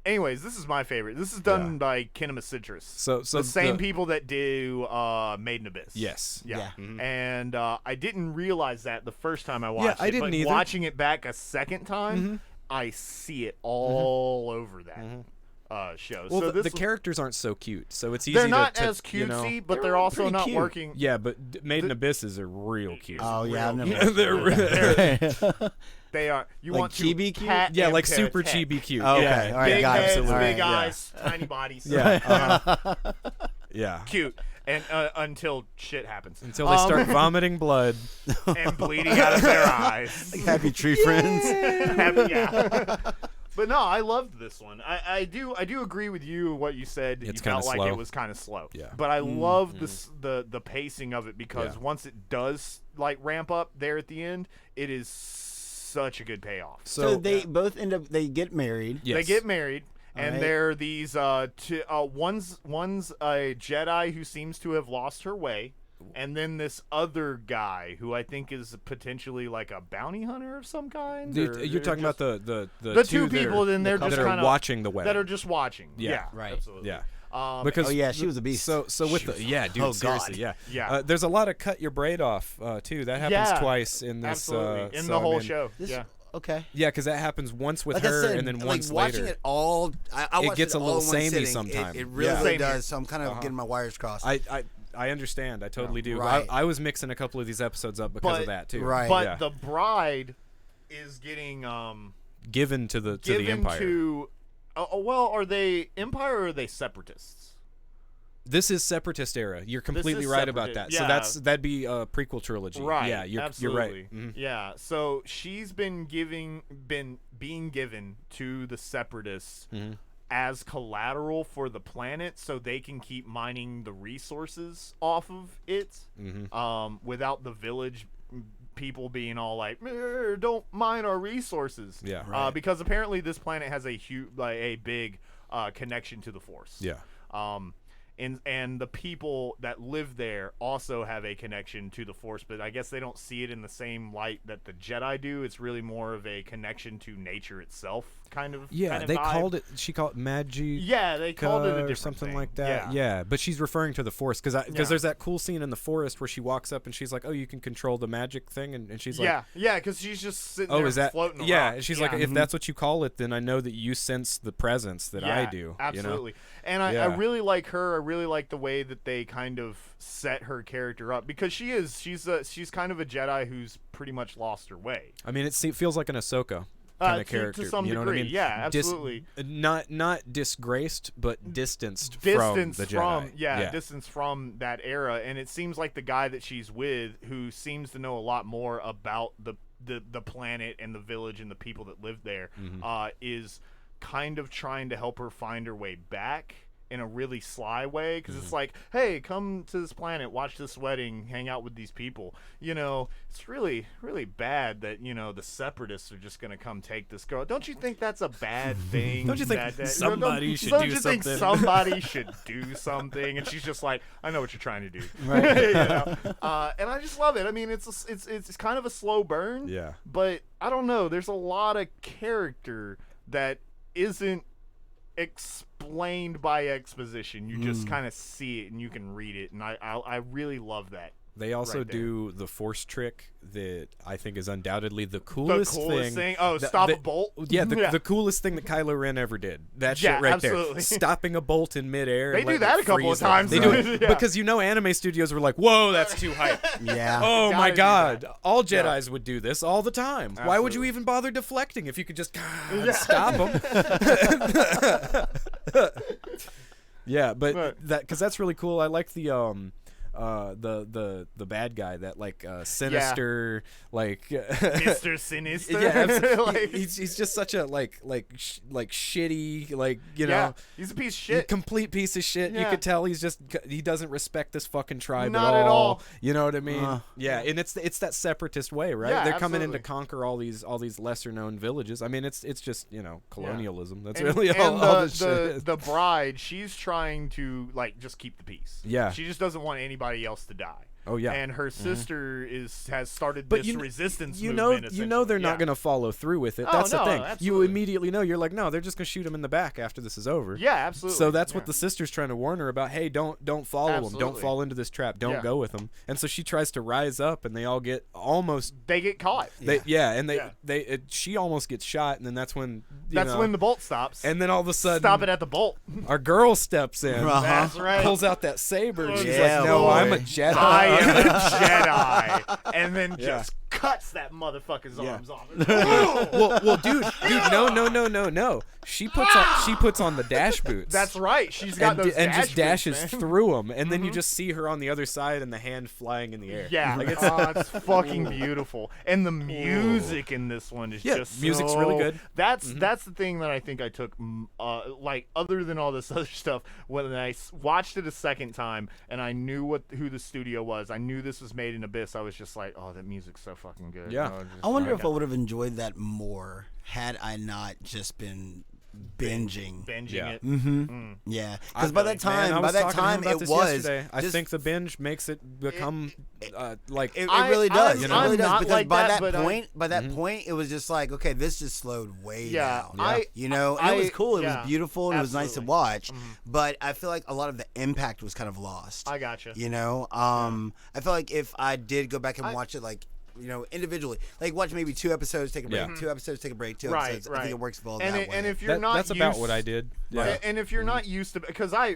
Anyways, this is my favorite. This is done by Kinema Citrus. So the same people that do Made in Abyss. Yes. Yeah. Yeah. And I didn't realize that the first time I watched it. I didn't but either. watching it back a second time, I see it all over that show. Well, so the this characters aren't so cute, so it's easy they're not to as you cutesy, know, but They're they're also pretty not cute. working. Yeah, but Made in Abysses are real cute. Oh yeah, I've real never. They're They are. You Like want to chibi cute? pat yeah, and like pet super tech. chibi cute. Okay, Yeah, all right, Big got it. heads, All right, big yeah. eyes, tiny bodies. Yeah. Yeah. Cute. And until shit happens. Until they start vomiting blood. and bleeding out of their eyes. Happy tree friends. Yeah. But no, I loved this one. I do agree with you what you said. It's You felt kinda like slow. it was kind of slow. Yeah. But I love the pacing of it because Yeah. once it does like ramp up there at the end, it is such a good payoff. So they both end up. They get married. Yes. They get married. And Alright. they're these one's a Jedi who seems to have lost her way, and then this other guy who I think is potentially like a bounty hunter of some kind. or You're talking just- about the the two that people, are, then they're just that are kind of watching the wedding. that are just watching. Yeah. Right. Absolutely. Yeah. Because Oh yeah, she was a beast. So with the dude, oh, seriously, God. yeah, Yeah. There's a lot of cut your braid off too. That happens Yeah, twice in this. absolutely in so, the I whole mean, show. This- Yeah. Okay. Yeah, because that happens once with Like her, I said, and then like once watching later. it all, I watched gets a all little in one samey sitting. sometime. It really, Yeah. really Same here. does. So I'm kind of getting my wires crossed. I understand. I totally do. Right. I was mixing a couple of these episodes up because But- of that too. Right. But Yeah. the bride is getting given to the given Empire. to. Well, are they Empire or are they Separatists? This is Separatist era. You're completely right about that. Yeah. So that'd be a prequel trilogy. Right. Yeah, you're right. Mm-hmm. Yeah. So she's been being given to the Separatists as collateral for the planet, so they can keep mining the resources off of it, without the village people being all like, "Don't mine our resources." Yeah. Right. Because apparently this planet has a big connection to the Force. Yeah. And the people that live there also have a connection to the Force, but I guess they don't see it in the same light that the Jedi do. It's really more of a connection to nature itself, kind of. Yeah, kind of they vibe. called it. She called it magic. Yeah, they called it a different or something thing. like that. Yeah, but she's referring to the Force because there's that cool scene in the forest where she walks up and she's like, "Oh, you can control the magic thing," and she's like, "Yeah, because she's just sitting "Oh, there is that floating yeah?" around. And she's like, "If that's what you call it, then I know that you sense the presence that I do." Absolutely. You know? And I really like her. I really like the way that they kind of set her character up, because she's kind of a Jedi who's pretty much lost her way. I mean, it feels like an Ahsoka kind of character. To some you know degree, what I mean? yeah, absolutely. Not disgraced, but distanced from the Jedi. Distanced from that era. And it seems like the guy that she's with, who seems to know a lot more about the planet and the village and the people that live there, is kind of trying to help her find her way back in a really sly way, because it's like, hey, come to this planet, watch this wedding, hang out with these people. You know, it's really, really bad that, you know, the Separatists are just going to come take this girl. Don't you think that's a bad thing? Don't you think somebody should don't do you think something? somebody should do something? And she's just like, I know what you're trying to do. Right. You know? And I just love it. I mean, it's kind of a slow burn. Yeah. But I don't know. There's a lot of character that isn't explained by exposition. You just kind of see it and you can read it, and I really love that. They also right there. do the Force trick that I think is undoubtedly the coolest thing. Oh, stop a bolt? Yeah, the coolest thing that Kylo Ren ever did. That shit right absolutely. there. Stopping a bolt in midair. They and do letting that it a couple of freeze times. They do it because, you know, anime studios were like, whoa, that's too hype. Yeah. Oh, my Gotta do God. that. All Jedis would do this all the time. Why would you Absolutely. even bother deflecting if you could just stop them? Yeah, but because that's really cool. I like the bad guy, that like sinister like Mr. Sinister. Yeah, like, he's just such a like shitty, like, you know, he's a piece of shit. complete piece of shit. You Yeah. could tell he doesn't respect this fucking tribe Not at at all. You know what I mean? Yeah, and it's that separatist way, right? Yeah, They're coming in absolutely. to conquer all these lesser known villages. I mean, it's just, you know, colonialism. That's And- really and all this shit is. the bride, she's trying to like just keep the peace. Yeah. She just doesn't want anybody else to die. Oh yeah. And her sister has started But this resistance you movement. know they're not essentially. going to follow through with it. Oh, That's the no, thing. You absolutely. immediately know. You're like, no, they're just going to shoot him in the back after this is over. Yeah, absolutely. So that's what Yeah. the sister's trying to warn her about. Hey, don't follow him. Don't Absolutely. fall into this trap. Don't Yeah. go with him. And so she tries to rise up, and they all get almost. They get caught. She almost gets shot, and then that's when When the bolt stops. And then all of a sudden, stop it at the bolt. our girl steps in, That's right. pulls out that saber, and she's Yeah, like, "No, boy. I'm a Jedi." I am a Jedi. And then just cuts that motherfucker's arms off. well, dude, no. She puts on the dash boots. That's right. She's got those and dash just dashes boots, man. through them, and then you just see her on the other side, and the hand flying in the air. Yeah, it's fucking beautiful, and the music in this one is just music's really good. That's the thing that I think I took, like, other than all this other stuff. When I watched it a second time, and I knew who the studio was, I knew this was made in Abyss. I was just like, oh, that music's so fucking good. Yeah. I wonder if I would have enjoyed that more had I not just been binging. Yeah. it. Mm-hmm. Yeah, because by that Man, I time, was talking to him about it this was. yesterday. I just- think the binge makes it become like It I- really does. I'm- It really I'm does not because like by that, that but point, it was just like, okay, this just slowed way Yeah, down. I- You know, and it was cool. It yeah, was beautiful. And it was nice to absolutely. watch. But I feel like a lot of the impact was kind of lost. I gotcha. You know, I feel like if I did go back and watch it, like, you know, individually, like watch maybe 2 episodes, take a break, Yeah. 2 episodes, take a break, 2 Right, episodes. I right. think it works well And that it- way. and if you're not that's about used- what I did. Yeah. And if you're not used to, because I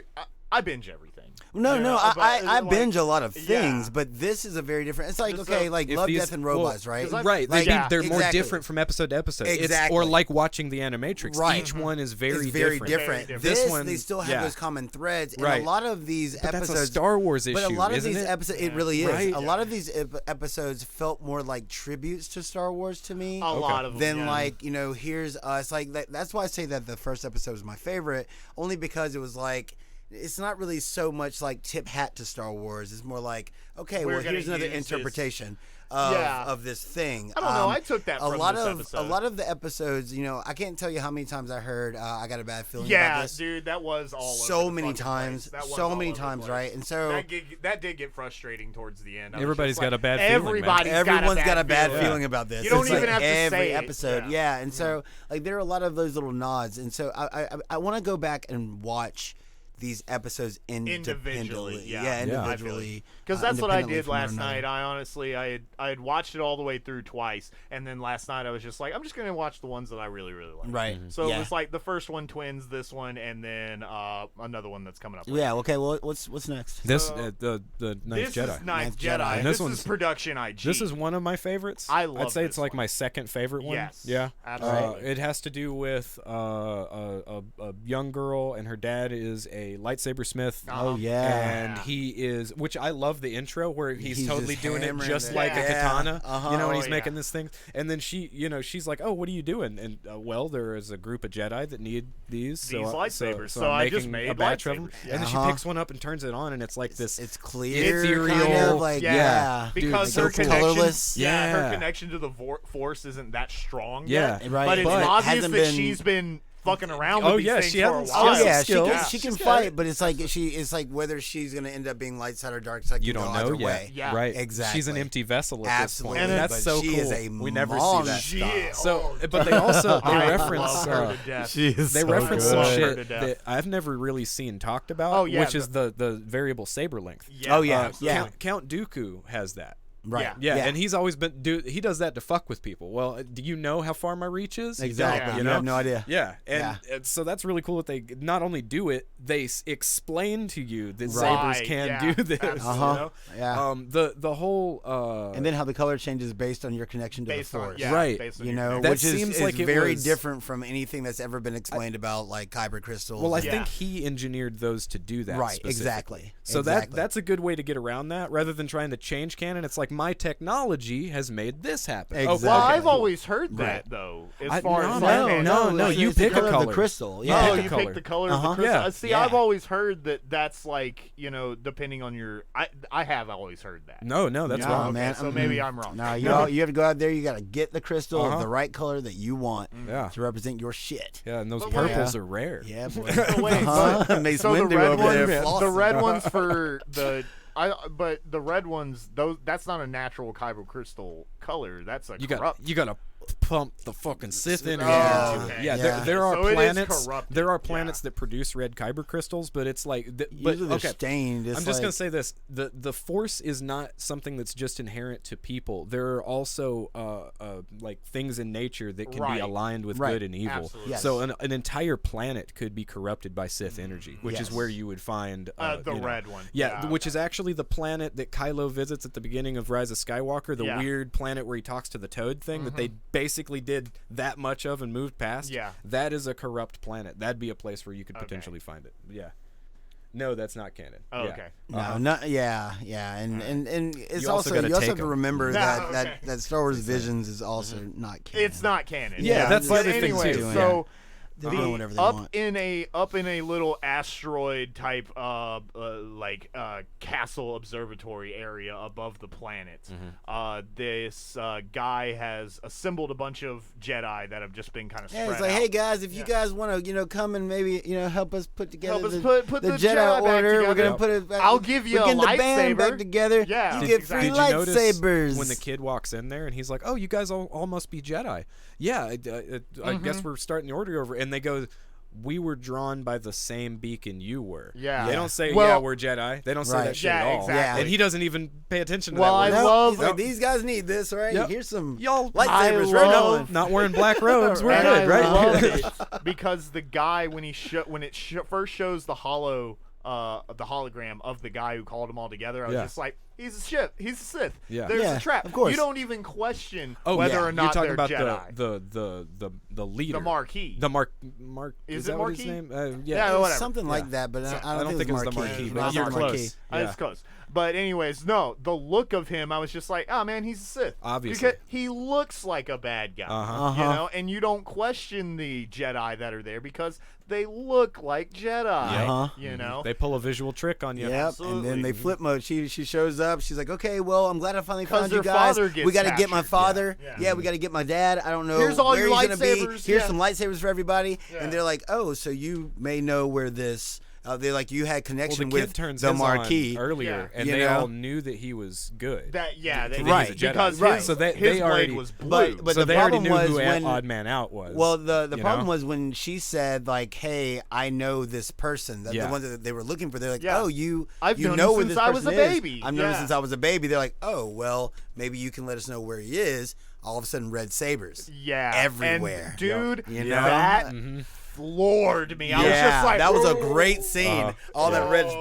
binge everything. No, You no, know, but, I like, binge a lot of things, yeah. but this is a very different. It's like Just okay, so- like If Love, these- Death, and well, Robots, right? 'cause Right, Like, they're more exactly. different from episode to episode. Exactly. Or like watching the Animatrix. Right. Each one is very It's very different. different. Very This This one, they still have yeah. those common threads, and Right. a lot of these But episodes. that's a Star Wars issue, But a lot of isn't these it? episodes, it really is. Right. A lot of these episodes felt more like tributes to Star Wars to me. A lot of them. Than yeah. like here's us. Like that's why I say that the first episode was my favorite, only because it was like. It's not really so much like tip hat to Star Wars. It's more like, okay, We're well, gonna here's another use this- interpretation Yeah. of this thing. I don't know. I took that a from lot this of episode. a lot of the episodes. I can't tell you how many times I heard I got a bad feeling about Yeah, this. dude, that was all over So the many fucking times, place. That was so all many over the times, place. right? And so that did get frustrating towards the end. I was Everybody's just got like, a bad feeling, man. Everybody's everyone's got a bad feeling. feeling about this. You don't It's even like have to every say it. episode. Yeah. And so like there are a lot of those little nods, and so I want to go back and watch these episodes Individually, yeah. yeah, Yeah. individually. Because that's what I independently did from one last another. night. I honestly, I had watched it all the way through twice, and then last night I was just like, I'm just gonna watch the ones that I really, really like. Right. So yeah. it was like the first one, Twins, this one, and then another one that's coming up. Yeah. Okay. Well, what's next? This So, the Ninth This Jedi. is Ninth Ninth Jedi. Jedi. And This this is production IG. This is one of my favorites. I love I'd say it's this like one. my second favorite one. Yes, Yeah. absolutely. It has to do with a young girl, and her dad is a lightsaber smith. Oh yeah. And he is, which I love the intro where he's totally just doing it hammering just it. like a Yeah. katana, Uh-huh. and Oh, he's yeah. making this thing. And then she's like, "Oh, what are you doing?" And well, there is a group of Jedi that need these lightsabers. So So I'm I just making made a batch of them. lightsabers. And then she Uh-huh. picks one up and turns it on, and it's like this. It's clear, ethereal, kind of like Yeah. Because Dude, her so connection, colorless. yeah, Yeah. her connection to the Force isn't that strong Yeah. yet. Right. But it's But obvious hasn't that been- she's been fucking around Oh, with these yeah, things she for a hasn't- she while. Oh has some yeah, skills. she can She's got fight, it. but it's like whether she's gonna end up being light side or dark side. You can don't go know either yet, way. Yeah. right? Exactly. She's an empty vessel at Absolutely, this point, and that's but so she cool. is a We never see that. monster. So, but they also I reference love her to death. they reference some good. shit Her to death. that I've never really seen talked about, Oh, yeah, which is the variable saber length. Yeah, Oh, yeah, absolutely. yeah. Count Dooku has that. Right. Yeah. Yeah, and he's always been he does that to fuck with people. Well, do you know how far my reach is? You Exactly. don't, You you know? have no idea. Yeah, and Yeah. so that's really cool that they not only do it, they explain to you that Right, sabers can yeah, do this. absolutely. You know? Yeah. The whole And then how the color changes based on your connection to Based the on, force. yeah, Right. based on You your know, That which seems is like it very was- different from anything that's ever been explained about like kyber crystals. well, I and- Yeah. think he engineered those to do that. Right, specifically. exactly. So Exactly. that's a good way to get around that, rather than trying to change canon. It's like my technology has made this happen. Exactly. Well, Okay. I've always heard that Right. though. As I- far no, as no, like, you it's the pick a color of color. the crystal. You Yeah. Oh, pick a you color. pick the color Uh-huh. of the crystal. Yeah. See, Yeah. I've always heard that that's like, depending on your. I have always heard that. No, that's No, wrong. Okay, man. so maybe I'm wrong. No, you have to go out there. You got to get the crystal Uh-huh. of the right color that you want Yeah. to represent your shit. Yeah, and those But purples yeah. are rare. Yeah, boy. So wait, Uh-huh. Mace so the Windu red over ones, there the flossing. red ones for the. But the red ones, that's not a natural kyber crystal color. That's a You corrupt. got to pump the fucking Sith energy Yeah. into it. Okay. Yeah, Yeah. there are So it is planets. corrupted, There are yeah. planets that produce red kyber crystals, but it's like. But Usually they're okay, stained. It's I'm just like, gonna say this: the Force is not something that's just inherent to people. There are also like things in nature that can Right. be aligned with Right. good and evil. Absolutely. Yes. So an entire planet could be corrupted by Sith energy, which is Yes. where you would find The you know- red one. Yeah, which is actually the planet that Kylo visits at the beginning of Rise of Skywalker, the Yeah. weird planet where he talks to the Toad thing that they basically did that much of and moved past. Yeah. That is a corrupt planet. That'd be a place where you could Okay. potentially find it. Yeah. No, that's not canon. Oh, Yeah. okay. No, not yeah, and it's You also also gotta you also take have to 'em. remember No, that, okay. that Star Wars Visions is also not canon. It's not canon. Yeah, that's the but other thing, anyway, too, So They're doing whatever they up want. in a little asteroid type castle observatory area above the planet. This guy has assembled a bunch of Jedi that have just been kind of Yeah, spread it's like, out. hey guys, if you guys want to, come and maybe, help us put together Help us the, put the the Jedi Jedi back Order. We're together. gonna put it back. I'll give you we're a getting the band lightsaber. back together. Yeah. you Did- get free Did you notice lightsabers. when the kid walks in there and he's like, "Oh, you guys all must be Jedi." Yeah, I guess we're starting the order over, and they go, "We were drawn by the same beacon you were." Yeah. They don't say, Well- "Yeah, we're Jedi." They don't say Right. that shit Yeah, at all. exactly. And he doesn't even pay attention to Well, that. I word. love- He's like, these guys need this, right? Yep. Here's some Y'all lightsabers I right love- now. not wearing black robes. We're And good, I right? love it because the guy when it first shows the hollow the hologram of the guy who called them all together. I was just like, he's a Sith. He's a Sith. Yeah. There's Yeah, a trap. of course. You don't even question Oh, whether yeah. or not You're talking they're about Jedi. the leader, The Marquis. the Mark. Is Is it that what his Marquis? name? Yeah, whatever. Something like that, but I don't think it was the Marquis. Marquis, It's but not you're Marquis. close. Yeah. It's close. But anyways, no, the look of him, I was just like, oh man, he's a Sith. Obviously. Because he looks like a bad guy. You know, and you don't question the Jedi that are there because they look like Jedi. You know? They pull a visual trick on you. Yep, Absolutely. and then they flip mode. She shows up. She's like, okay, well, I'm glad I finally 'Cause found you their guys. father gets We got to get my captured. father. Yeah. Yeah, we got to get my dad. I don't know Here's all where your he's gonna be. lightsabers. Here's Yeah. some lightsabers for everybody. Yeah. And they're like, oh, so you may know where this. They're like, you had Well, connection the kid with turns the his Marquis. on earlier, Yeah. and You they know? all knew that he was good. That Right. He's a Jedi. Because Right. his, So they his already- blade was blue. But so the they already problem knew was who when Odd Man Out was. Well, the you problem know? was when she said like, "Hey, I know this person." The Yeah. one that they were looking for. They're like, Yeah. "Oh, you I've you known know him where since this I was person a is. baby." I've known him Yeah. since I was a baby." They're like, "Oh, well, maybe you can let us know where he is." All of a sudden, red sabers. Yeah. Everywhere. And, dude, You know? that Mm-hmm. floored me. I was Yeah, just like, that was a "Whoa." great scene. All that red. Yep.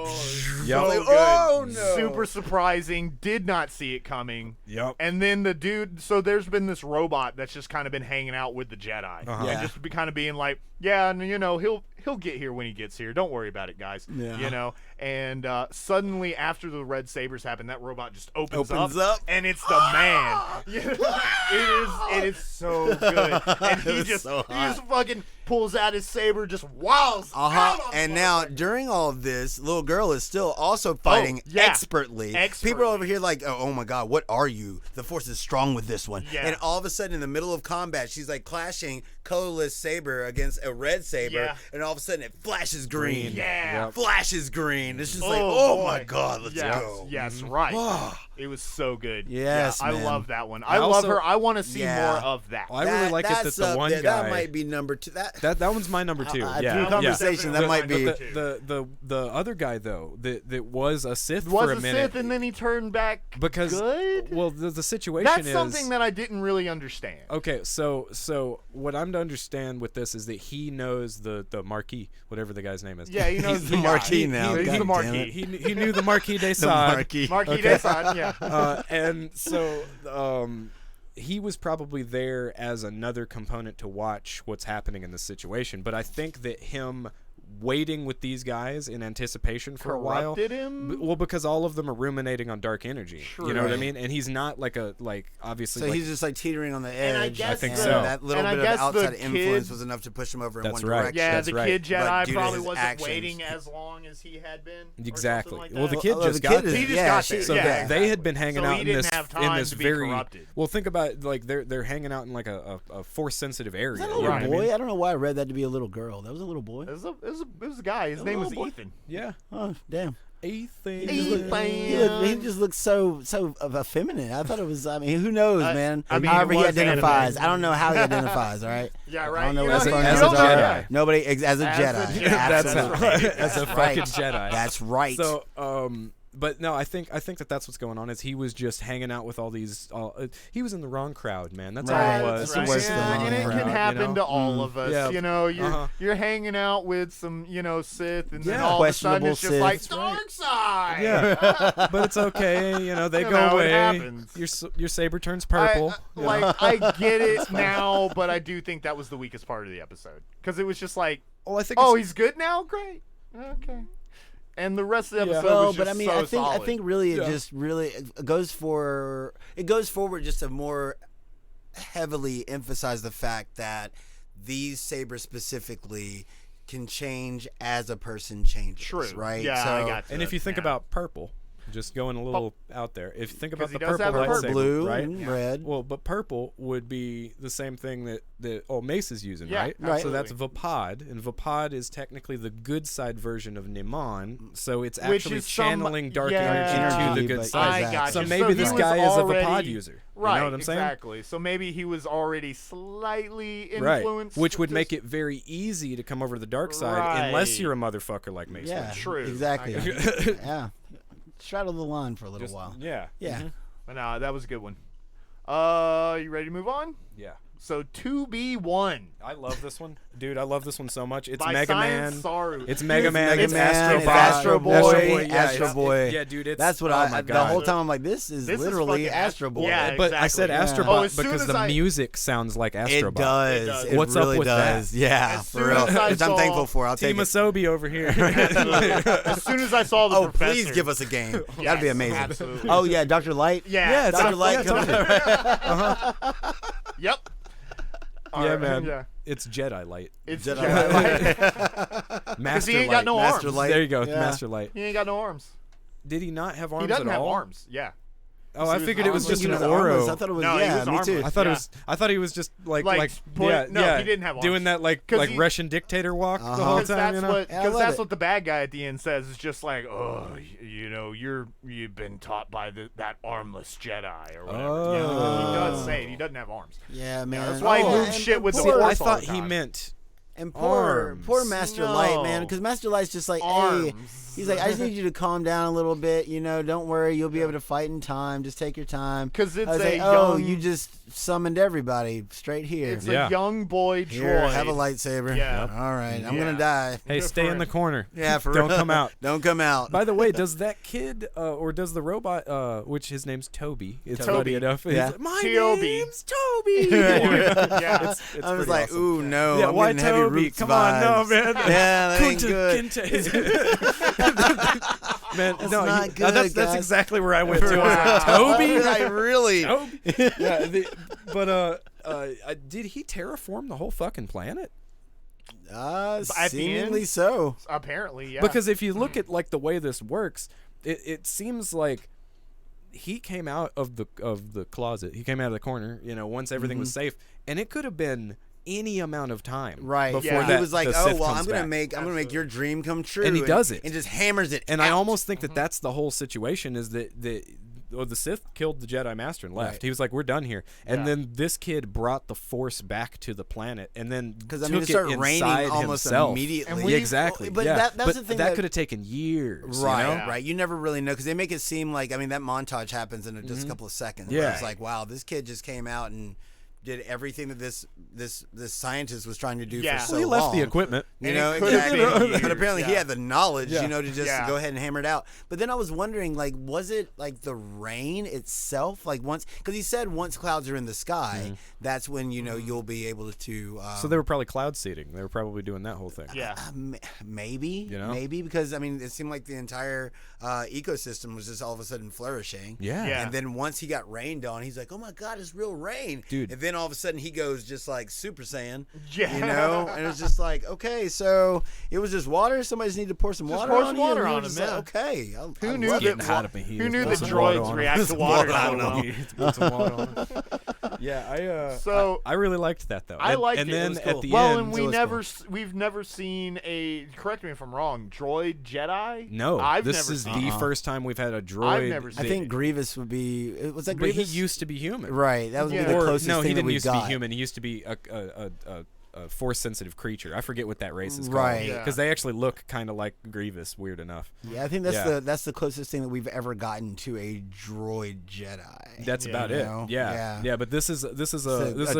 So Like, good. oh no! Super surprising. Did not see it coming. Yep. And then the dude, so there's been this robot that's just kind of been hanging out with the Jedi, Uh-huh. Yeah. and just be kind of being like, yeah, and you know, he'll get here when he gets here. Don't worry about it, guys. Yeah. You know. And suddenly, after the red sabers happen, that robot just opens up. and it's the man. it is so good. And he It was just so he hot. just fucking pulls out his saber, just wows. out on the And now motherfucker. during all of this, little girl is still also fighting yeah. expertly. Expertly. People are over here like, oh my god, what are you? The Force is strong with this one. Yeah. And all of a sudden, in the middle of combat, she's like clashing colorless saber against a red saber, Yeah. and all of a sudden it flashes green. Yeah. Yep. Flashes green. It's just like, Oh, oh my boy. god, let's yes, go. Yes, right. Ah. It was so good. Yes, yeah, I man. love that one. I I love also- her. I want to see Yeah. more of that. Well, I really like it that that's the up one there. guy That might be number two. that one's my number two. Yeah. Through yeah. conversation, that Definitely might be. number two. The other guy though that was a Sith was for a a minute Sith and then he turned back because good? well the situation That's is something that I didn't really understand. okay. So what I'm to understand with this is that he knows the Marquis, whatever the guy's name is. Yeah, he knows He's the the guy. Marquis now. He's God the damn Marquis. it. He knew the Marquis de The Sade. Marquis. Marquis de Sade, yeah. And so he was probably there as another component to watch what's happening in this situation. But I think that him waiting with these guys in anticipation for a while, Corrupted him? well, because all of them are ruminating on dark energy. You know what I Right. mean? And he's not like obviously. So like, he's just like teetering on the And I edge. guess I think and so. That little and I bit of guess the outside influence kid- was enough to push him over in That's one right. direction. Yeah, That's the right. kid But Jedi due to probably his wasn't actions- waiting as long as he had been. or Exactly. something like Well, the that. kid Well, just the got kid is- there. He just yeah, got she- there. So Yeah. they had been hanging So out he in didn't this have time this to be very corrupted. well. Think about like they're hanging out in like a force sensitive area. Is that a you little know what I boy? mean? I don't know why I read that to be a little girl. That was a little boy. It was a guy. His name was little boy. Ethan. Yeah. Oh, damn. Ethan. He just looked so effeminate. I thought it was. I mean, who knows, man? I mean, However it he was identifies. anime. I don't know how he identifies. All right. Yeah, I right. don't know You what his know, pronouns as a are. Jedi. Nobody as a As a Jedi. Jedi. That's Absolutely. how, as a That's fucking right. Jedi. That's right. So, but no, I think that that's what's going on. Is he was just hanging out with all these. He was in the wrong crowd, man. That's Right. all it That's was. the He was worst in the thing. wrong and it crowd, can you happen know? to all of us. Yeah. You know, you're Uh-huh. you're hanging out with some, Sith, and then Yeah. all of a sudden it's just Questionable like Siths. dark side. Yeah, but it's okay. You know, they You go know, it away. happens. Your saber turns purple. I get it now, but I do think that was the weakest part of the episode because it was just like, Oh, I think. oh, it's, he's good now, great, okay. And the rest of the Yeah. episode Well, was just but I mean, so I solid. think really Yeah. it just really it goes forward just to more heavily emphasize the fact that these sabers specifically can change as a person changes. True. Right. Yeah, so, I got and that, if you think yeah. about purple, just going a little out there. If you think about 'Cause he the does purple have a lightsaber, blue right? and red. Well, but purple would be the same thing that Mace is using, Yeah, right? right. So that's Vapad, and Vapad is technically the good side version of Nimon. So it's actually is channeling dark yeah. energy to the Energy, good but- side. I Exactly. got So you. maybe he this was guy is a already, Vapad user. Right, You know what I'm saying? exactly. So maybe he was already slightly Right. influenced. Which would just- make it very easy to come over to the dark side, unless Right. you're a motherfucker like Mace. Yeah. True. Exactly. I got Yeah. Straddle the line for a little Just- while. Yeah. Yeah. Mhm. But no, that was a good one. You ready to move on? Yeah. So 2B1. I love this one, dude. I love this one so much. It's By Mega Man. Science Saru. It's Mega Man. Mega It's Man, Astro it's Bot. Astro Boy, Yeah, Astro Boy. Yeah, dude. It's That's what oh I. my The God. whole time I'm like, this is This is literally fucking Astro Boy. Yeah, But I said exactly. Astro Yeah. Bot Oh, as soon because as the I- music sounds like Astro It Bot. does. It does. It What's up really with does. that? Yeah, As for soon real. as I Which I'm saw thankful for. I'll take Team it. Asobi over here. As soon as I saw the Oh, professor. please give us a game. That'd be Yes, amazing. absolutely. Oh yeah, Dr. Light. Yeah, it's Dr. a- Light. yeah, Comes Yep. Yeah, Alright, man. Yeah. It's Jedi Light. It's Jedi Jedi. Because Master he ain't Light. got no Master arms. Light. There you go. Yeah. Master Light. He ain't got no arms. Did he not have arms He doesn't at have all? arms. Yeah. Oh, I He was figured it was armless. just an He was armless. I Oro. thought it was. No, he yeah, was me too. armless. I thought it Yeah. was. I thought he was just like But yeah, no, yeah, he didn't have doing arms. that like 'Cause he- Russian dictator walk the Uh-huh. whole Because time. that's You know? what. Yeah, I Because love that's it. what the bad guy at the end says. It's just like, oh, you know, you've been taught by that armless Jedi or whatever. Oh. Yeah, he does say it. He doesn't have arms. Yeah, man. That's why he Oh, moves and shit with the See, poor- Force I all thought the he time. meant And poor Arms. Master No. Light, man, because Master Light's just like, hey, Arms. he's like, I just need you to calm down a little bit, don't worry, you'll be able to fight in time, just take your time. 'Cause it's I was a like, oh, young- you just summoned everybody straight here. It's Yeah. a young boy droid. Here, have a lightsaber. Yeah. All right, I'm Yeah. gonna die. hey, Good stay for in the him. corner. Yeah, for Don't real. come out. Don't come out. By the way, does that kid or does the robot, which his name's Toby, it's Toby. funny enough. Yeah. He's like, my T.O.B.. name's Toby. Yeah. It's I was pretty like, awesome. ooh, no. Yeah, I'm why getting heavy Toby? Roots Come on, no, vibes. man. Yeah, that ain't Kunta good. Kinte. Man, That's no, not good, that's guys. exactly where I went to. Wow. Toby? Like, really? Toby? Yeah, did he terraform the whole fucking planet? the Seemingly end? so. Apparently, yeah. Because if you look at like the way this works, it seems like he came out of the closet. He came out of the corner, once everything was safe, and it could have been any amount of time Right. before Yeah. that He was like, the "Oh Sith well, comes I'm gonna back. make your dream come true," And he does it. and just hammers it. And I out. almost think that that's the whole situation is that the Sith killed the Jedi Master and left. Right. He was like, we're done here. And Yeah. then this kid brought the Force back to the planet and then because took it started it raining inside almost himself. immediately. And Yeah, we- exactly. But yeah. that's but the thing that that- could have taken years. Right, You know? Yeah. right. You never really know because they make it seem like that montage happens in just a couple of seconds. Yeah. It's like, wow, this kid just came out and did everything that this scientist was trying to do Yeah. for so Well, he left long. the equipment. You And it know, could have exactly. been But years, apparently he yeah. had the knowledge, Yeah. to just Yeah. go ahead and hammer it out. But then I was wondering, like, was it like the rain itself? Like because he said once clouds are in the sky, that's when you'll be able to. So they were probably cloud seeding. They were probably doing that whole thing. Yeah. Maybe, maybe because it seemed like the entire ecosystem was just all of a sudden flourishing. Yeah. Yeah. And then once he got rained on, he's like, "Oh my God, it's real rain, Dude. And then all of a sudden he goes just like Super Saiyan, Yeah. And it's just like, okay, so it was just water. Somebody just needed to pour some Just water pour on some you, water and you on were just him, like, okay. Who I knew love that it. hot up in here. Who knew Put the some water droids on react to Some water? water so on 'em. well? Put some water on it. Yeah, So- I really liked that though. I liked and it. It then was at cool. the Well, end, and was we've never seen a. Correct me if I'm wrong. Droid Jedi? no, I've this never is seen. the first time we've had a droid. never I seen think Grievous would be. Was that but he Grievous? used to be human. Right. That would Yeah. be the Or, closest no, thing he that didn't we've used got. to be human. He used to be a force-sensitive creature. I forget what that race is called. Right. Yeah. Because they actually look kind of like Grievous, weird enough. Yeah, I think that's Yeah. that's the closest thing that we've ever gotten to a droid Jedi. That's Yeah. about You it. know? Yeah. Yeah. But this is a a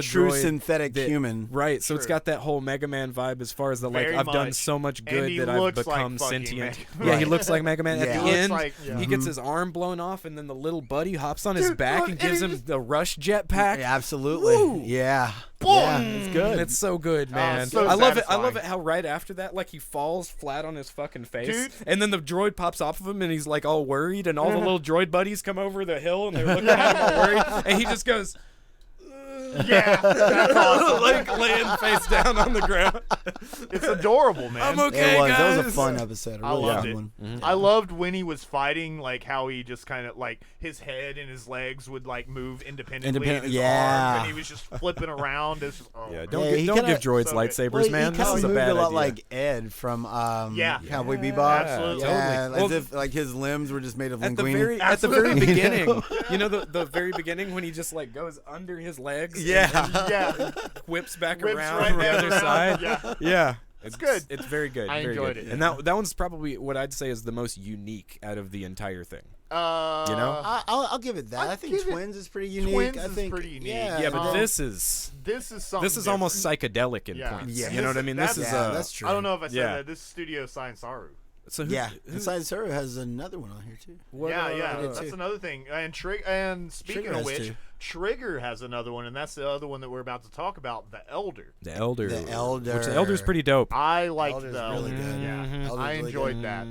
true droid synthetic that- human. Right, so it's True. got that whole Mega Man vibe as far as the Very I've done much. so much And good he that I've looks like become fucking sentient. Mega Yeah, he Man. looks like Mega Man. Yeah. At He the looks end, like- yeah. he gets his arm blown off, and then the little buddy hops on his Dude, back look, and gives and him he the rush jetpack. Yeah, absolutely. Woo! Yeah. Boom! Yeah, it's good. It's so good, man. so I love it. I satisfying. love it how right after that, like he falls flat on his fucking face, Dude. and then the droid pops off of him, and he's like all worried, and all the little droid buddies come over the hill, and they're looking at him all worried, and he just goes. Yeah, that's awesome. Like laying face down on the ground. It's adorable, man. I'm okay, It was. guys. That was a fun episode. A I really loved fun it. one. I loved when he was fighting, like how he just kind of like his head and his legs would like move independently. And his Yeah. arms, and he was just flipping around. It's just, oh, Yeah, man. don't Yeah, give, he don't kinda- give droids so good. lightsabers, Well, man. he This kind is of a moved bad a lot idea. like Ed from Yeah. Cowboy Yeah, Bebop. Absolutely. Yeah, Totally. as Well, if like his limbs were just made of at the linguine. very beginning, you know the very beginning when he just like goes under his legs, Yeah. Yeah, whips back Whips around right from the back other around. side. Yeah. Yeah. It's good. It's very good. I very enjoyed good. it. And that one's probably what I'd say is the most unique out of the entire thing. You know? I'll give it that. I think give it- Twins is pretty unique. Twins I is think, pretty unique. Yeah, but Um, this is something. almost psychedelic in Yeah. points. Yeah. You know what I mean? This is that's true. I don't know if I said Yeah. that. This is Studio Sciencearu. So Yeah, Inside Saru has another one on here too. Yeah, did that's too. another thing. And speaking Trigger of has which, two. Trigger has another one, and that's the other one that we're about to talk about, The Elder. The Elder. The Elder. Which the Elder's pretty dope. I liked Elder's The really Elder. good. Yeah, Elder's I really enjoyed good. that.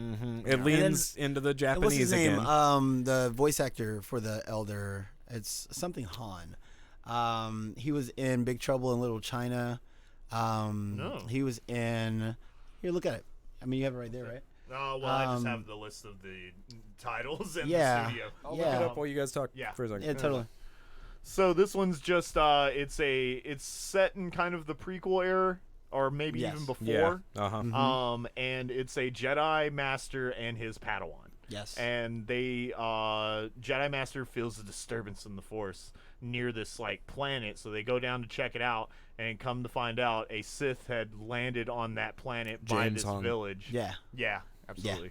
It leans into the And Japanese what's his name? again. The voice actor for the Elder. It's something Han. He was in Big Trouble in Little China. No. He was in. Here, look at it. I mean, you have it right there, right? Oh, well, I just have the list of the titles in Yeah. the studio. I'll yeah. look it up while you guys talk Yeah. for a second. Yeah, totally. So this one's just it's set in kind of the prequel era, or maybe Yes. even before. Yeah. Uh-huh. And it's a Jedi Master and his Padawan. Yes. And they Jedi Master feels a disturbance in the Force near this like planet, so they go down to check it out, and come to find out a Sith had landed on that planet by James this Hong. village. Yeah. Yeah, absolutely.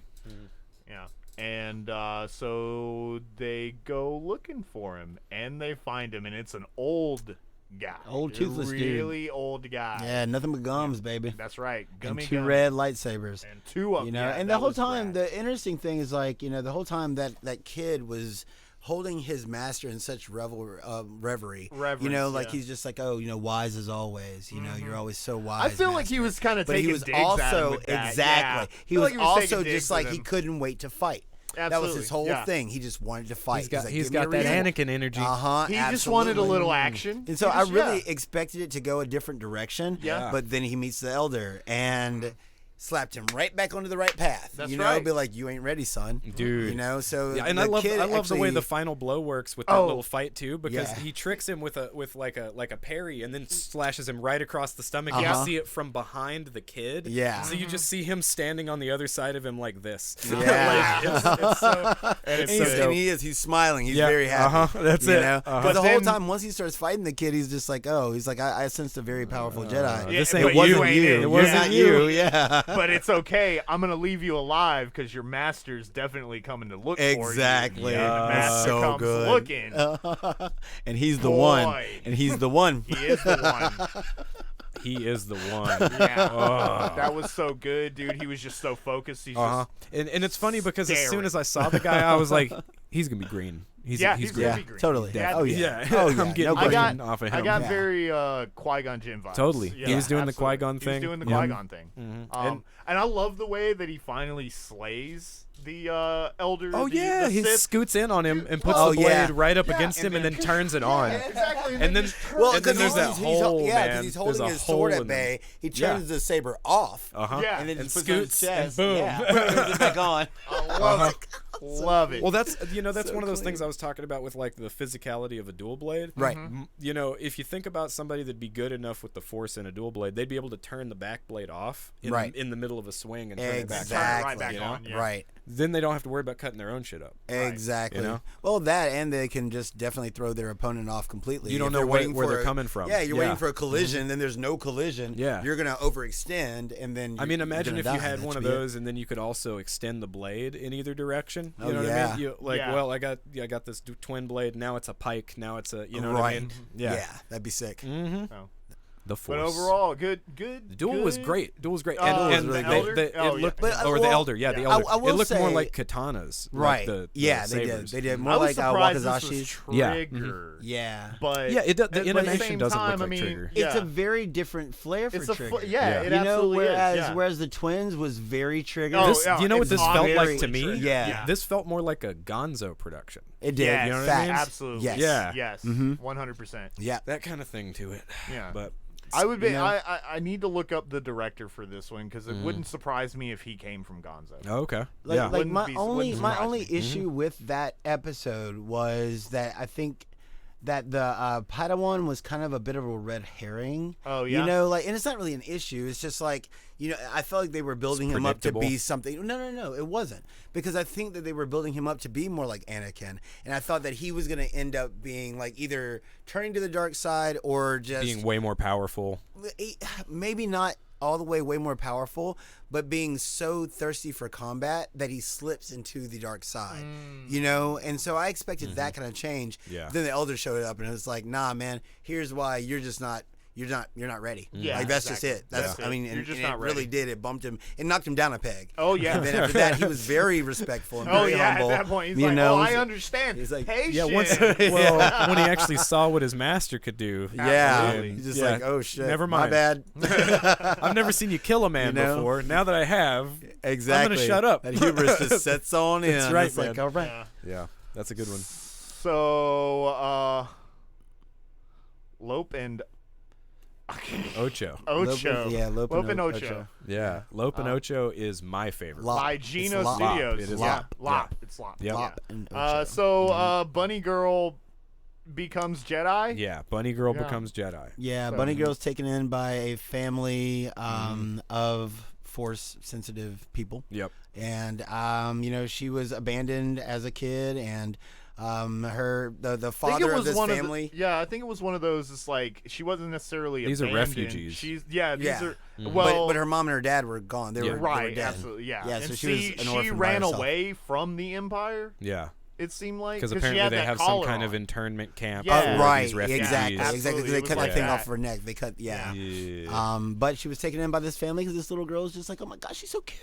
Yeah. And so they go looking for him, and they find him, and it's an old guy. Old toothless dude. really old guy. Yeah, nothing but gums, baby. That's right. And Gummy two gums. red lightsabers. And two of them. You know, yeah, and that the whole was time, rad. the interesting thing is like, the whole time that kid was holding his master in such reverie. Reverence, Like yeah. he's just like, wise as always. You're always so wise. I feel like he master. was kind of But taking he was digs at him also with that. exactly. Yeah. He I feel was like also taking digs just like with he him. couldn't wait to fight. That was Absolutely, his whole yeah. thing. He just wanted to fight. He's got that Anakin energy. Uh-huh. He just wanted a little action. And so He I just- really yeah. expected it to go a different direction. Yeah. But then he meets the Elder and slapped him right back onto the right path. That's you know, right. be like, you ain't ready, son. Dude. So Yeah, and the I love kid the way actually- the final blow works with that Oh. little fight too, because Yeah. he tricks him with like a parry and then slashes him right across the stomach. Uh-huh. You see it from behind the kid. Yeah. So you just see him standing on the other side of him like this. Yeah. It's so And it's it's so so dope. he's smiling. He's Yeah, very happy. uh-huh, that's you it. know? Uh-huh. But the But whole then- time, once he starts fighting the kid, he's just like, I sensed a very powerful Jedi. this Yeah, ain't but It wasn't you ain't you. it. It Yeah. wasn't you. Yeah. but it's okay. I'm gonna leave you alive because your master's definitely coming to look Exactly. for you. And the Yeah. master So comes good. looking. And he's the Boy. one. And he's the one. He is the one. he is the one. Yeah, Oh. that was so good, dude. He was just so focused. He's Uh-huh. just And it's funny because as soon staring. as I saw the guy, I was like, he's gonna be green. He's Yeah, he's he's green. gonna Yeah, be green. totally. Yeah. Oh, yeah. Yeah. Oh, yeah. I'm getting No I question. got, off of him. I got Yeah. very Qui-Gon Jinn vibes. Totally. He was doing the absolutely. Qui-Gon He thing. was doing the Yeah. Qui-Gon thing. And- And I love the way that he finally slays the Elder. Oh the, yeah, the he Sith. scoots in on him and puts Oh, the blade yeah. right up Yeah, against him and then turns it Yeah, on. exactly. And then, Well, and then there's that he's hole, yeah, man. he's There's holding a his hole sword in at them. bay. He Yeah. turns the saber off. Uh-huh. Yeah. And then And just puts it on his scoots and chest. boom. Yeah. Turns it back on. I love it. Love it. Well, that's that's So one of those clean. things I was talking about with like the physicality of a dual blade. Right. If you think about somebody that'd be good enough with the force in a dual blade, they'd be able to turn the back blade off in, Right. in the middle of a swing and turn it back on. Turn it Exactly. right back you know? on. Yeah. Right. Then they don't have to worry about cutting their own shit up. Exactly. You know? Well, that and they can just definitely throw their opponent off completely. You don't If know they're where waiting they're for coming from. Yeah, you're Yeah. waiting for a collision, then there's no collision. Yeah. You're gonna overextend, and then I mean, you're imagine gonna if die. you had That one should of be it. those, and then you could also extend the blade in either direction. You Oh, know what I yeah. mean? You, like, Yeah. well, I got this twin blade. Now it's a pike. Now it's a, you know what I Right. mean? Yeah, that'd be sick. Mm-hmm. So. The force. But overall, good. the duel was great. Duel was great. Oh, And, it and was really they- good. they- Oh, it yeah. looked, But, or the well, elder, yeah, the I- elder. I will it looked more say- like katanas, Right. Like the yeah, they did. sabers. They did I more was like surprised this wakazashis. was Yeah. Trigger. Yeah. But Yeah, it does, the but at animation same doesn't time, look like I mean, Trigger. It's yeah. a very different flair for It's a Trigger. yeah, Yeah. it You know, absolutely whereas is. Yeah. whereas the Twins was very Trigger. Oh, This, yeah, do you know what it's this felt like obviously to me? Trigger. Yeah. This felt more like a Gonzo production. It did. Yes, You know what I mean? Facts. absolutely. Yes. Yeah. Yes. Mhm. 100%. Yeah. That kind of thing to it. Yeah. But I would be. You know? I need to look up the director for this one because it wouldn't surprise me if he came from Gonzo. oh, okay. Like, yeah. like Wouldn't my be- only wouldn't my surprise only me. issue with that episode was that I think that the Padawan was kind of a bit of a red herring. Oh, yeah? You know, like, and it's not really an issue. It's just like, I felt like they were building him up to predictable. be something. No, it wasn't, because I think that they were building him up to be more like Anakin, and I thought that he was going to end up being like either turning to the dark side or just Being way more powerful. maybe not all the way way more powerful, but being so thirsty for combat that he slips into the dark side, you know? And so I expected that kind of change. Yeah. Then the Elder showed up and it was like, nah, man, here's why you're just not. You're not ready. Yeah, like that's exactly. just it. That's That's I it. mean, You're and just it not really ready. did. It bumped him. It knocked him down a peg. Oh yeah. And then after that, he was very respectful and Oh very yeah. humble. At that point, he's you like, know? "Oh, I understand." He's like, "Patience." Yeah, well, when he actually saw what his master could do. Yeah, Absolutely. he's just Yeah. like, oh shit, Never my mind. bad. I've never seen you kill a man You know? before. Now that I have, Exactly. I'm gonna shut up. That hubris just sets on in. That's right, It's like, man. all right. Yeah. yeah, that's a good one. So, Lope and Ocho. Ocho. Lope and Ocho. Yeah, Lope and Ocho is my favorite. Lop. By It's Geno Lop. Studios. It is yeah. Lop. Lop. Yeah. It's Lop. Yep. Lop and Ocho. So, Bunny Girl becomes Jedi. Yeah, Bunny Girl Yeah. becomes Jedi. Yeah, So- Bunny Girl's taken in by a family of Force-sensitive people. Yep. And you know, she was abandoned as a kid, and the I think it father of was this one family. of the, I think it was one of those. It's like she wasn't necessarily These are abandoned. refugees. These Yeah. are well, but her mom and her dad were gone. They Yeah. were they right, were dead. absolutely, yeah. Yeah, and so she was an orphan by ran herself. away from the Empire. Yeah, It seemed like because she apparently had they that have some collar kind on. of internment camp. Yeah. for Right, these refugees. exactly, Yeah, exactly. Because absolutely. they It cut was that like thing that. off her neck. They cut, yeah. Yeah. But she was taken in by this family because this little girl is just like, oh my gosh, she's so cute.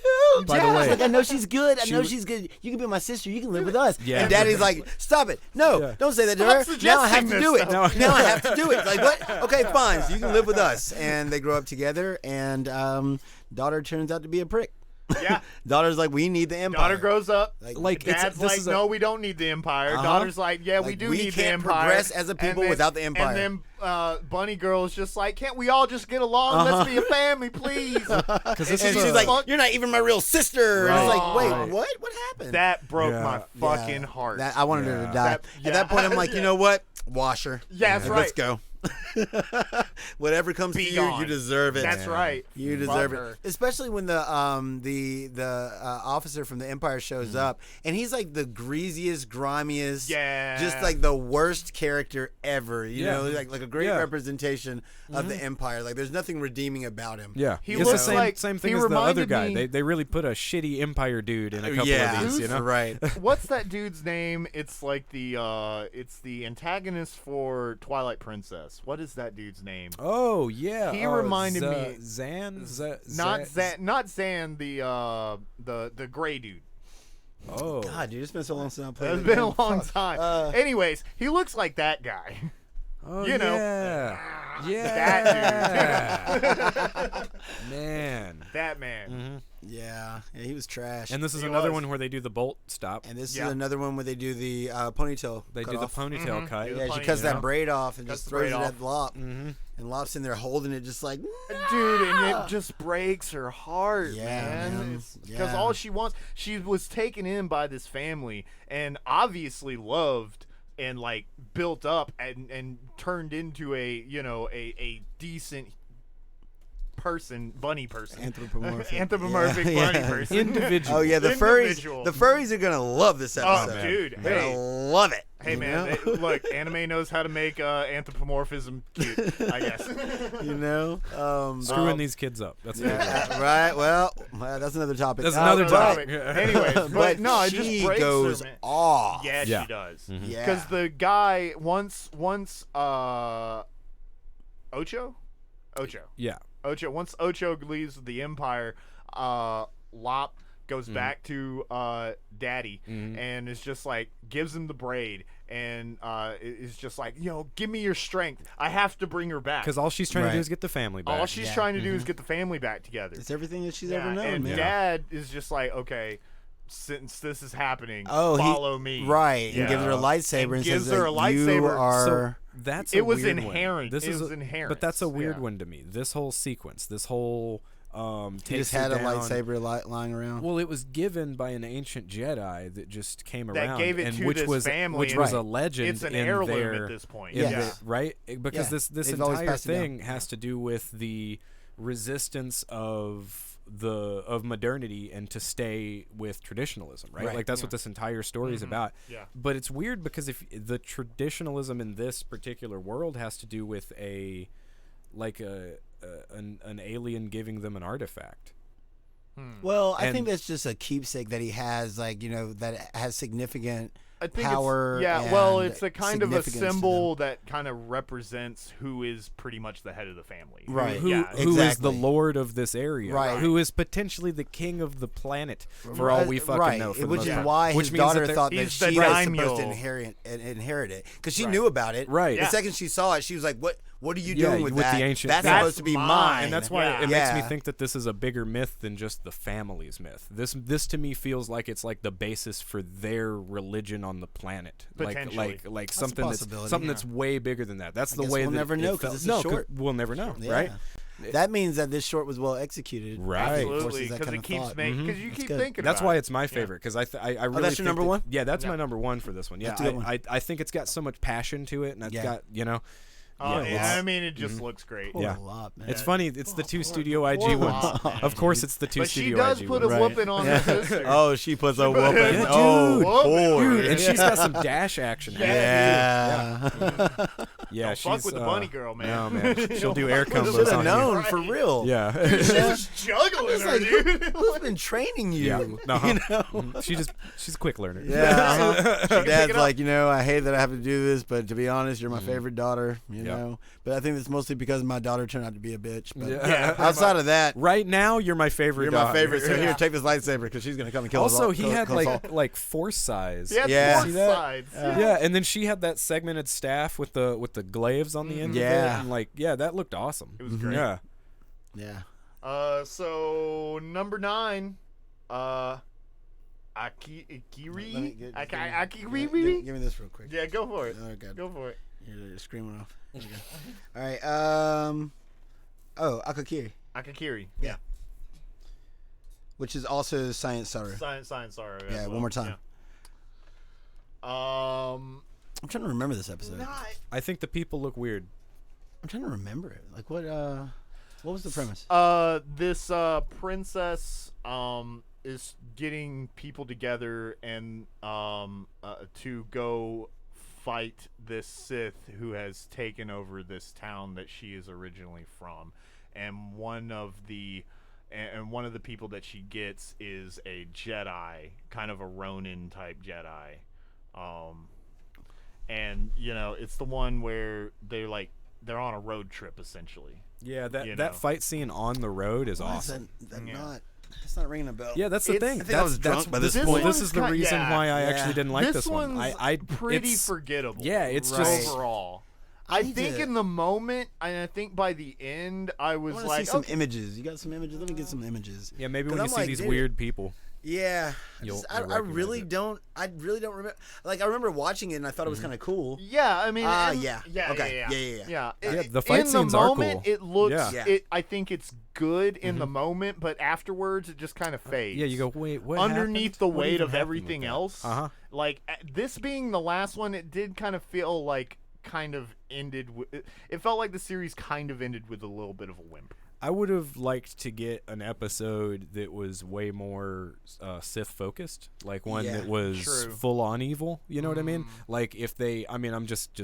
By the way- She's like, I know she's good. I She know w- she's good. You can be my sister. You can live with us. Yeah. And Daddy's like, stop it. No, Yeah. don't say that Stop to her. Now I have suggesting to this do it. stuff. Now I have to do it. Like what? Okay, fine. So you can live with us. And they grow up together. And daughter turns out to be a prick. Yeah. Daughter's like, we need the Empire. Daughter grows up. Like, it's- Dad's this like, is a- no, we don't need the Empire. Uh-huh. Daughter's like, yeah, we Like, do we need the can't Empire. progress as a people And without the Empire. And then Bunny Girl's just like, can't we all just get along? Let's be a family, please. Because this And is she's a- like, you're not even my real sister. And it's like, wait, Right. what? What happened? That broke Yeah. my fucking heart. That, I wanted her Yeah. to die. At that point, I'm like, you know what? Wash her. Yeah, that's Let's right. go. Whatever comes Be to you, gone. you deserve it. That's right. You Fuck deserve her. it. Especially when the officer from the Empire shows up, and he's like the greasiest, grimiest, Yeah. just like the worst character ever. You Yeah. know, like a great Yeah. representation of the Empire. Like there's nothing redeeming about him. Yeah, He it's the looks same, like- same he thing as the other reminded guy. me- They really put a shitty Empire dude in a couple yeah, of these, you know? right. What's that dude's name? It's like it's the antagonist for Twilight Princess. What is that dude's name? Oh yeah, He reminded me- Zan. Not Zan, the gray dude. Oh, God, dude, it's been so long since I played. It's it, been a man. long Fuck. time. Anyways, he looks like that guy. oh you know. yeah, That man. That man. Mm-hmm. Yeah, he was trash. And this is He another was. one where they do the bolt stop. And this Yeah. is another one where they do the ponytail. They cut do off. the ponytail cut. Do Yeah, the she pony, cuts you that know? braid off and Cuts just the throws braid it off. at Lop. Mm-hmm. And Lop's in there holding it just like, Dude, and it just breaks her heart, Yeah, man. man. Because Yeah. all she wants, she was taken in by this family and obviously loved and like built up and turned into a decent bunny person, anthropomorphic. anthropomorphic Yeah, bunny yeah. person. Individual. Oh yeah, the Individual. furries are gonna love this episode. Oh, dude, They're hey. gonna love it. Hey you man, know? look, anime knows how to make anthropomorphism cute, I guess. You know, Screwing these kids up. That's what it is. right. Well, that's another topic. That's another topic. Anyways, but, But no, it she just breaks goes her, man. off. Yeah, Yeah. she does. Yeah. Because the guy once Ocho, Yeah. once Ocho leaves the Empire, Lop goes back to Daddy and is just like gives him the braid and is just like, give me your strength. I have to bring her back. Because all she's trying to do Right. is get the family back. All she's Yeah. trying to do is get the family back together. It's everything that she's Yeah, ever known, and man. Dad is just like, okay, since this is happening, Oh, follow me. Right, Yeah. and gives her a lightsaber and, gives says her a that you lightsaber. are. That's It a was weird inherent. One. This It is was a- inherent. But that's a weird Yeah. one to me. This whole sequence, this whole He takes just had her a down. lightsaber lying around. Well, it was given by an ancient Jedi that just came That around, gave it and to which this was family, which and was Right. a legend. It's an in heirloom their, at this point. in Yeah. the- right? Because Yeah. this They've always entire passed it down. thing has to do with the resistance of modernity and to stay with traditionalism, right? Right. Like that's what this entire story is about. Yeah. But it's weird because if the traditionalism in this particular world has to do with a an alien giving them an artifact. Well, I think that's just a keepsake that he has, like, that has significant I think power. It's a kind of a significance symbol that kind of represents who is pretty much the head of the family. Right. Who is the lord of this area? Right. Who is potentially the king of the planet for all we fucking know. For which the is most why part. his daughter thought that he's she the was daimyo. supposed to inherit it because she knew about it. Right. The Yeah. second she saw it, she was like, "What are you doing with that? the ancient That's thing. supposed to be mine." And that's why Yeah. it makes me Yeah. think that this is a bigger myth than just the family's myth. This to me feels like it's like the basis for their religion on the planet. Potentially. Like a something possibility, that's way bigger than that. That's the guess way we'll that never it know, felt. 'cause it's a No, short. we'll never know, Yeah. right? That means that this short was well executed. Right. Absolutely, Forces that because kind it of keeps thought. making because you keep good. thinking. That's about why it. it's my favorite because I really that's your think number that- one? Yeah, that's my number one for this one. Yeah, That's a good one. I think it's got so much passion to it, and it's got Oh, Yeah, yeah, it's- I mean, it just looks great. Poor Yeah. lot, man. It's funny. It's the two Studio IG ones. Of course, it's the two But she Studio does IG put a ones. whooping on her sister. Oh, she puts a whooping. Yeah, Oh, dude. boy. Dude, and she's got some dash action. Yeah. Yeah, Don't she's fuck with the bunny girl, man. No, man. She'll do air Don't fuck with combos the Should on have you. known for real. Yeah. She's juggling her, Like, dude. who's been training you? Yeah. Uh-huh. You know? She's a quick learner. Yeah. uh-huh. Your pick dad's it up. like, I hate that I have to do this, but to be honest, you're my favorite daughter. You Yep. know. But I think it's mostly because my daughter turned out to be a bitch. But Yeah. outside of that, Right now, you're my favorite. you're my daughter. favorite. So here, take this lightsaber because she's gonna come and kill us all. Also, he had kill us all. like force size. Yeah, Yeah. four See that? sides. Yeah, and then she had that segmented staff with the glaives on the end of it, Yeah. and that looked awesome. It was great. Yeah. Yeah. So number 9, Let Akiri. me get- Akiri. Give me this real quick. Yeah, go for it. Oh, God. Go for it. You're screaming off. There you go. All right. Akakiri, Akakiri. Yeah. which is also Science Saru. Science, sorry. Yeah, one more time. Yeah. I'm trying to remember this episode. I think the people look weird. I'm trying to remember it. Like what was the premise? This princess is getting people together and to go fight this Sith who has taken over this town that she is originally from, and one of the people that she gets is a Jedi, kind of a Ronin type Jedi, and it's the one where they're on a road trip essentially. Yeah, You know. that fight scene on the road is Why is awesome. that Yeah. That's not ringing a bell. Yeah, that's the It's- thing. I think I was drunk by this this point. This one's is the ki- reason yeah. why I Yeah. actually didn't like this one. One's I pretty it's, forgettable. Yeah, it's just overall. I I need think to- in the moment, and I think by the end, I I was want to like, see some okay. images. You got some images? Let me get some images. yeah. Maybe 'Cause when you I'm see like, these dude, weird people. Yeah, You'll I recognize really it. don't. I really don't remember. Like I remember watching it and I thought it was kind of cool. Yeah, I mean, and- yeah. yeah, Okay. yeah, Yeah. yeah. Yeah, the fight in scenes the are moment, cool. it looks. Yeah. Yeah. I think it's good in the moment, but afterwards, it just kind of fades. Yeah, you go, wait, what underneath happened? the What weight even of happened everything with that? else. Uh-huh. Like this being the last one, it did kind of feel like kind of ended with. It felt like the series kind of ended with a little bit of a whimper. I would have liked to get an episode that was way more Sith focused, like one Yeah, that was true. full on evil. You know what I mean? Like if they, I'm just I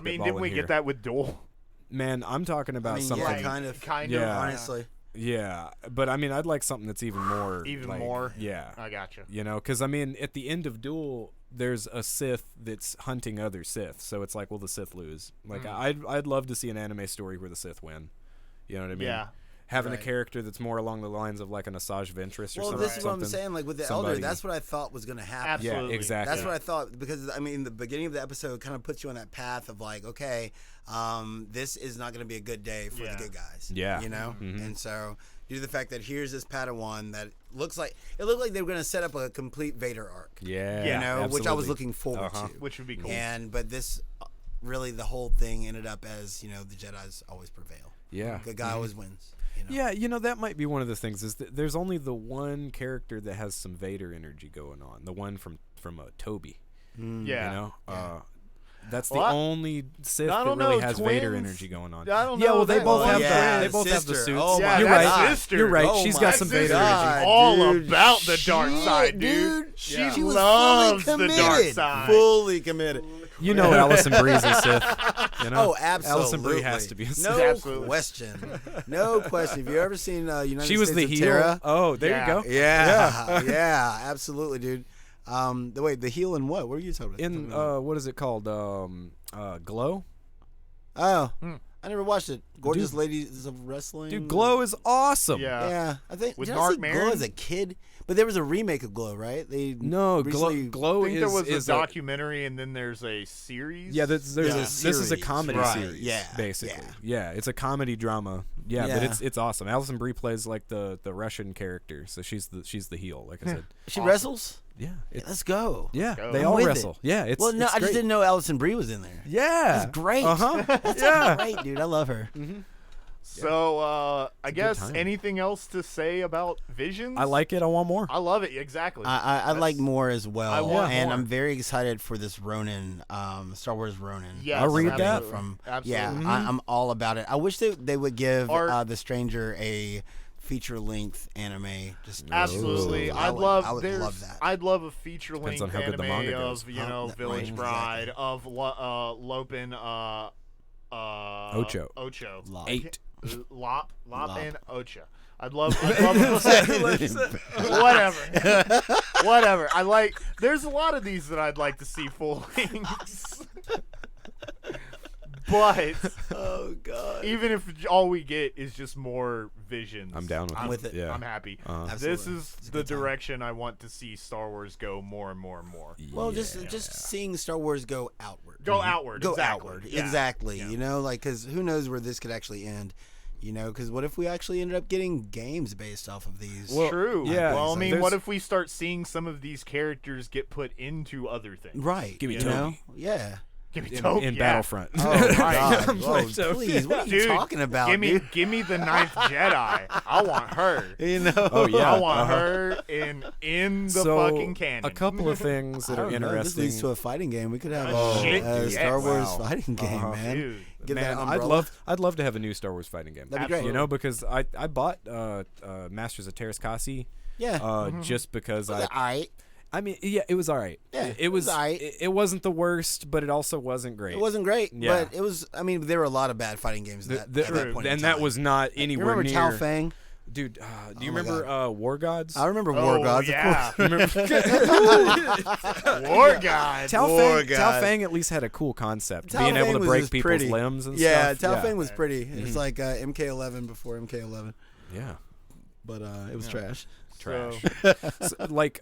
mean, spitballing didn't we here. get that with Duel? Man, I'm talking about I mean, something. yeah, kind of. Yeah. Honestly. Yeah, but I mean, I'd like something that's even more. Even like, more? Yeah. I gotcha. You know, because I mean, at the end of Duel, there's a Sith that's hunting other Sith, so it's like, will the Sith lose? Like, I'd love to see an anime story where the Sith win. You know what I mean? Yeah. Having Right. a character that's more along the lines of like an Asajj Ventress or Well, something. this is what I'm saying. Like with the somebody- Elder, that's what I thought was going to happen. Yeah, Absolutely. exactly. That's what I thought because I mean the beginning of the episode kind of puts you on that path of like, okay, this is not going to be a good day for Yeah. the good guys. Yeah. you know, Mhm. and so due to the fact that here's this Padawan that looked like they were going to set up a complete Vader arc. Yeah. you know, which I was absolutely. looking forward Uh-huh. to. Which would be cool. But this really the whole thing ended up as the Jedis always prevail. Yeah. Good guy always wins. Yeah, that might be one of the things is that there's only the one character that has some Vader energy going on. The one from Toby. Yeah. You know? That's Well, the I- only Sith I that don't really know, has Vader twins? energy going on. I don't Yeah, know well, they that. both Well, have yeah, they both have the sister. suits. Oh, Yeah, You're that's right. sister. You're right. Oh She's my got some Vader God, energy. all dude. about the dark Shit, side, dude. dude. She She was loves fully the committed. dark side. Fully committed. You know, Allison Brie's a Sith. You know? Oh, absolutely. Allison Brie has to be a Sith. No Absolutely. question. No question. Have you ever seen United She was States the of heel. Terra? Oh, there Yeah. you go. Yeah, absolutely, dude. The heel in what? What are you talking about? In what is it called? Glow. Oh, I never watched it. Gorgeous Ladies of Wrestling. Dude, Glow is awesome. Yeah, I think With did Mark I see Glow Maron? as a kid? But there was a remake of Glow, right? They No, recently- Glow I think is there was is a documentary and then there's a series. Yeah, this is a series, comedy right, series. yeah, basically. Yeah, it's a comedy drama. Yeah, but Yeah. it's awesome. Allison Brie plays like the Russian character, so she's the heel. Like I said. She wrestles. Yeah, Let's go. yeah, go. they I'm all with wrestle. it. Yeah, it's Well, no, it's I just great. didn't know Allison Brie was in there. Yeah, That's great. That's yeah. Great, dude. I love her. So I guess time. anything else to say about Visions? I like it. I want more. I love it. Exactly. I like That's- more as well. I want and more. I'm very excited for this Ronin, Star Wars Ronin. Yes, I'll read that. absolutely. From Absolutely. yeah, I'm all about it. I wish they would give Art- the Stranger a feature-length anime. Just Absolutely. Ooh. I I'd would- love I would there's- love that. I'd love a feature length on how good the anime manga goes. of, you know, that Village range, Bride, of Lopin Ocho. Lop. 8. Lop Lop. and Ocha. I'd love whatever. There's a lot of these that I'd like to see full lengths. But Oh god. even if all we get is just more Visions, I'm down with I'm with it. Yeah. I'm happy. Uh-huh. This Absolutely. is It's a the good time. direction I want to see Star Wars go more and more and more. Well, just seeing Star Wars go outward. Go outward. Go exactly. outward. Yeah. Exactly. Yeah. You know, like, because who knows where this could actually end. You know, because what if we actually ended up getting games based off of these? Well, True. yeah, Well, I mean, there's- what if we start seeing some of these characters get put into other things? Right. Give me you Toby. know? Yeah. Give me in, Toby, in yeah. Battlefront. Oh, God. I'm Whoa, like, so- please. What are you Dude, talking about, give me, dude? give me the Ninth Jedi. I want her. You know? Oh, yeah. I want Uh-huh. her in the So, fucking canon. a couple of things that I are don't know. This interesting. leads to a fighting game. We could have Oh, a, shit, a Star yes. Wars Wow. fighting game, Uh-huh. man. Dude. Get that Man, umbrella. I'd love to have a new Star Wars fighting game. That'd be great. You know, because I bought Masters of Terras Kasi Yeah. just because All right. I mean, yeah, it was all right. Yeah, it was all right. It wasn't the worst, but it also wasn't great. It wasn't great, Yeah. but it was. I mean, there were a lot of bad fighting games at that point. in and that time. was not You anywhere remember near. Tao Fang? Dude, do you Oh my remember War Gods? I remember Oh, War Gods. yeah. Of course. War God. Tao War Fang, Tao God. Fang at least had a cool concept, Tao being able Fang to was break just people's pretty. limbs and Yeah, stuff. Tao Fang was pretty. Mm-hmm. It's like MK11 before MK11, Yeah, but it was trash. trash. So, Like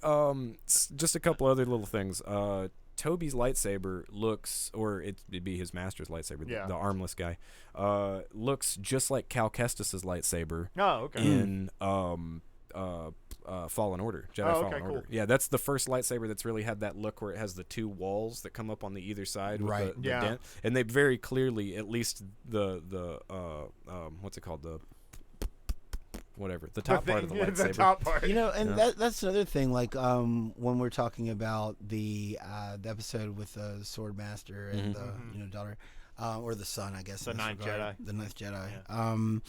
just a couple other little things. Toby's lightsaber looks, or it'd be his master's lightsaber, Yeah. the armless guy, looks just like Cal Kestis's lightsaber oh, okay. in Fallen Order, Jedi Oh, Fallen okay, Order. cool. Yeah, that's the first lightsaber that's really had that look where it has the two walls that come up on the either side with Right. the Yeah. dent, and they very clearly, at least the what's it called, the whatever, the top part of the lightsaber. The top part. You know, and Yeah. that's another thing. Like when we're talking about the episode with the Sword Master and the daughter, or the son, I guess. The in this Ninth regard. Jedi. The Ninth Jedi.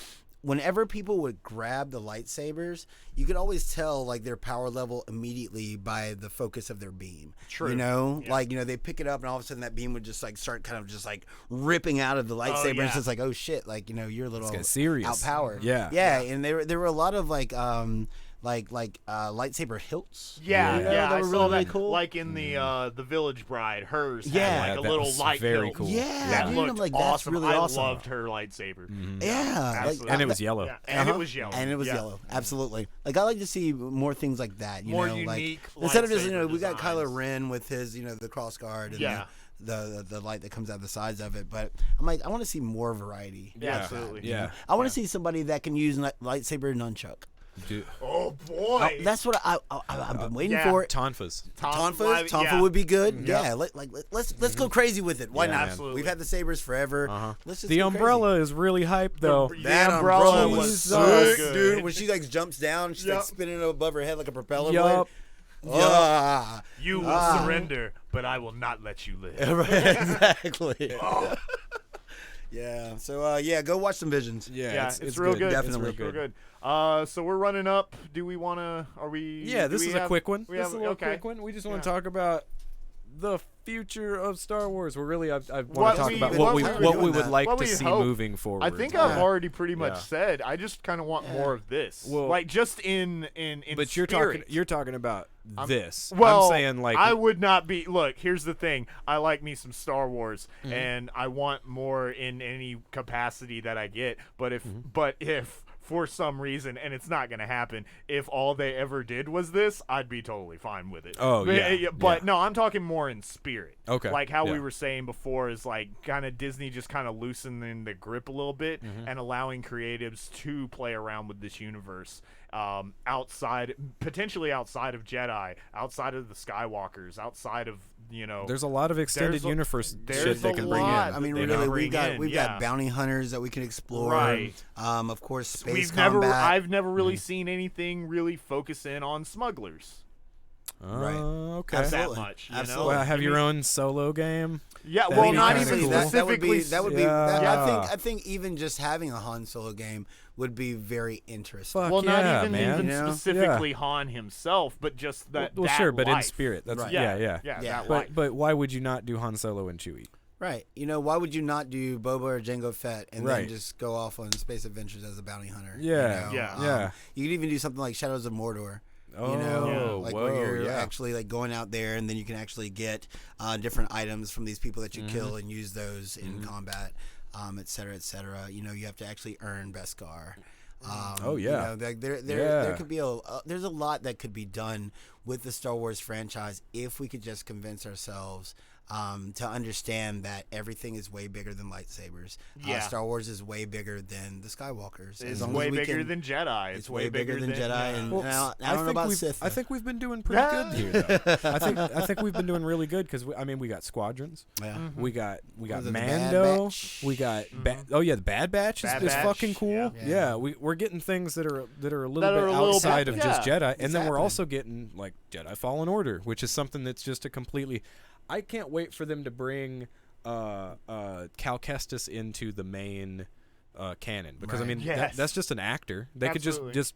Whenever people would grab the lightsabers, you could always tell like their power level immediately by the focus of their beam. True. You know, Yeah. like they pick it up and all of a sudden that beam would just like start kind of just like ripping out of the lightsaber. yeah. It's just like, oh shit, like you're a little It's serious. outpowered. Yeah. Yeah, and there were a lot of like lightsaber hilts. Yeah, you know, yeah, that I were saw really, that. really cool. Like in the Village Bride, hers Yeah. had Yeah, like a that little was light very hilt. cool. Yeah, That dude, looked I'm like, that's awesome. really I awesome. loved her lightsaber. Yeah, Absolutely. And it was yellow. Yeah, and it was yellow. And it was Yeah. yellow. Absolutely. Like I like to see more things like that. You More know, unique like instead of just lightsaber we got Kylo designs. Ren with his the cross guard and Yeah. the light that comes out the sides of it. But I'm like, I want to see more variety. Yeah, Yeah. absolutely. Yeah. I want to see somebody that can use lightsaber nunchuck. Dude, Oh boy. That's what I've been waiting yeah. for. Tonfas. Tonfa would be good. Yeah, let's go crazy with it. Why Yeah, not? man. Absolutely. We've had the sabers forever. Uh-huh. Let's just The go umbrella is really hype though. The That umbrella umbrella was was so sick, good. dude. When she like jumps down, she's like Yep. spinning above her head like a propeller Yup. blade. Ah. You will surrender, but I will not let you live. Exactly. Yeah. So yeah, go watch some Visions. Yeah, it's real good. Definitely. It's real good. So we're running up. Do we want to? Are we? Yeah, do this we is a have- quick one. We This have is a little okay. quick one. We just want Yeah. to talk about the future of Star Wars. We're really I want What to talk we- about what what we we would doing like What to we see hope. moving forward. I think Yeah. I've already pretty much Yeah. said. I just kind of want more of this. Well- like just in But you're spirit. talking about this. Well, I'm saying like I would not be. Look, here's the thing. I like me some Star Wars, Mm-hmm. and I want more in any capacity that I get. But Mm-hmm. if for some reason, and it's not going to happen, if all they ever did was this, I'd be totally fine with it. Oh, yeah, But yeah. no, I'm talking more in spirit. Okay, Like how we yeah. were saying before, is like kind of Disney just kind of loosening the grip a little bit Mm-hmm. and allowing creatives to play around with this universe. Potentially outside of Jedi, outside of the Skywalkers, outside of there's a lot of extended universe there's shit they a can bring in. lot. I mean, They really, can we've bring in, got yeah. bounty hunters that we can explore. Right. Of course, space We've combat. I've never really seen anything really focus in on smugglers. Right. Okay. Absolutely. That much, Absolutely. Well, have You your mean- own solo game. Yeah, That'd well, be not kinda even cool. specifically. That would be. Yeah. I think even just having a Han Solo game would be very interesting. Fuck well, yeah, not even man. You know? specifically Han himself, but just that. Well, that sure, but in life. spirit. That's Right. yeah. Yeah, Yeah. that life. But why would you not do Han Solo and Chewie? Right. Why would you not do Boba or Jango Fett and Right. then just go off on space adventures as a bounty hunter? Yeah. Yeah. Yeah. You could even do something like Shadows of Mordor. Oh, Like whoa, where you're yeah. actually like going out there and then you can actually get different items from these people that you Mm-hmm. kill and use those in combat, et cetera, et cetera. You have to actually earn Beskar. Oh, yeah. Like there Yeah. could be there's a lot that could be done with the Star Wars franchise if we could just convince ourselves to understand that everything is way bigger than lightsabers. Yeah. Star Wars is way bigger than the Skywalkers. It's As long way as we bigger can- than Jedi. It's way bigger than Jedi, and Well, I don't know about we've, Sith. I think we've been doing pretty good here. Though. I think we've been doing really good because we got Squadrons, Yeah. we got Was it the Bad Mando, Batch? we got the Bad Batch is, Bad is Batch, fucking cool. yeah. We're getting things that are a little That bit are a little outside bit- of just yeah. Jedi, and It's then we're happening. also getting like Jedi Fallen Order, which is something that's just a completely. I can't wait for them to bring Cal Kestis into the main canon because I Right. mean Yes. that's just an actor. They Absolutely. could just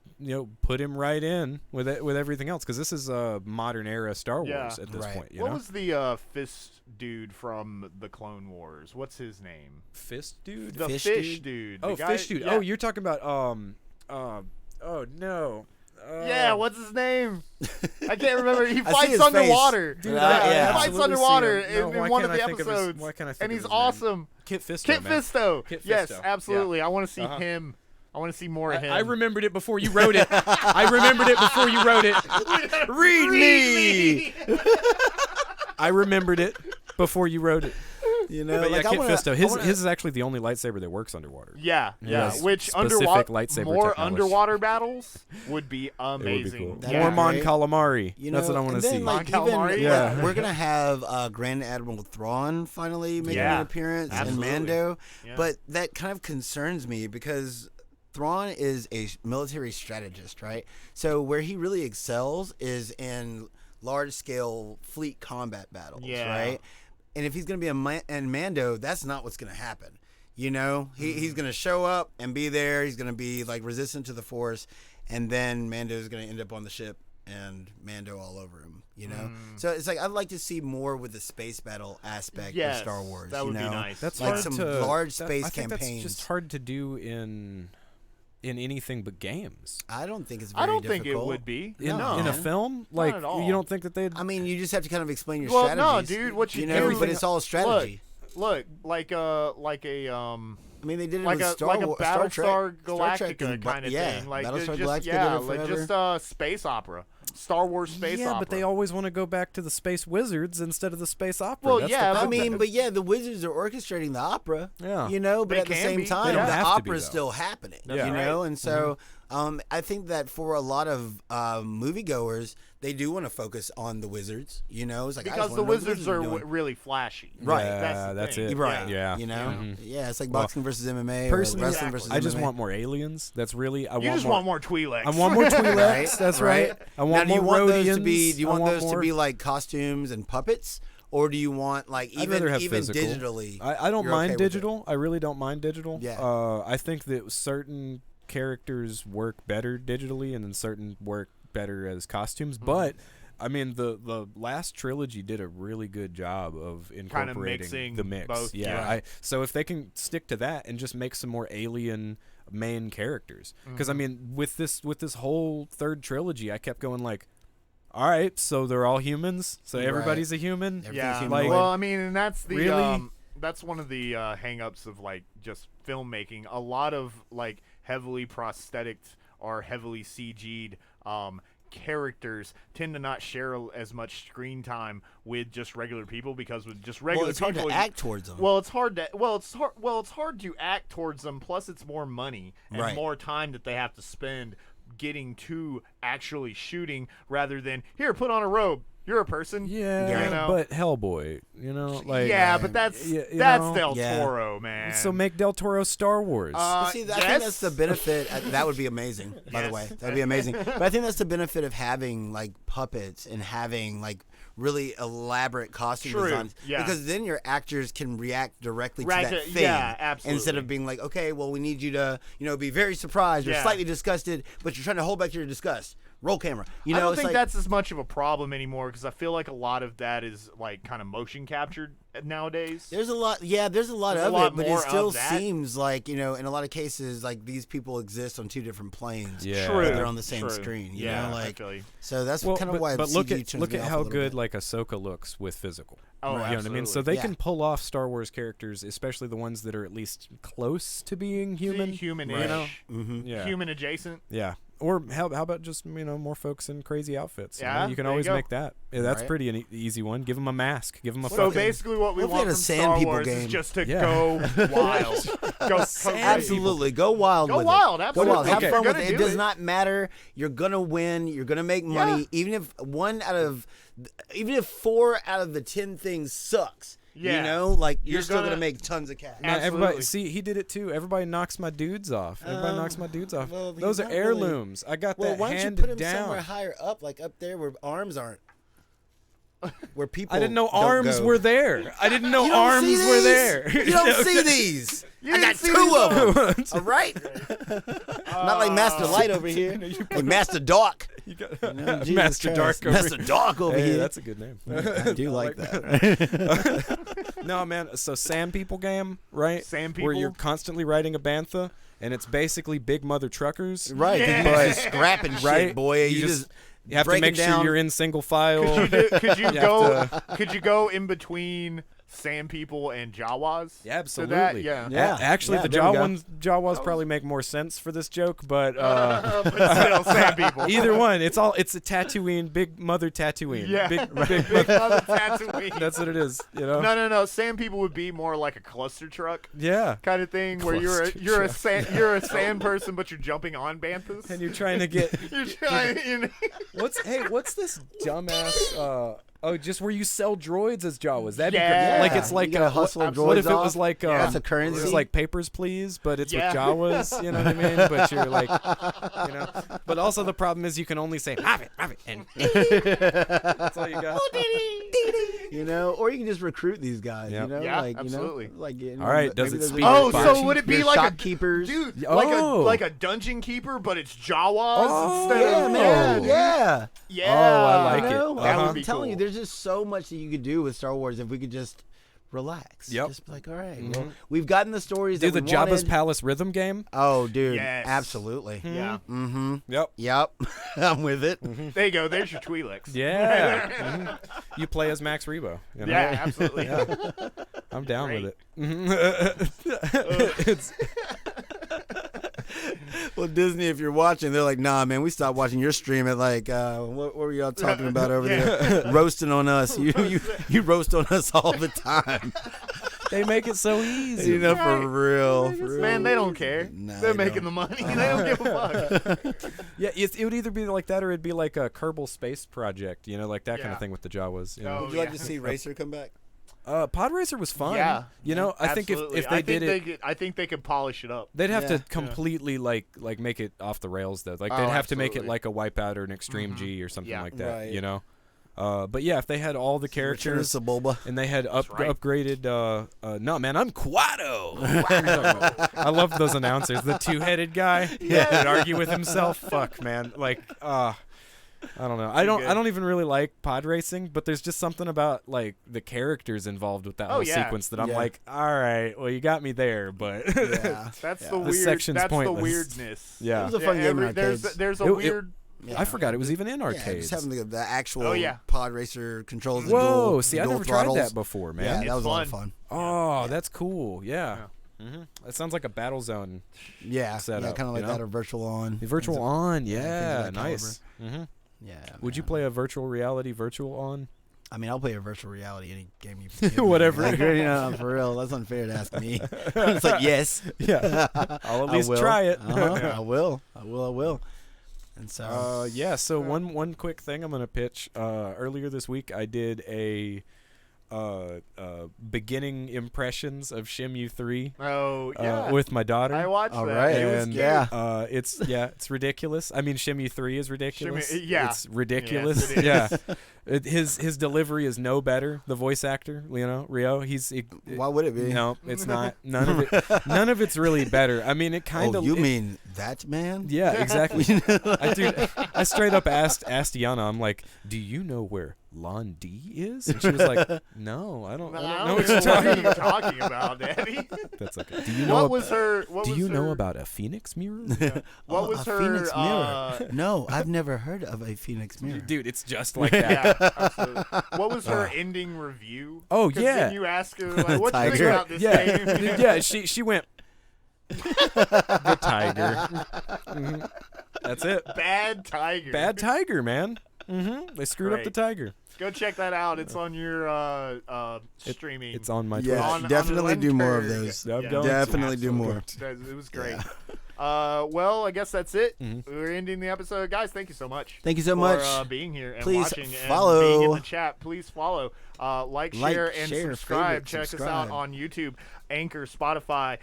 put him right in with everything else because this is a modern era Star Yeah. Wars at this Right. point. You What know, was the fist dude from the Clone Wars? What's his name? Fist dude. The Fish fish dude? dude. Oh, the guy, Fish dude. Yeah. Oh, you're talking about oh no. Yeah, what's his name? I can't remember. He see fights his underwater. face. Dude, yeah, yeah. he fights Absolutely underwater see him. No, in why one of can't the I think of his- episodes. why can't I think and of he's his name? awesome. Kit Fisto. Kit man. Fisto. Kit Yes, Fisto. absolutely. Yeah. I want to see Uh-huh. him. I want to see more of him. I remembered it before you wrote it. I remembered it before you wrote it. Read me. I remembered it before you wrote it. But like yeah, I Kit wanna- Fisto. I His wanna- is actually the only lightsaber that works underwater. Yeah, yeah. has Which specific underwater lightsaber more technology. underwater battles would be It would amazing. be cool. That'd More be Mon great. Calamari. You That's know, what I want and to then, see. Like, Mon even, Calamari? like, Yeah. we're gonna have Grand Admiral Thrawn finally making Yeah, an appearance absolutely. and Mando, Yeah. but that kind of concerns me because Thrawn is a military strategist, right? So where he really excels is in large-scale fleet combat battles, Yeah. right? And if he's gonna be in Mando, that's not what's gonna happen. He's gonna show up and be there. He's gonna be like resistant to the Force, and then Mando's gonna end up on the ship and Mando all over him. So it's like I'd like to see more with the space battle aspect Yes, of Star Wars. that would be nice. That's like hard some to, large that- space I think campaigns. That's just hard to do in anything but games. I don't think it's very I don't difficult. think it would be. In No. a film, like at all. you don't think that they'd. I mean, you just have to kind of explain your Well, strategies. no, dude. What you do? know, but it's all strategy. Look, like a I mean, they did it like with a Star like a Wars, Star Trek, Battlestar Star Trek Galactica and- kind of yeah, thing. Like Battlestar just Galactica yeah, did it like forever. just space opera, Star Wars space yeah, opera. but they always want to go back to the space wizards instead of the space opera. Well, That's yeah, the I but- problem. mean, but yeah, the wizards are orchestrating the opera. Yeah. But They at the can same be. time, They don't the have to be, opera's though. still happening. That's You right. know, and so I think that for a lot of moviegoers, they do want to focus on the wizards. It's like I just because the wanna know what wizards are doing. really flashy. Right. Yeah, That's the that's thing. it. Right. Yeah. Yeah, it's like Well, boxing versus MMA personally, or wrestling Exactly. versus I just MMA. want more aliens. That's really I You want just more. want more Twi'leks. I want more Twi'leks. Right, That's right. right. I Now, want do you more want those to Rhodians. be? Do you I want those more, to be like costumes and puppets, or do you want like I'd even rather have even physical. digitally? I don't you're mind okay with it? digital. I really don't mind digital. Yeah. I think that certain characters work better digitally, and then certain work better as costumes. But I mean, the last trilogy did a really good job of incorporating mixing the mix. both, Yeah. So if they can stick to that and just make some more alien main characters, because I mean, with this whole third trilogy, I kept going like, all right, so they're all humans, so everybody's a human. Yeah. Like, Well, I mean, and that's the Really? that's one of the hang-ups of like just filmmaking. A lot of like heavily prosthetic or heavily CG'd characters tend to not share as much screen time with just regular people, because with just regular it's people, hard to act towards them. it's hard to act towards them. Plus, it's more money and more time that they have to spend getting to actually shooting, rather than here, put on a robe. You're a person. Yeah, you know? but Hellboy, you know, like but that's you that's know? Del Toro, man. So make Del Toro Star Wars. See, I think that's the benefit. That would be amazing, by the way. That would be amazing. But I think that's the benefit of having like puppets and having like really elaborate costume designs. Yeah. Because then your actors can react directly to that thing. Yeah, absolutely. Instead of being like, okay, well, we need you to, be very surprised or slightly disgusted, but you're trying to hold back your disgust. Roll camera. I don't think that's as much of a problem anymore, because I feel like a lot of that is like kind of motion captured nowadays. There's a lot of it, but it still seems like, in a lot of cases, like these people exist on two different planes. Yeah. True. But they're on the same screen. You know, like, I feel you. so that's kind of why. But look look at how good like Ahsoka looks with physical. Oh, you know what I mean? So they can pull off Star Wars characters, especially the ones that are at least close to being human. Human-ish. You know? Mm-hmm. Human adjacent. Yeah. Or how about just more folks in crazy outfits? Yeah, you can there you always go. make that. Yeah, that's pretty an easy one. Give them a mask. Give them a. So basically, what we want from Star Wars is just to go wild. Go Absolutely, go wild. Go with wild. It. Absolutely. Go wild. Have fun with Gonna it. It do does not matter. You're gonna win. You're gonna make money. Even if 4 out of the 10 things sucks. Yeah. You're still gonna make tons of cash. Now, everybody, see, he did it too. Everybody knocks my dudes off. Well, Those are not really. heirlooms. I got that Why don't you handed put him down. somewhere higher up, like up there where arms aren't? Where people I didn't know don't arms go. were there. I didn't know You don't arms see were these? there. You don't see these. You I didn't got see 2 of them. these? All right. Not like Master Light over here. Like Master Dark. You got Jesus Master Christ. Dark over Master Dark over Hey, here. that's a good name. I do like that. No, man. So Sand People game, right? Sand Where you're People? constantly riding a bantha, and it's basically big mother truckers. Right. Yeah. You're just scrapping shit, Right? boy. You You just- just You have to break make it sure down. you're in single file. Could you You go? have Could you go in between Sand People and Jawas? Yeah, To absolutely. that? Yeah. Yeah. Actually, Yeah, the there we go. Jawas probably make more sense for this joke, but But still, Sand People. either one, it's a Tatooine, big mother Tatooine. Yeah. Big Big Mother Tatooine. That's what it is, you know? No. Sand People would be more like a cluster truck Yeah. kind of thing, where Cluster you're a truck. you're a sand person, but you're jumping on banthas. And you're trying to get You're trying. what's this dumbass just where you sell droids as Jawas. That'd Yeah. be great. Like it's You like gotta hustle what if droids it was off? like That's a It currency. was like Papers, Please, but it's Yeah. with Jawas, you know what I mean? But you're like, But also the problem is you can only say have it, and that's all you got. Or you can just recruit these guys. Yep. Yeah, like absolutely. All right, does maybe it those speak are Oh, to your so Bocce? would it be your like a shopkeepers? dude, Oh. like a dungeon keeper, but it's Jawas Oh, instead Yeah, of man. Oh. Yeah. Yeah. Oh, I like it. That Uh-huh. would be telling you, there's just so much that you could do with Star Wars if we could just relax. Yep. Just be like, all right, well, we've gotten the stories Do that the we Jabba's wanted. Palace rhythm game? Oh, dude. Yes. Absolutely. Yeah. Mm-hmm. Yep. Yep. I'm with it. There you go. There's your Twi'leks. Yeah. You play as Max Rebo. You know? Yeah, absolutely. I'm down Great. with it. It's, Well, Disney, if you're watching, they're like, nah, man, we stopped watching your stream at like, what were y'all talking about over there? Roasting on us. You roast on us all the time. they make it so easy. For real. For real. Man, they don't care. Nah, They're they making don't. the money. They don't give a fuck. Yeah, it would either be like that or it'd be like a Kerbal Space Project, like that kind Yeah. of thing with the Jawas. You Oh, know? Would you like yeah. to see Racer come back? Pod Racer was fun. Yeah. I think Absolutely. if they did it, I think they could polish it up. they'd have Yeah. to completely like make it off the rails though. Like they'd Oh, have to make it absolutely. like a Wipeout or an Extreme G or something Yeah. like that. Right. But yeah, if they had all the Return characters of Sebulba. and they had right. upgraded no man, I'm Quado. I love those announcers, the two-headed guy that would argue with himself. Fuck man, like I don't know. I don't even really like pod racing, but there's just something about like the characters involved with that whole sequence that I'm like, all right, well, you got me there, but that's the weird. section's That's pointless. the weirdness. It was a fun game in arcades. There's a weird. I forgot it was even in Yeah, arcades. just having the actual pod racer controls. And Whoa, dual, see, I dual never throttles. tried that before, man. Yeah, that was a lot of fun. fun. Oh, that's cool. Yeah. That sounds like a Battle Zone. Yeah, setup, kind of like that or Virtual On. Virtual On, things of that nice. Yeah. Would you play a virtual reality Virtual On? I mean, I'll play a virtual reality any game you give me. Whatever. Like, for real, that's unfair to ask me. It's like yes. Yeah. I'll at least try it. I will. And so so one quick thing I'm gonna pitch. Earlier this week, I did a beginning impressions of Shenmue 3. Oh yeah. With my daughter. I watched that. Right. It was And cute. it's ridiculous. I mean, Shenmue 3 is ridiculous. It's ridiculous. Yes, it is. His delivery is no better. The voice actor, Ryo, why would it be? No, it's not. None of it's really better. I mean, it kind of. You mean that man? Yeah, exactly. I straight up asked Yana. I'm like, "Do you know where Lon D is?" And she was like, "No, I don't know what you're talking about, Daddy." That's okay. Do you know? Do you know about a Phoenix mirror? What was her Phoenix mirror? No, I've never heard of a Phoenix mirror. Dude, it's just like that. Yeah, absolutely. What was her ending review? Oh, 'Cause yeah. Then you ask her, like, what do you think about this game? Yeah, she went. The tiger. That's it. Bad tiger. Bad tiger, man. They screwed up the tiger. Go check that out. It's on your streaming. It's on my Twitch. Yeah, definitely do more of those. Definitely do more. It was great. Well, I guess that's it. We're ending the episode. Guys, thank you so much. Thank you so for, much. being here and Please watching follow. and being in the chat. Please follow. Like, share, and subscribe. favorite, Check us out on YouTube, Anchor, Spotify,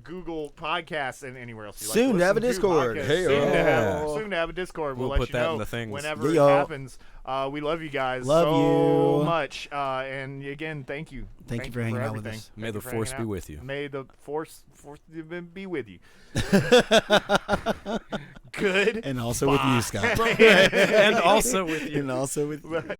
Google Podcasts, and anywhere else you like. Soon to have a listen Discord. podcasts. Hey, soon to have a Discord. We'll We'll let put you that know in the things. whenever it Yeah. happens. We love you guys Love so you. much. And again, thank you. Thank you for hanging out with everything. us. May Thank the you for force hanging be out. with you. May the force be with you. Good. And also with you, Scott. And also with you. And also with you.